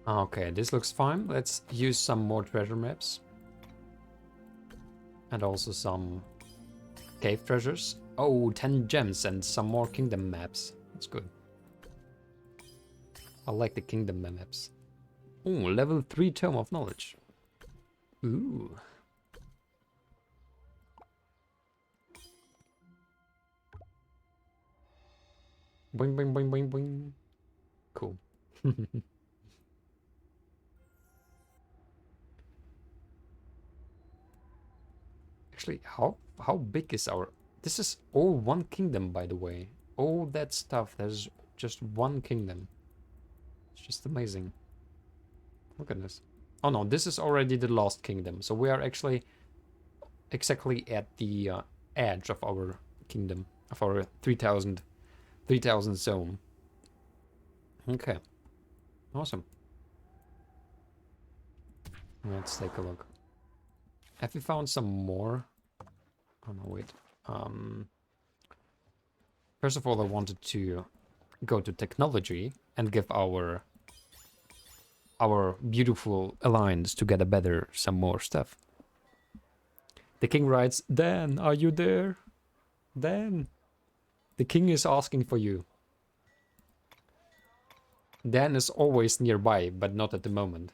Okay, this looks fine. Let's use some more treasure maps. And also some cave treasures. Oh, 10 gems and some more kingdom maps. That's good. I like the kingdom maps. Ooh, level 3 Tome of Knowledge. Ooh. Boing, boing, boing, boing, boing. Cool. Actually, how How big is our... This is all one kingdom, by the way. All that stuff, there's just one kingdom. It's just amazing. Look at this. Oh no, this is already the last kingdom. So we are actually exactly at the edge of our kingdom. Of our 3000 zone. Okay. Awesome. Let's take a look. Have we found some more? Oh no, wait. First of all, I wanted to go to technology and give our beautiful alliance TogetherBetter some more stuff. The king writes, Dan, are you there? Dan. The king is asking for you. Dan is always nearby, but not at the moment,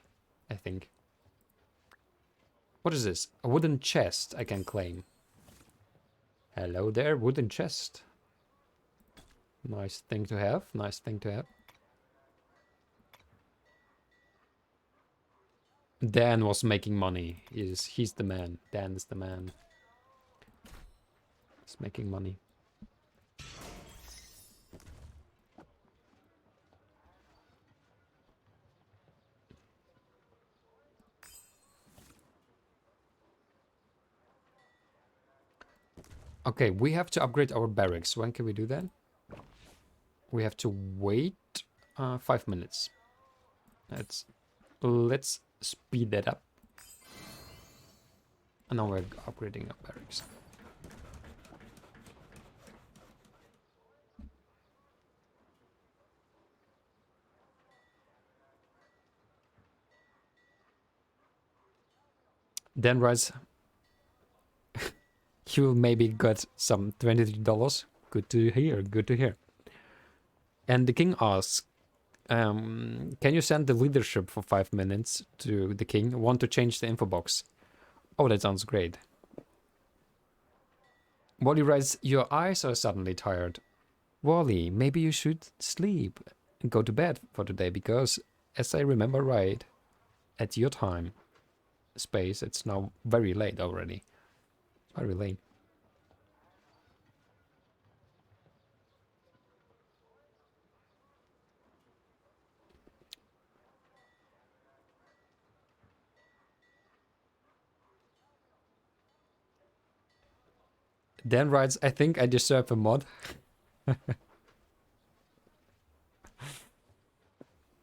I think. What is this? A wooden chest I can claim. Hello there, wooden chest. Nice thing to have, nice thing to have. Dan was making money. He's the man. Dan is the man. He's making money. Okay, we have to upgrade our barracks. When can we do that? We have to wait 5 minutes. Let's speed that up. And now we're upgrading our barracks. Dan writes, you maybe got some $23. Good to hear, good to hear. And the king asks, can you send the leadership for 5 minutes to the king? Want to change the info box. Oh, that sounds great. Wally writes, your eyes are suddenly tired. Wally, maybe you should sleep and go to bed for today, because, as I remember right, at your time, space, it's now very late already. Very late. Dan writes, I think I deserve a mod.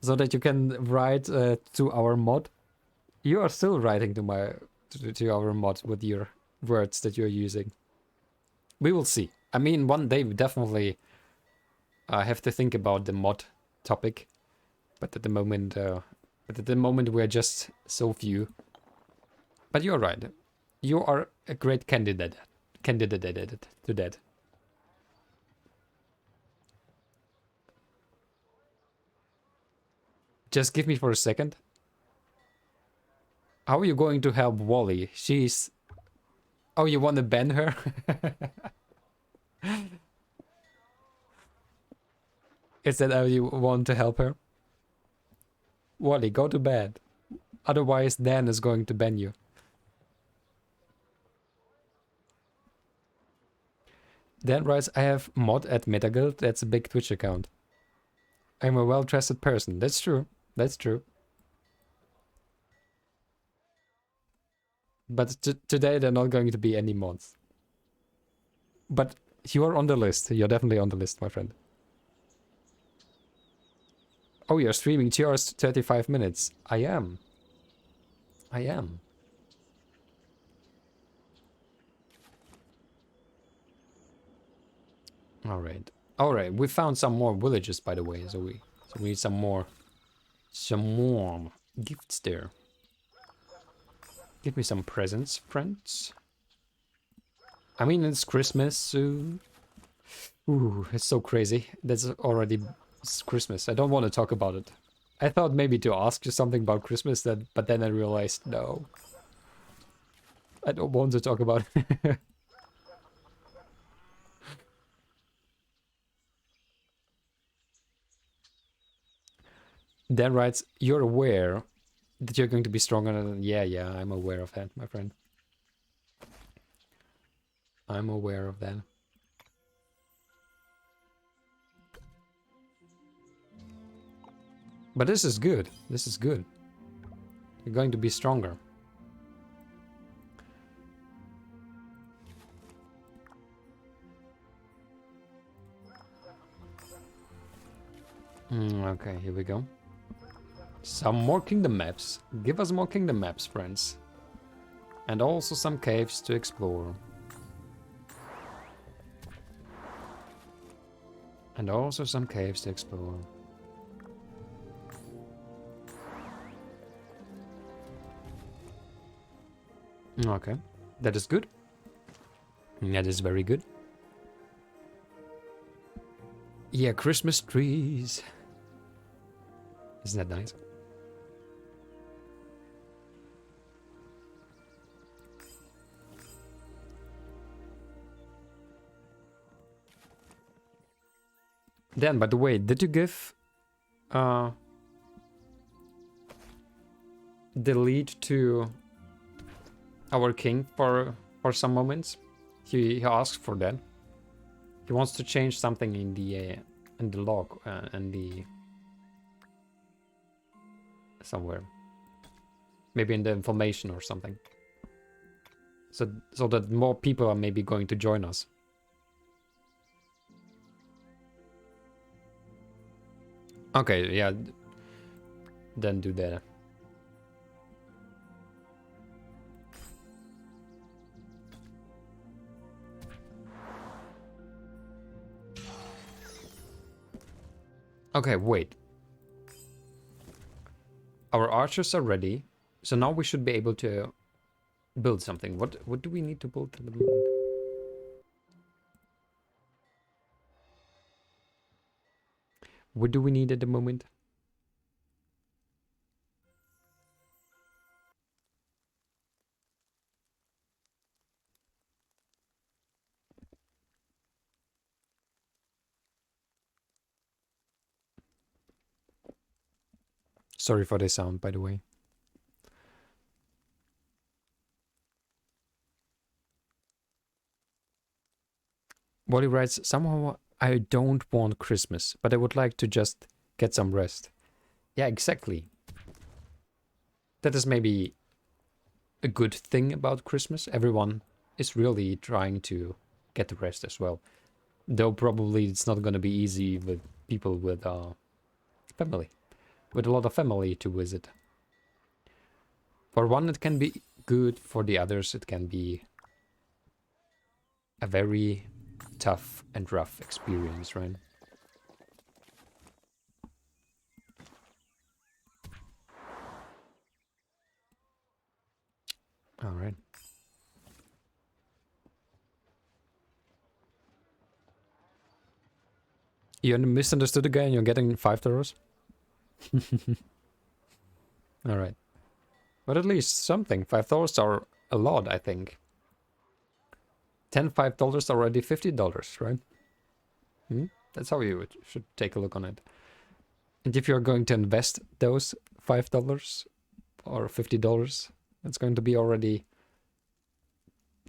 So that you can write to our mod. You are still writing to our mod with your words that you're using. We will see. I mean, one day we definitely have to think about the mod topic, but at the moment we're just so few. But you're right. You are a great candidate to that. Just give me for a second. How are you going to help Wally? She's... Oh, you want to ban her? Is that how you want to help her? Wally, go to bed. Otherwise, Dan is going to ban you. Dan writes, I have mod at Metaguild. That's a big Twitch account. I'm a well-trusted person. That's true. That's true. But today there are not going to be any mods. But you are on the list. You're definitely on the list, my friend. Oh, you're streaming 2 hours 35 minutes. I am. I am. Alright. Alright, we found some more villages, by the way, so we need some more gifts there. Give me some presents, friends. I mean, it's Christmas soon. Ooh, it's so crazy. That's already Christmas. I don't want to talk about it. I thought maybe to ask you something about Christmas, but then I realized, no. I don't want to talk about it. Dan writes, you're aware that you're going to be stronger than... Yeah, I'm aware of that, my friend. I'm aware of that. But this is good. This is good. You're going to be stronger. Okay, here we go. Some more kingdom maps. Give us more kingdom maps, friends. And also some caves to explore. And also some caves to explore. Okay, that is good. That is very good. Yeah, Christmas trees. Isn't that nice? Dan, by the way, did you give the lead to our king for some moments? He asked for that. He wants to change something in the log and the somewhere, maybe in the information or something. So that more people are maybe going to join us. Okay, yeah. Then do that. Okay, wait. Our archers are ready, so now we should be able to build something. What do we need to build at the moment? What do we need at the moment? Sorry for the sound, by the way. Wally writes, somehow I don't want Christmas, but I would like to just get some rest. Yeah, exactly. That is maybe a good thing about Christmas. Everyone is really trying to get the rest as well. Though probably it's not going to be easy with people with family. With a lot of family to visit. For one, it can be good. For the others, it can be a very tough and rough experience, right? All right. You misunderstood the guy and you're getting $5? All right. But at least something. $5 are a lot, I think. 10 $5 already $50, right? That's how you should take a look on it. And if you're going to invest those $5 or $50, it's going to be already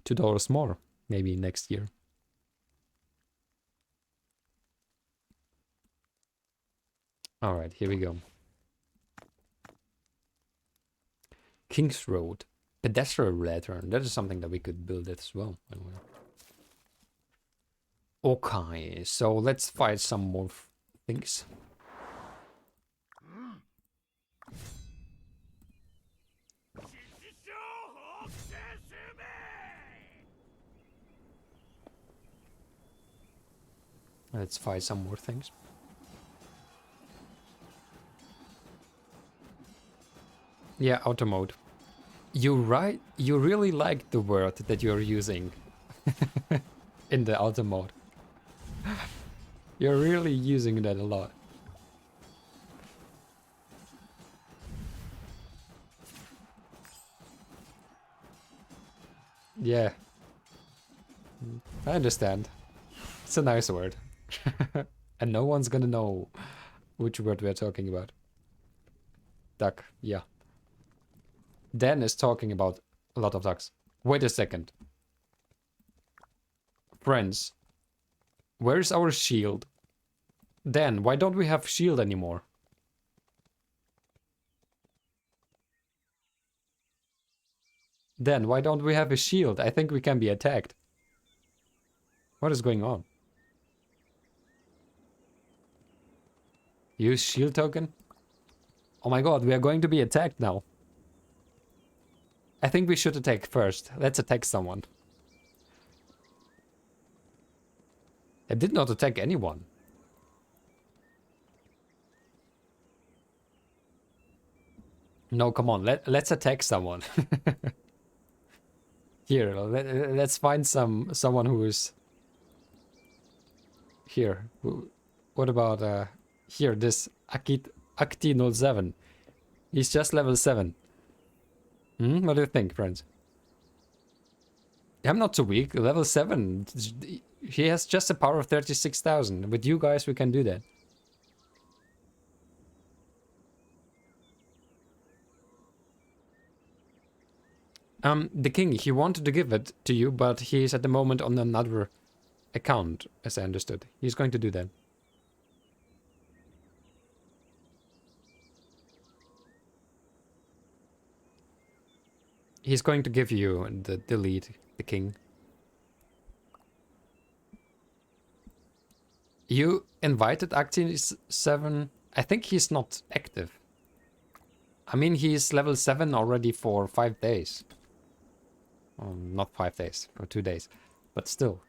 $2 more, maybe next year. All right, here we go. King's Road, pedestrian lantern. That is something that we could build as well. Okay, so let's find some more things. Let's find some more things. Yeah, auto mode. You really like the word that you're using in the auto mode. You're really using that a lot. Yeah. I understand. It's a nice word. And no one's gonna know which word we're talking about. Duck, yeah. Dan is talking about a lot of ducks. Wait a second. Friends, where's our shield? Dan, why don't we have shield anymore? Dan, why don't we have a shield? I think we can be attacked. What is going on? Use shield token? Oh my god, we are going to be attacked now. I think we should attack first. Let's attack someone. I did not attack anyone. No, come on. Let's attack someone. Here, let's find someone who is here. What about here? This Akti07. He's just level 7. What do you think, friends? I'm not so weak. Level 7. He has just a power of 36,000. With you guys, we can do that. The king, he wanted to give it to you, but he's at the moment on another account, as I understood. He's going to do that. He's going to give you the lead, the king. You invited Acti7. I think he's not active. I mean, he's level 7 already for 5 days. Well, not 5 days, for 2 days. But still.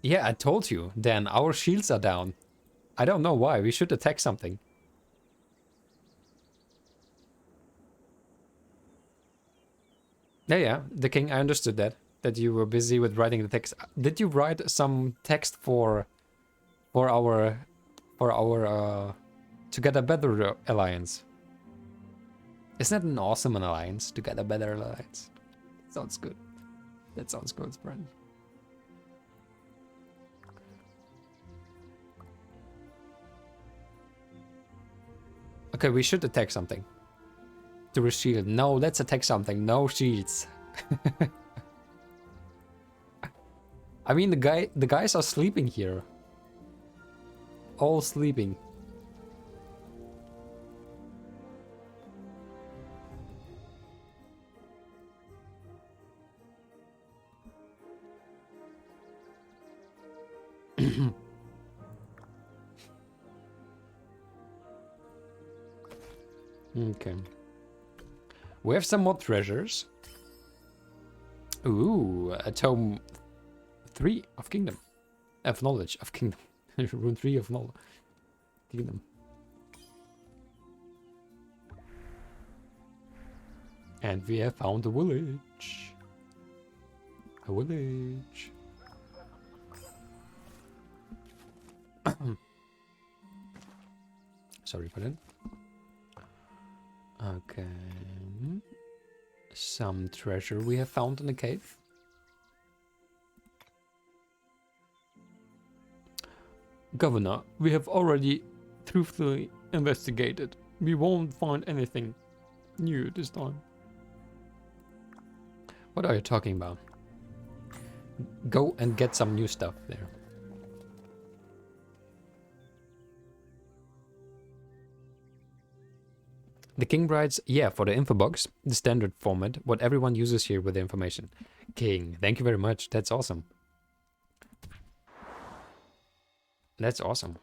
Yeah, I told you, Dan, our shields are down. I don't know why. We should attack something. Yeah, the king, I understood that. That you were busy with writing the text. Did you write some text for our Together Better alliance? Isn't that an awesome alliance? Together Better alliance. Sounds good. That sounds good, friend. Okay, we should attack something. To a shield. No, let's attack something. No shields. I mean, the guys are sleeping here. All sleeping. Okay. We have some more treasures. Ooh, a tome 3 of kingdom. Of knowledge of kingdom. Rune 3 of knowledge. Kingdom. And we have found a village. A village. Sorry for that. Okay. Some treasure we have found in the cave. Governor, we have already truthfully investigated. We won't find anything new this time. What are you talking about? Go and get some new stuff there. The king writes, yeah, for the info box, the standard format, what everyone uses here with the information. King, thank you very much. That's awesome. That's awesome.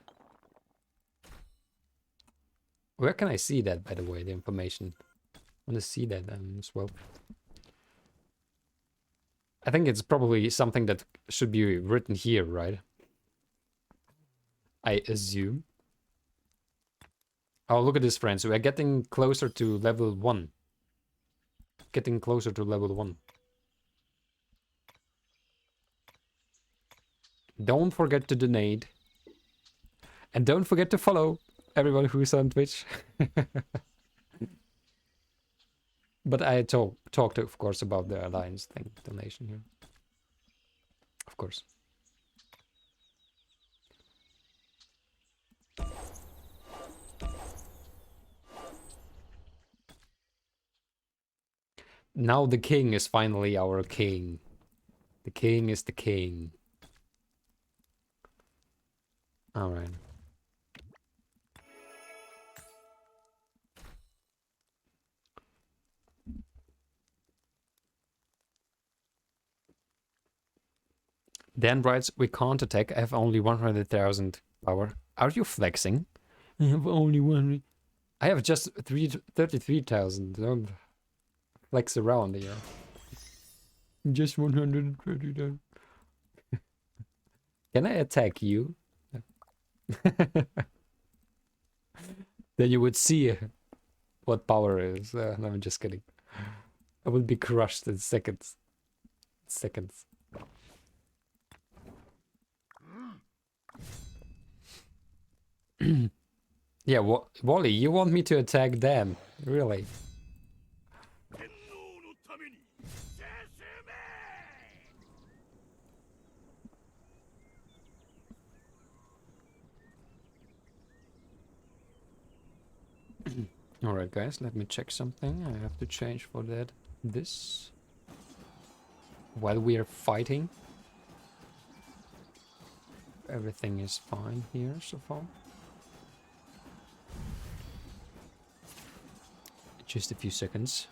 Where can I see that, by the way, the information? I want to see that as well. I think it's probably something that should be written here, right? I assume. Oh, look at this, friends. We're getting closer to level 1. Getting closer to level 1. Don't forget to donate. And don't forget to follow everyone who's on Twitch. But I talked, of course, about the alliance thing, donation here. of course. Now the king is finally our king. The king is the king. All right. Dan writes, we can't attack. I have only 100,000 power. Are you flexing? I have only one. I have just 33,000. Don't flex around here. Just 130,000. Can I attack you? Then you would see what power is. No, I'm just kidding. I will be crushed in seconds. Seconds. Yeah, Wally, you want me to attack them? Really? Alright, guys, let me check something. I have to change for that. This. While we are fighting. Everything is fine here so far. Just a few seconds.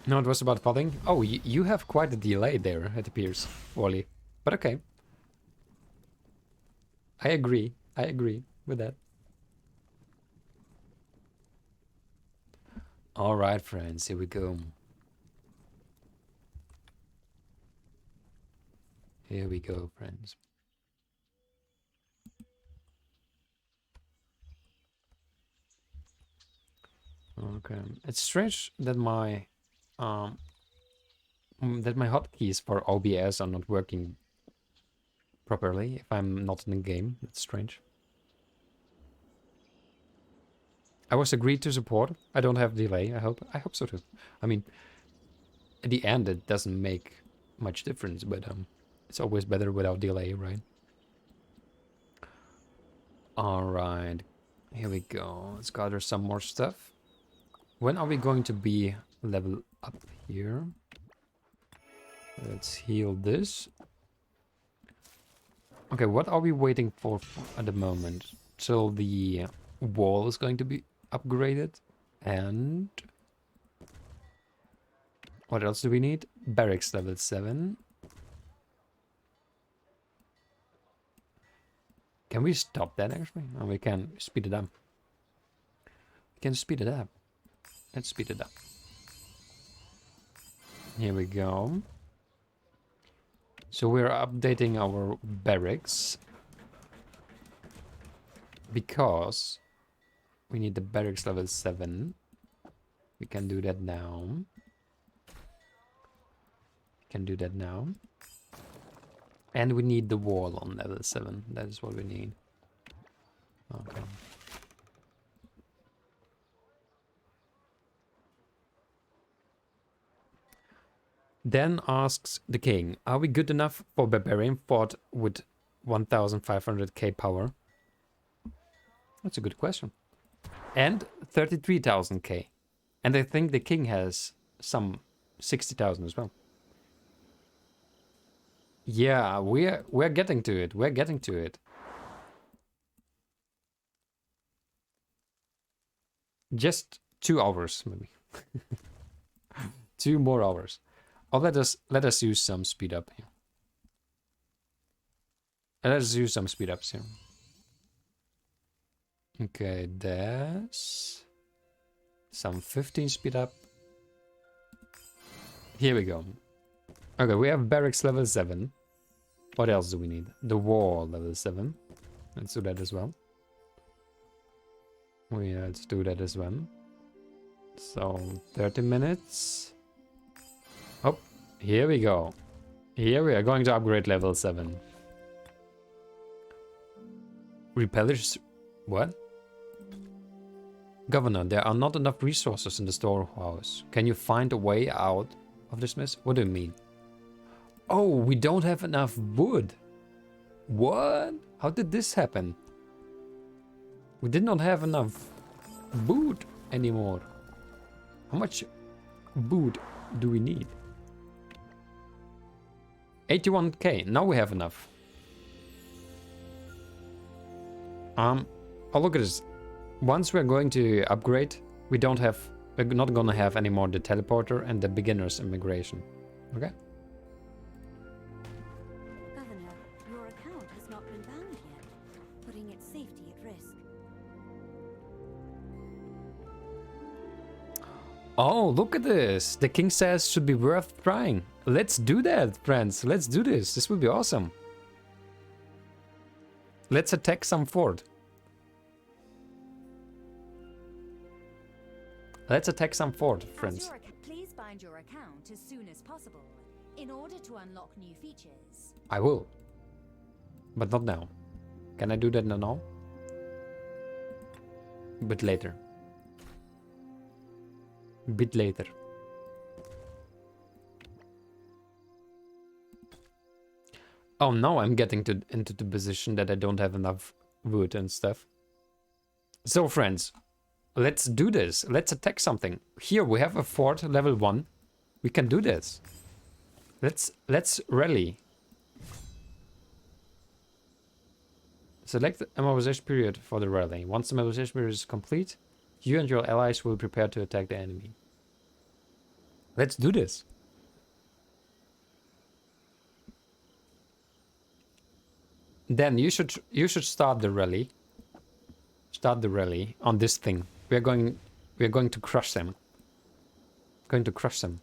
No, it was about podding. Oh, you have quite a delay there, it appears, Wally. But okay. I agree. I agree with that. Alright, friends, here we go. Here we go, friends. Okay. It's strange that my hotkeys for OBS are not working properly if I'm not in the game. That's strange. I was agreed to support. I don't have delay. I hope so too. I mean, at the end it doesn't make much difference, but it's always better without delay, right? All right, here we go. Let's gather some more stuff. When are we going to be level up here? Let's heal this. Okay, what are we waiting for at the moment? Till the wall is going to be upgraded. And what else do we need? Barracks level 7. Can we stop that actually? Oh, we can speed it up. We can speed it up. Let's speed it up. Here we go. So we're updating our barracks. Because we need the barracks level 7. We can do that now. We can do that now. And we need the wall on level 7. That is what we need. Okay. Then asks the king, are we good enough for barbarian fought with 1500k power? That's a good question. And 33,000k. And I think the king has some 60,000 as well. Yeah, we're getting to it. We're getting to it. Just 2 hours, maybe. 2 more hours. Oh, let us use some speed up here. Let us use some speed ups here. Okay, there's some 15 speed up. Here we go. Okay, we have barracks level 7. What else do we need? The wall level 7. Let's do that as well. Let's do that as well. So 30 minutes. Oh, here we go. Here we are going to upgrade level 7. Repellers... What? Governor, there are not enough resources in the storehouse. Can you find a way out of this mess? What do you mean? Oh, we don't have enough wood. What? How did this happen? We did not have enough wood anymore. How much wood do we need? 81k. Now we have enough. Oh, look at this. Once we're going to upgrade, we're not gonna have anymore the teleporter and the beginner's immigration. Okay? Governor, your account has not been banned yet, putting its safety at risk. Oh, look at this. The king says should be worth trying. Let's do that, friends. Let's do this. This will be awesome. Let's attack some fort. Let's attack some fort, friends. Please bind your account as soon as possible in order to unlock new features. I will. But not now. Can I do that now? But later. Bit later. Oh, now I'm getting into the position that I don't have enough wood and stuff. So, friends, let's do this. Let's attack something. Here we have a fort level 1. We can do this. Let's rally. Select the mobilization period for the rally. Once the mobilization period is complete, you and your allies will prepare to attack the enemy. Let's do this. Then you should start the rally. Start the rally on this thing. We're going to crush them. Going to crush them.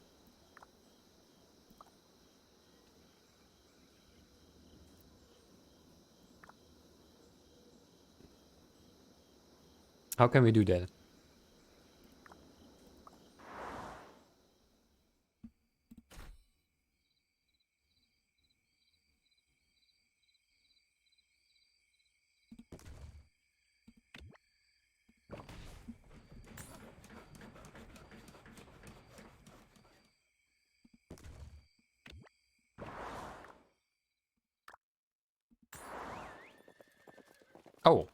How can we do that? Oh,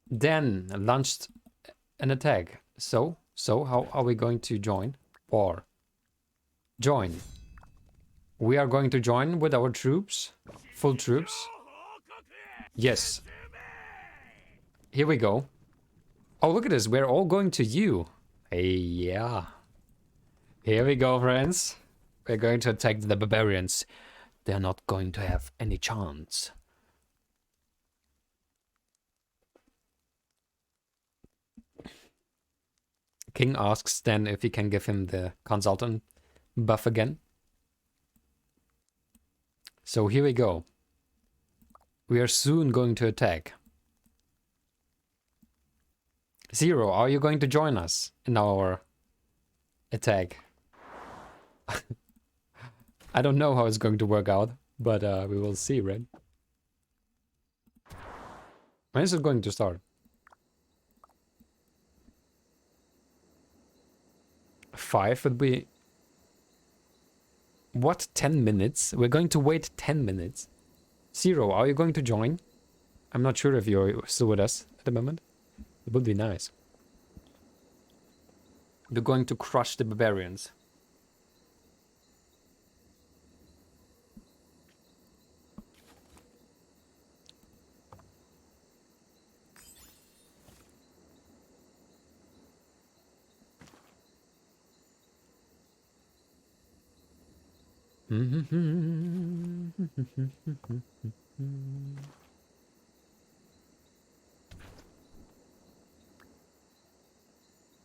then launched an attack. So how are we going to join? Or join. We are going to join with our troops, full troops. Yes. Here we go. Oh, look at this. We're all going to you. Hey, yeah. Here we go, friends. We're going to attack the barbarians. They're not going to have any chance. King asks then if he can give him the consultant buff again. So here we go. We are soon going to attack. Zero, are you going to join us in our attack? I don't know how it's going to work out, but we will see, right? When is it going to start? 5 would be... What? 10 minutes? We're going to wait 10 minutes. Zero, are you going to join? I'm not sure if you're still with us at the moment. It would be nice. We're going to crush the barbarians.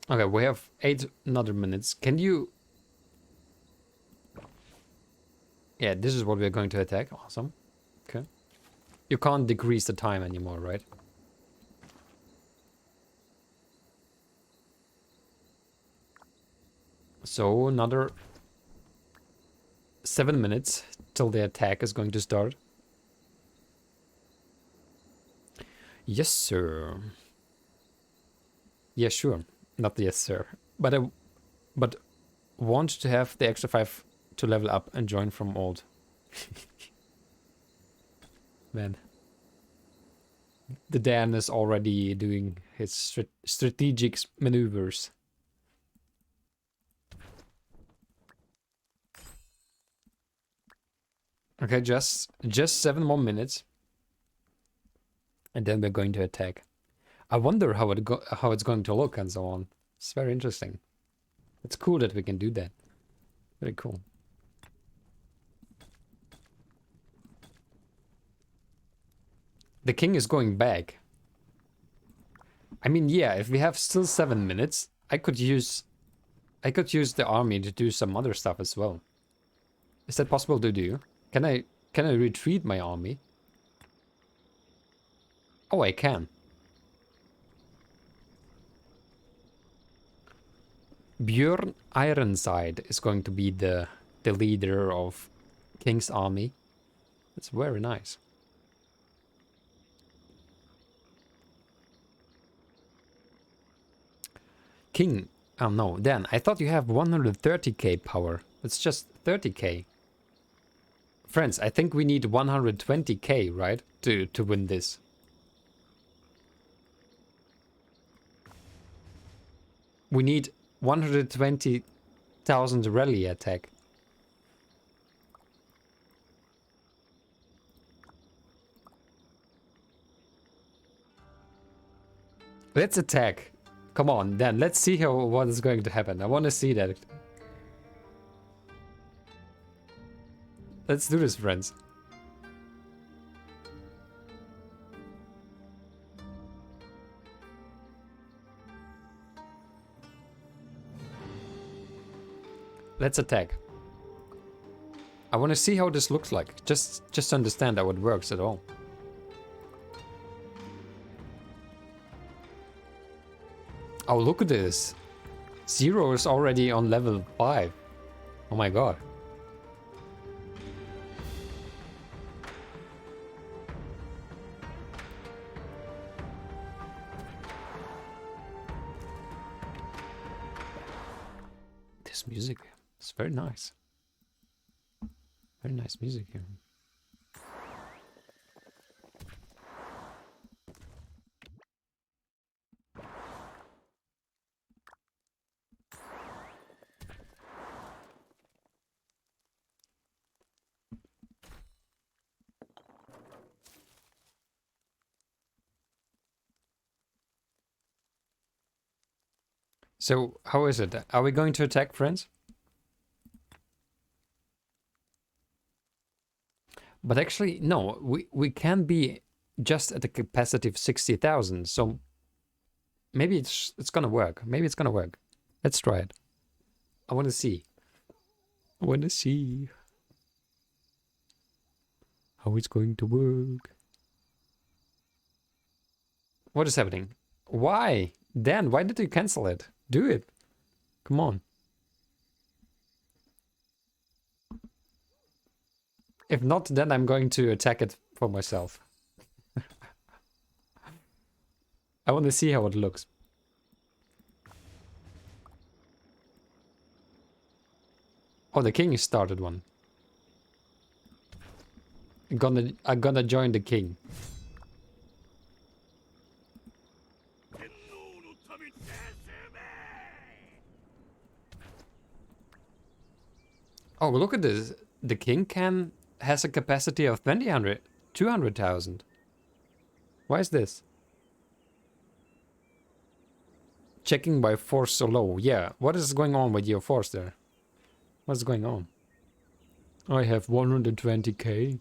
Okay, we have 8 another minutes. Can you... Yeah, this is what we're going to attack. Awesome. Okay. You can't decrease the time anymore, right? So, another 7 minutes till the attack is going to start. Yes, sir. Yeah, sure. Not yes, sir. But I want to have the extra 5 to level up and join from old. Man. The Dan is already doing his strategic maneuvers. Okay, just 7 more minutes. And then we're going to attack. I wonder how it's going to look and so on. It's very interesting. It's cool that we can do that. Very cool. The king is going back. I mean, yeah, if we have still 7 minutes, I could use the army to do some other stuff as well. Is that possible to do? Can I retreat my army? Oh, I can. Björn Ironside is going to be the leader of King's army. That's very nice. King, oh no, Dan, I thought you have 130k power. It's just 30k. Friends, I think we need 120k, right? To win this. We need 120,000 rally attack. Let's attack. Come on, Dan, let's see what is going to happen. I want to see that. Let's do this, friends. Let's attack. I want to see how this looks like. Just understand how it works at all. Oh, look at this. Zero is already on level 5. Oh my god. This music is very nice. Very nice music here. So, how is it? Are we going to attack, friends? But actually, no, we can be just at a capacity of 60,000, so maybe it's gonna work. Maybe it's gonna work. Let's try it. I want to see. I want to see how it's going to work. What is happening? Why? Dan, why did you cancel it? Do it. Come on. If not, then I'm going to attack it for myself. I want to see how it looks. Oh, the king started one. I'm gonna join the king. Oh, look at this. The king has a capacity of 200,000. Why is this? Checking by force so low. Yeah, what is going on with your force there? What's going on? I have 120k.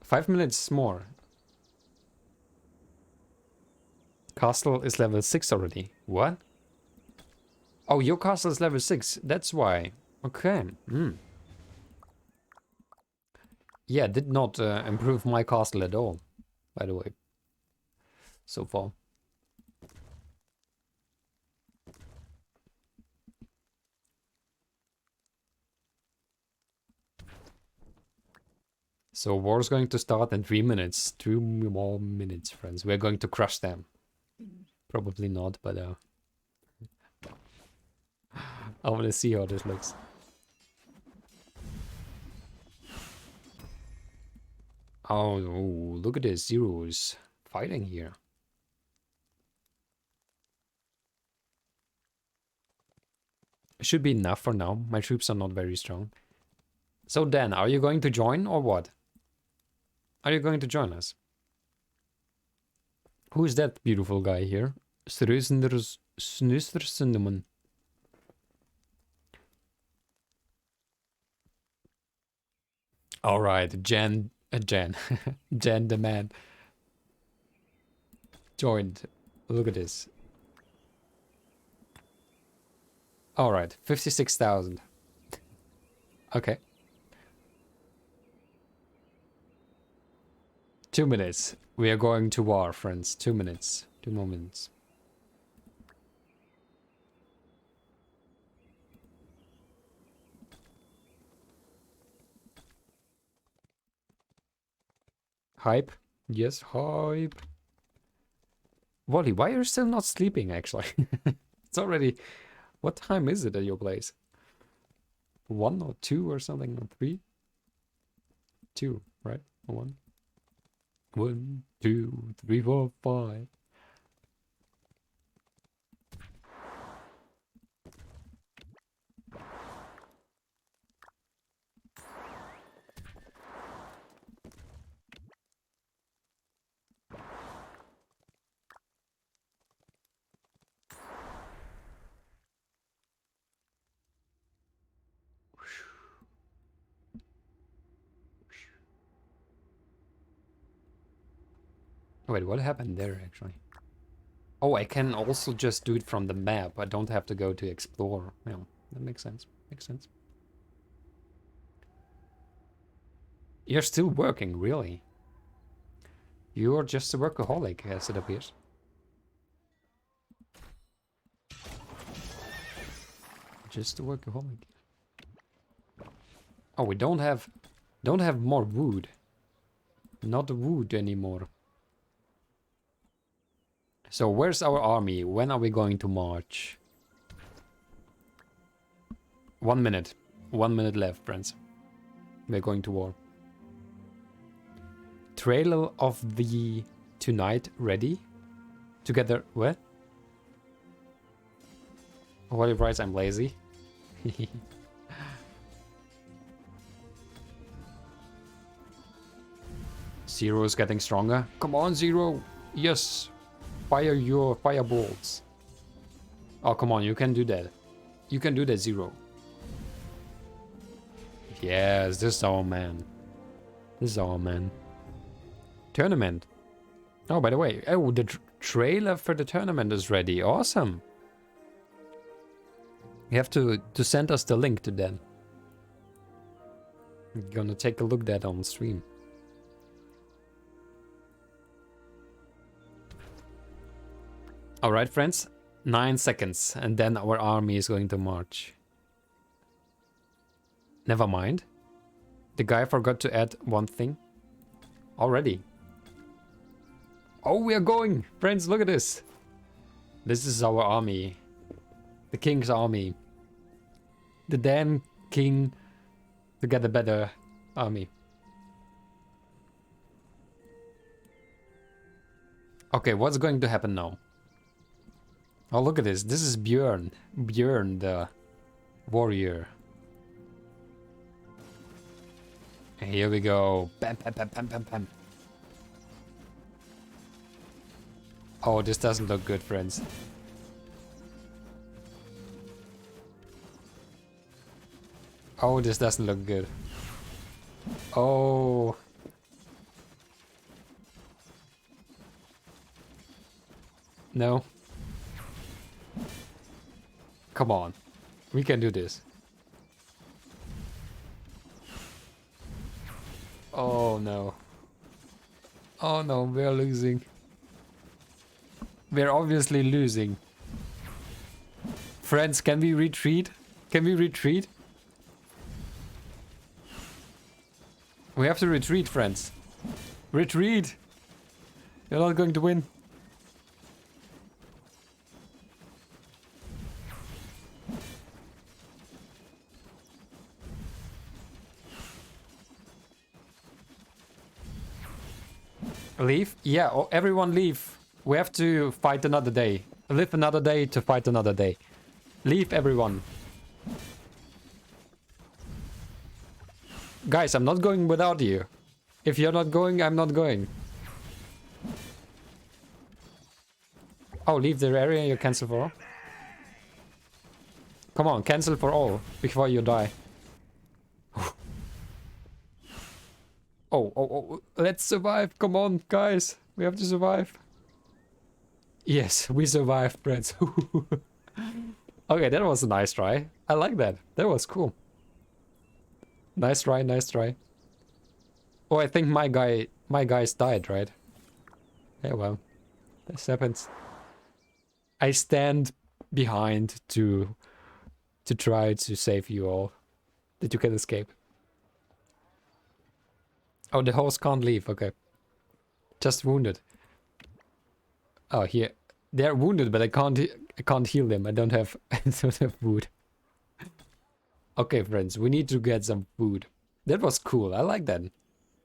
Five minutes more. Castle is level 6 already. What? Oh, your castle is level 6. That's why. Okay. Yeah, did not improve my castle at all, by the way. So far. So war's going to start in 3 minutes. 2 more minutes, friends. We're going to crush them. Probably not, but I want to see how this looks. Oh, look at this. Zero's fighting here. It should be enough for now. My troops are not very strong. So Dan, are you going to join or what? Are you going to join us? Who is that beautiful guy here? Snussersundeman. All right, Jan Jan the man joined. Look at this. All right, 56,000. Okay. 2 minutes. We are going to war, friends. 2 minutes. 2 more minutes. Hype. Yes, hype. Wally, why are you still not sleeping, actually? It's already... What time is it at your place? 1 or 2 or something? Or 3? 2, right? 1. 1, 2, 3, 4, 5. Wait, what happened there, actually? Oh, I can also just do it from the map. I don't have to go to explore. Yeah, that makes sense. Makes sense. You're still working, really? You're just a workaholic, as it appears. Just a workaholic. Oh, we don't have more wood. Not wood anymore. So where's our army? When are we going to march? 1 minute. 1 minute left, friends. We're going to war. Trailer of the tonight ready? Together, what? What if writes I'm lazy? Zero is getting stronger. Come on, Zero. Yes. Fire your firebolts. Oh, come on. You can do that. You can do that, Zero. Yes, this is our man. This is our man. Tournament. Oh, by the way. Oh, the trailer for the tournament is ready. Awesome. You have to send us the link to that. We're gonna take a look at that on stream. Alright, friends. 9 seconds, and then our army is going to march. Never mind. The guy forgot to add one thing. Already. Oh, we are going! Friends, look at this! This is our army. The king's army. The Dan King TogetherBetter army. Okay, what's going to happen now? Oh, look at this. This is Björn. Björn, the warrior. Here we go. Bam, bam, bam, bam, bam, bam. Oh, this doesn't look good, friends. Oh, this doesn't look good. Oh. No. Come on. We can do this. Oh no. Oh no, we're losing. We're obviously losing. Friends, can we retreat? Can we retreat? We have to retreat, friends. Retreat! You're not going to win. Leave? Yeah, oh, everyone leave. We have to fight another day. Live another day to fight another day. Leave, everyone. Guys, I'm not going without you. If you're not going, I'm not going. Oh, leave the area you cancel for all? Come on, cancel for all before you die. Oh, let's survive. Come on, guys. We have to survive. Yes, we survived, friends. Okay, that was a nice try. I like that. That was cool. Nice try, nice try. Oh, I think my guys died, right? Yeah, well, this happens. I stand behind to try to save you all. That you can escape. Oh, the host can't leave. Okay. Just wounded. Oh, here. They're wounded, but I can't heal them. I don't have food. Okay, friends, we need to get some food. That was cool. I like that.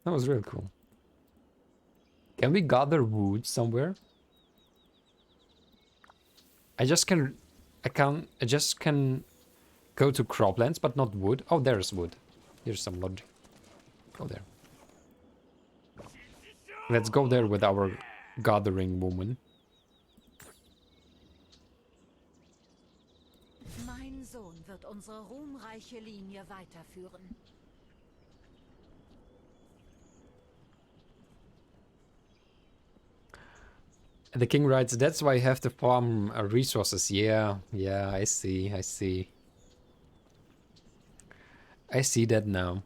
That was real cool. Can we gather wood somewhere? I just can go to croplands, but not wood. Oh, there's wood. Here's some wood. Go there. Let's go there with our gathering woman. Mein Sohn wird unsere ruhmreiche Linie weiterführen. The king writes, that's why you have to farm resources. Yeah, I see. I see that now.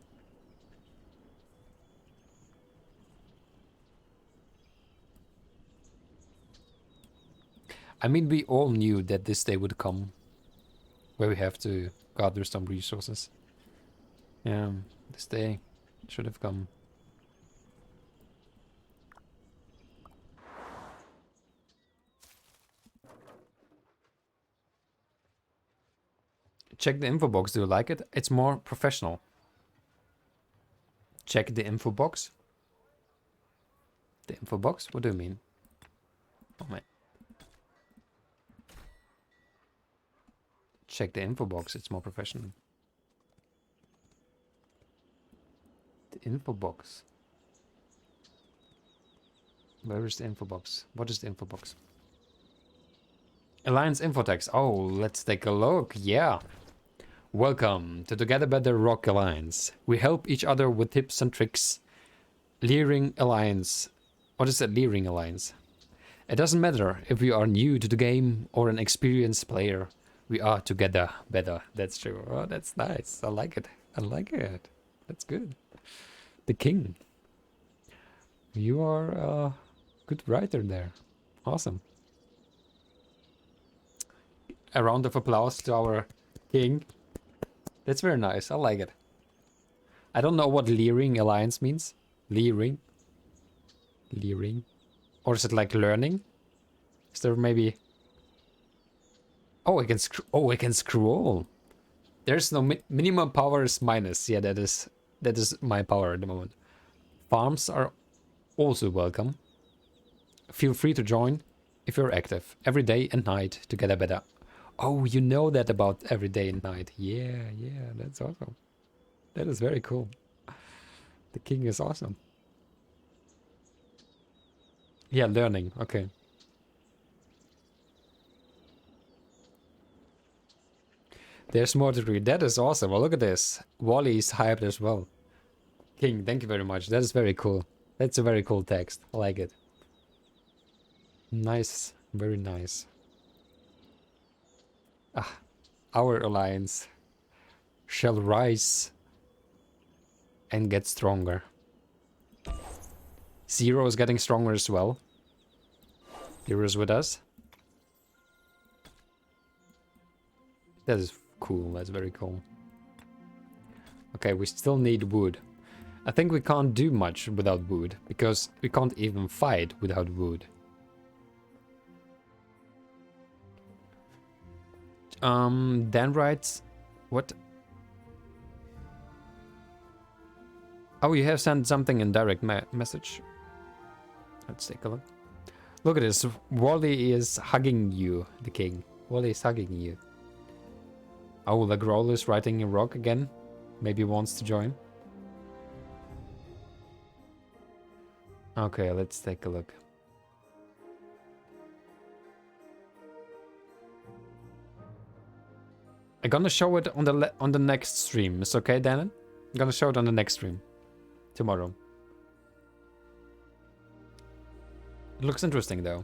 I mean, we all knew that this day would come, where we have to gather some resources. Yeah, this day should have come. Check the info box. Do you like it? It's more professional. Check the info box. The info box? What do you mean? Oh man. Check the info box. It's more professional. The info box. Where is the info box? What is the info box? Alliance info text. Oh, let's take a look. Yeah. Welcome to TogetherBetter ROK Alliance. We help each other with tips and tricks. Leering Alliance. What is a Leering Alliance? It doesn't matter if you are new to the game or an experienced player. We are together better. That's true. Oh, that's nice. I like it. I like it. That's good. The king. You are a good writer there. Awesome. A round of applause to our king. That's very nice. I like it. I don't know what Leering Alliance means. Leering. Leering. Or is it like learning? Is there maybe... Oh, I can scroll. There's no minimum power is minus. Yeah, that is my power at the moment. Farms are also welcome. Feel free to join if you're active every day and night to get better. Oh, you know that about every day and night. Yeah, that's awesome. That is very cool. The king is awesome. Yeah, learning. Okay. There's more to read. That is awesome. Well, look at this. Wally is hyped as well. King, thank you very much. That is very cool. That's a very cool text. I like it. Nice. Very nice. Ah, our alliance shall rise and get stronger. Zero is getting stronger as well. Hero is with us. That is cool. That's very cool. Okay, we still need wood. I think we can't do much without wood, because we can't even fight without wood. Dan writes, what? Oh, you have sent something in direct message. Let's take a look. Look at this. Wally is hugging you, the king. Wally is hugging you. Oh, the Growl is writing a ROK again. Maybe wants to join. Okay, let's take a look. I'm gonna show it on the next stream. It's okay, Dan? I'm gonna show it on the next stream. Tomorrow. It looks interesting, though.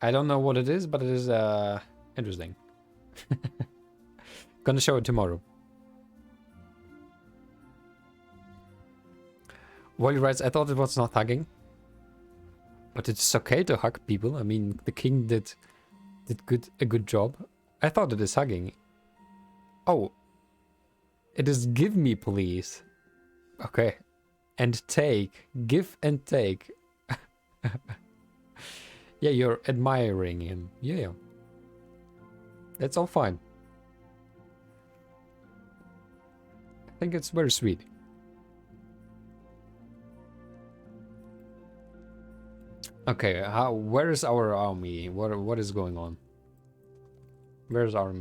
I don't know what it is, but it is interesting. Gonna show it tomorrow. Wally writes, I thought it was not hugging. But it's okay to hug people. I mean, the king did a good job. I thought it is hugging. Oh. It is give me, please. Okay. And take. Give and take. Yeah, you're admiring him. Yeah. That's all fine. I think it's very sweet. Okay, where is our army? What is going on? Where's our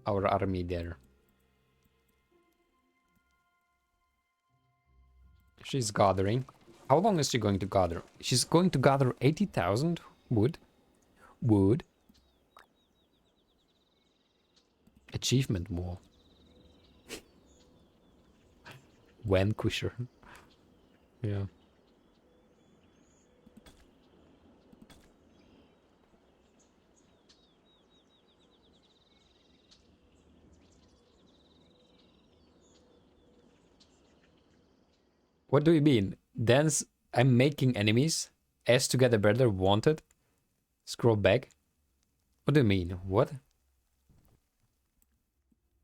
army there? She's gathering. How long is she going to gather? She's going to gather 80,000 wood. Wood. Achievement wall. Vanquisher. Yeah. What do you mean? Dance, I'm making enemies. S TogetherBetter wanted. Scroll back. What do you mean? What?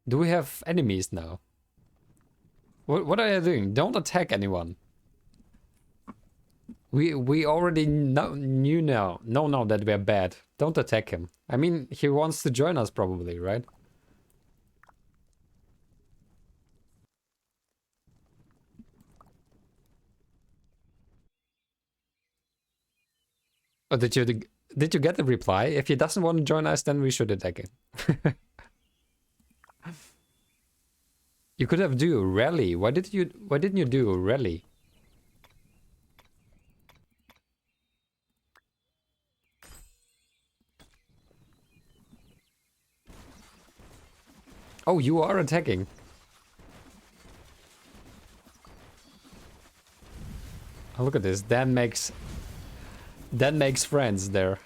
Do we have enemies now? What are you doing? Don't attack anyone. We already know that we're bad. Don't attack him. I mean, he wants to join us probably, right? Or did you get the reply? If he doesn't want to join us, then we should attack him. You could have do rally. Why didn't you do rally? Oh, you are attacking. Oh, look at this. Dan makes friends there.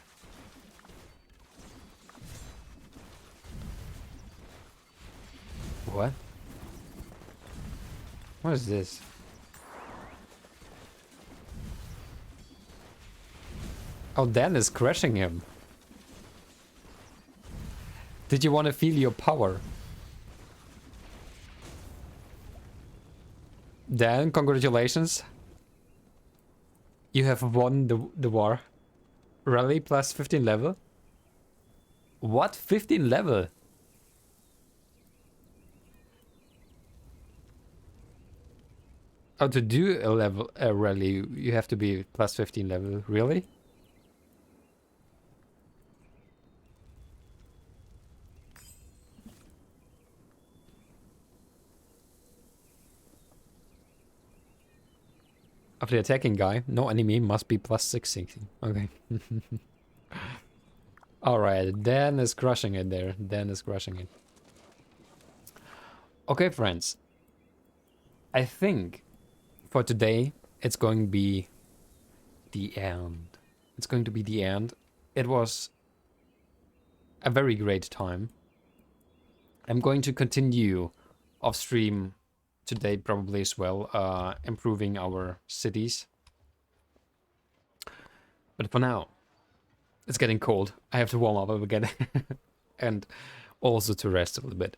What? What is this? Oh, Dan is crushing him. Did you want to feel your power? Dan, congratulations. You have won the war. Rally plus 15 level? What? 15 level? Oh, to do a rally, you have to be plus 15 level. Really? Of the attacking guy, no enemy must be plus 660. Okay. Alright, Dan is crushing it there. Dan is crushing it. Okay, friends. I think for today, it's going to be the end. It's going to be the end. It was a very great time. I'm going to continue off stream today probably as well, improving our cities. But for now, it's getting cold. I have to warm up again and also to rest a little bit.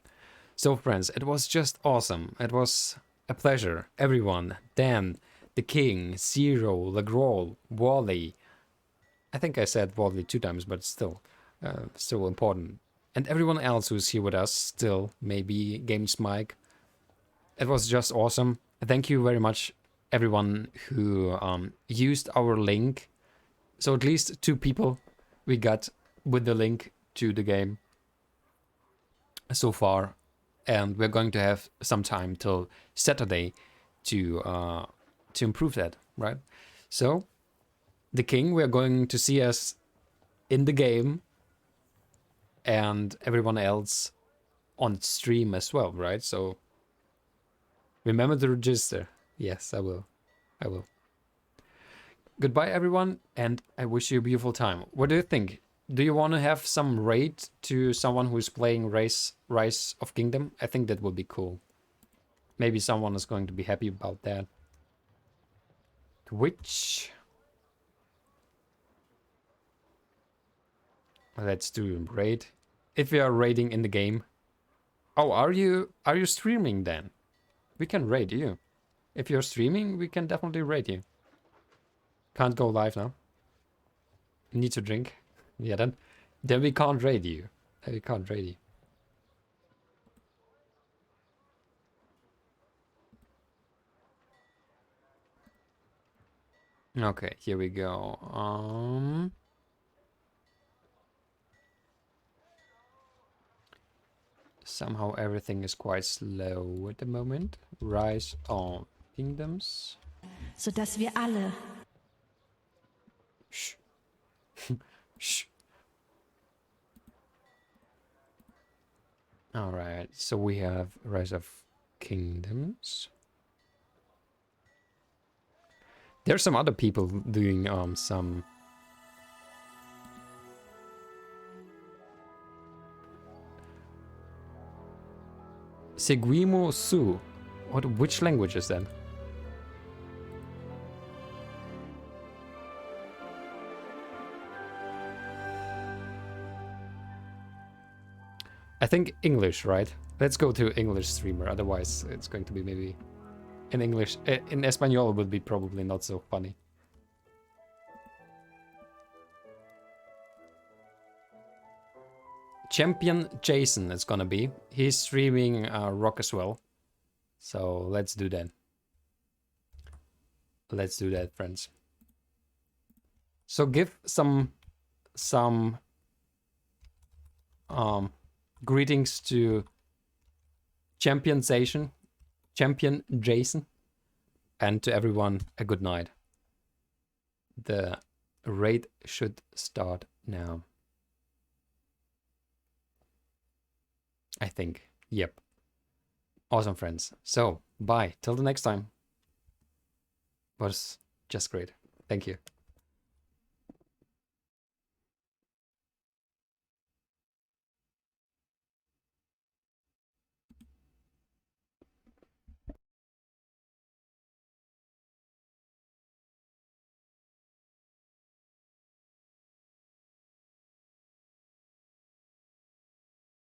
So friends, it was just awesome. It was a pleasure. Everyone, Dan, the King, Zero, Legrol, Wally. I think I said Wally 2 times, but still important. And everyone else who's here with us still, maybe Games Mike. It was just awesome. Thank you very much, everyone who used our link. So at least 2 people we got with the link to the game so far. And we're going to have some time till Saturday to improve that, right? So, the King, we're going to see us in the game, and everyone else on stream as well, right? So, remember to register. Yes, I will. I will. Goodbye, everyone, and I wish you a beautiful time. What do you think? Do you want to have some raid to someone who's playing Rise of Kingdom? I think that would be cool. Maybe someone is going to be happy about that. Twitch. Let's do raid. If we are raiding in the game. Oh, are you streaming then? We can raid you. If you're streaming, we can definitely raid you. Can't go live now. Need to drink. Yeah, then we can't raid you. Then we can't raid you. Okay, here we go. Somehow everything is quite slow at the moment. Rise of Kingdoms. Sodass wir alle. Shh. Shh. Alright, so we have Rise of Kingdoms. There's some other people doing some Seguimo Su. Which language is that? I think English, right? Let's go to English streamer, otherwise it's going to be maybe in English. In Espanol it would be probably not so funny. Champion Jason it's gonna be. He's streaming ROK as well. So let's do that. Let's do that, friends. So give some greetings to Champion Jason, and to everyone a good night. The raid should start now. I think. Yep. Awesome, friends. So, bye. Till the next time. Was just great. Thank you.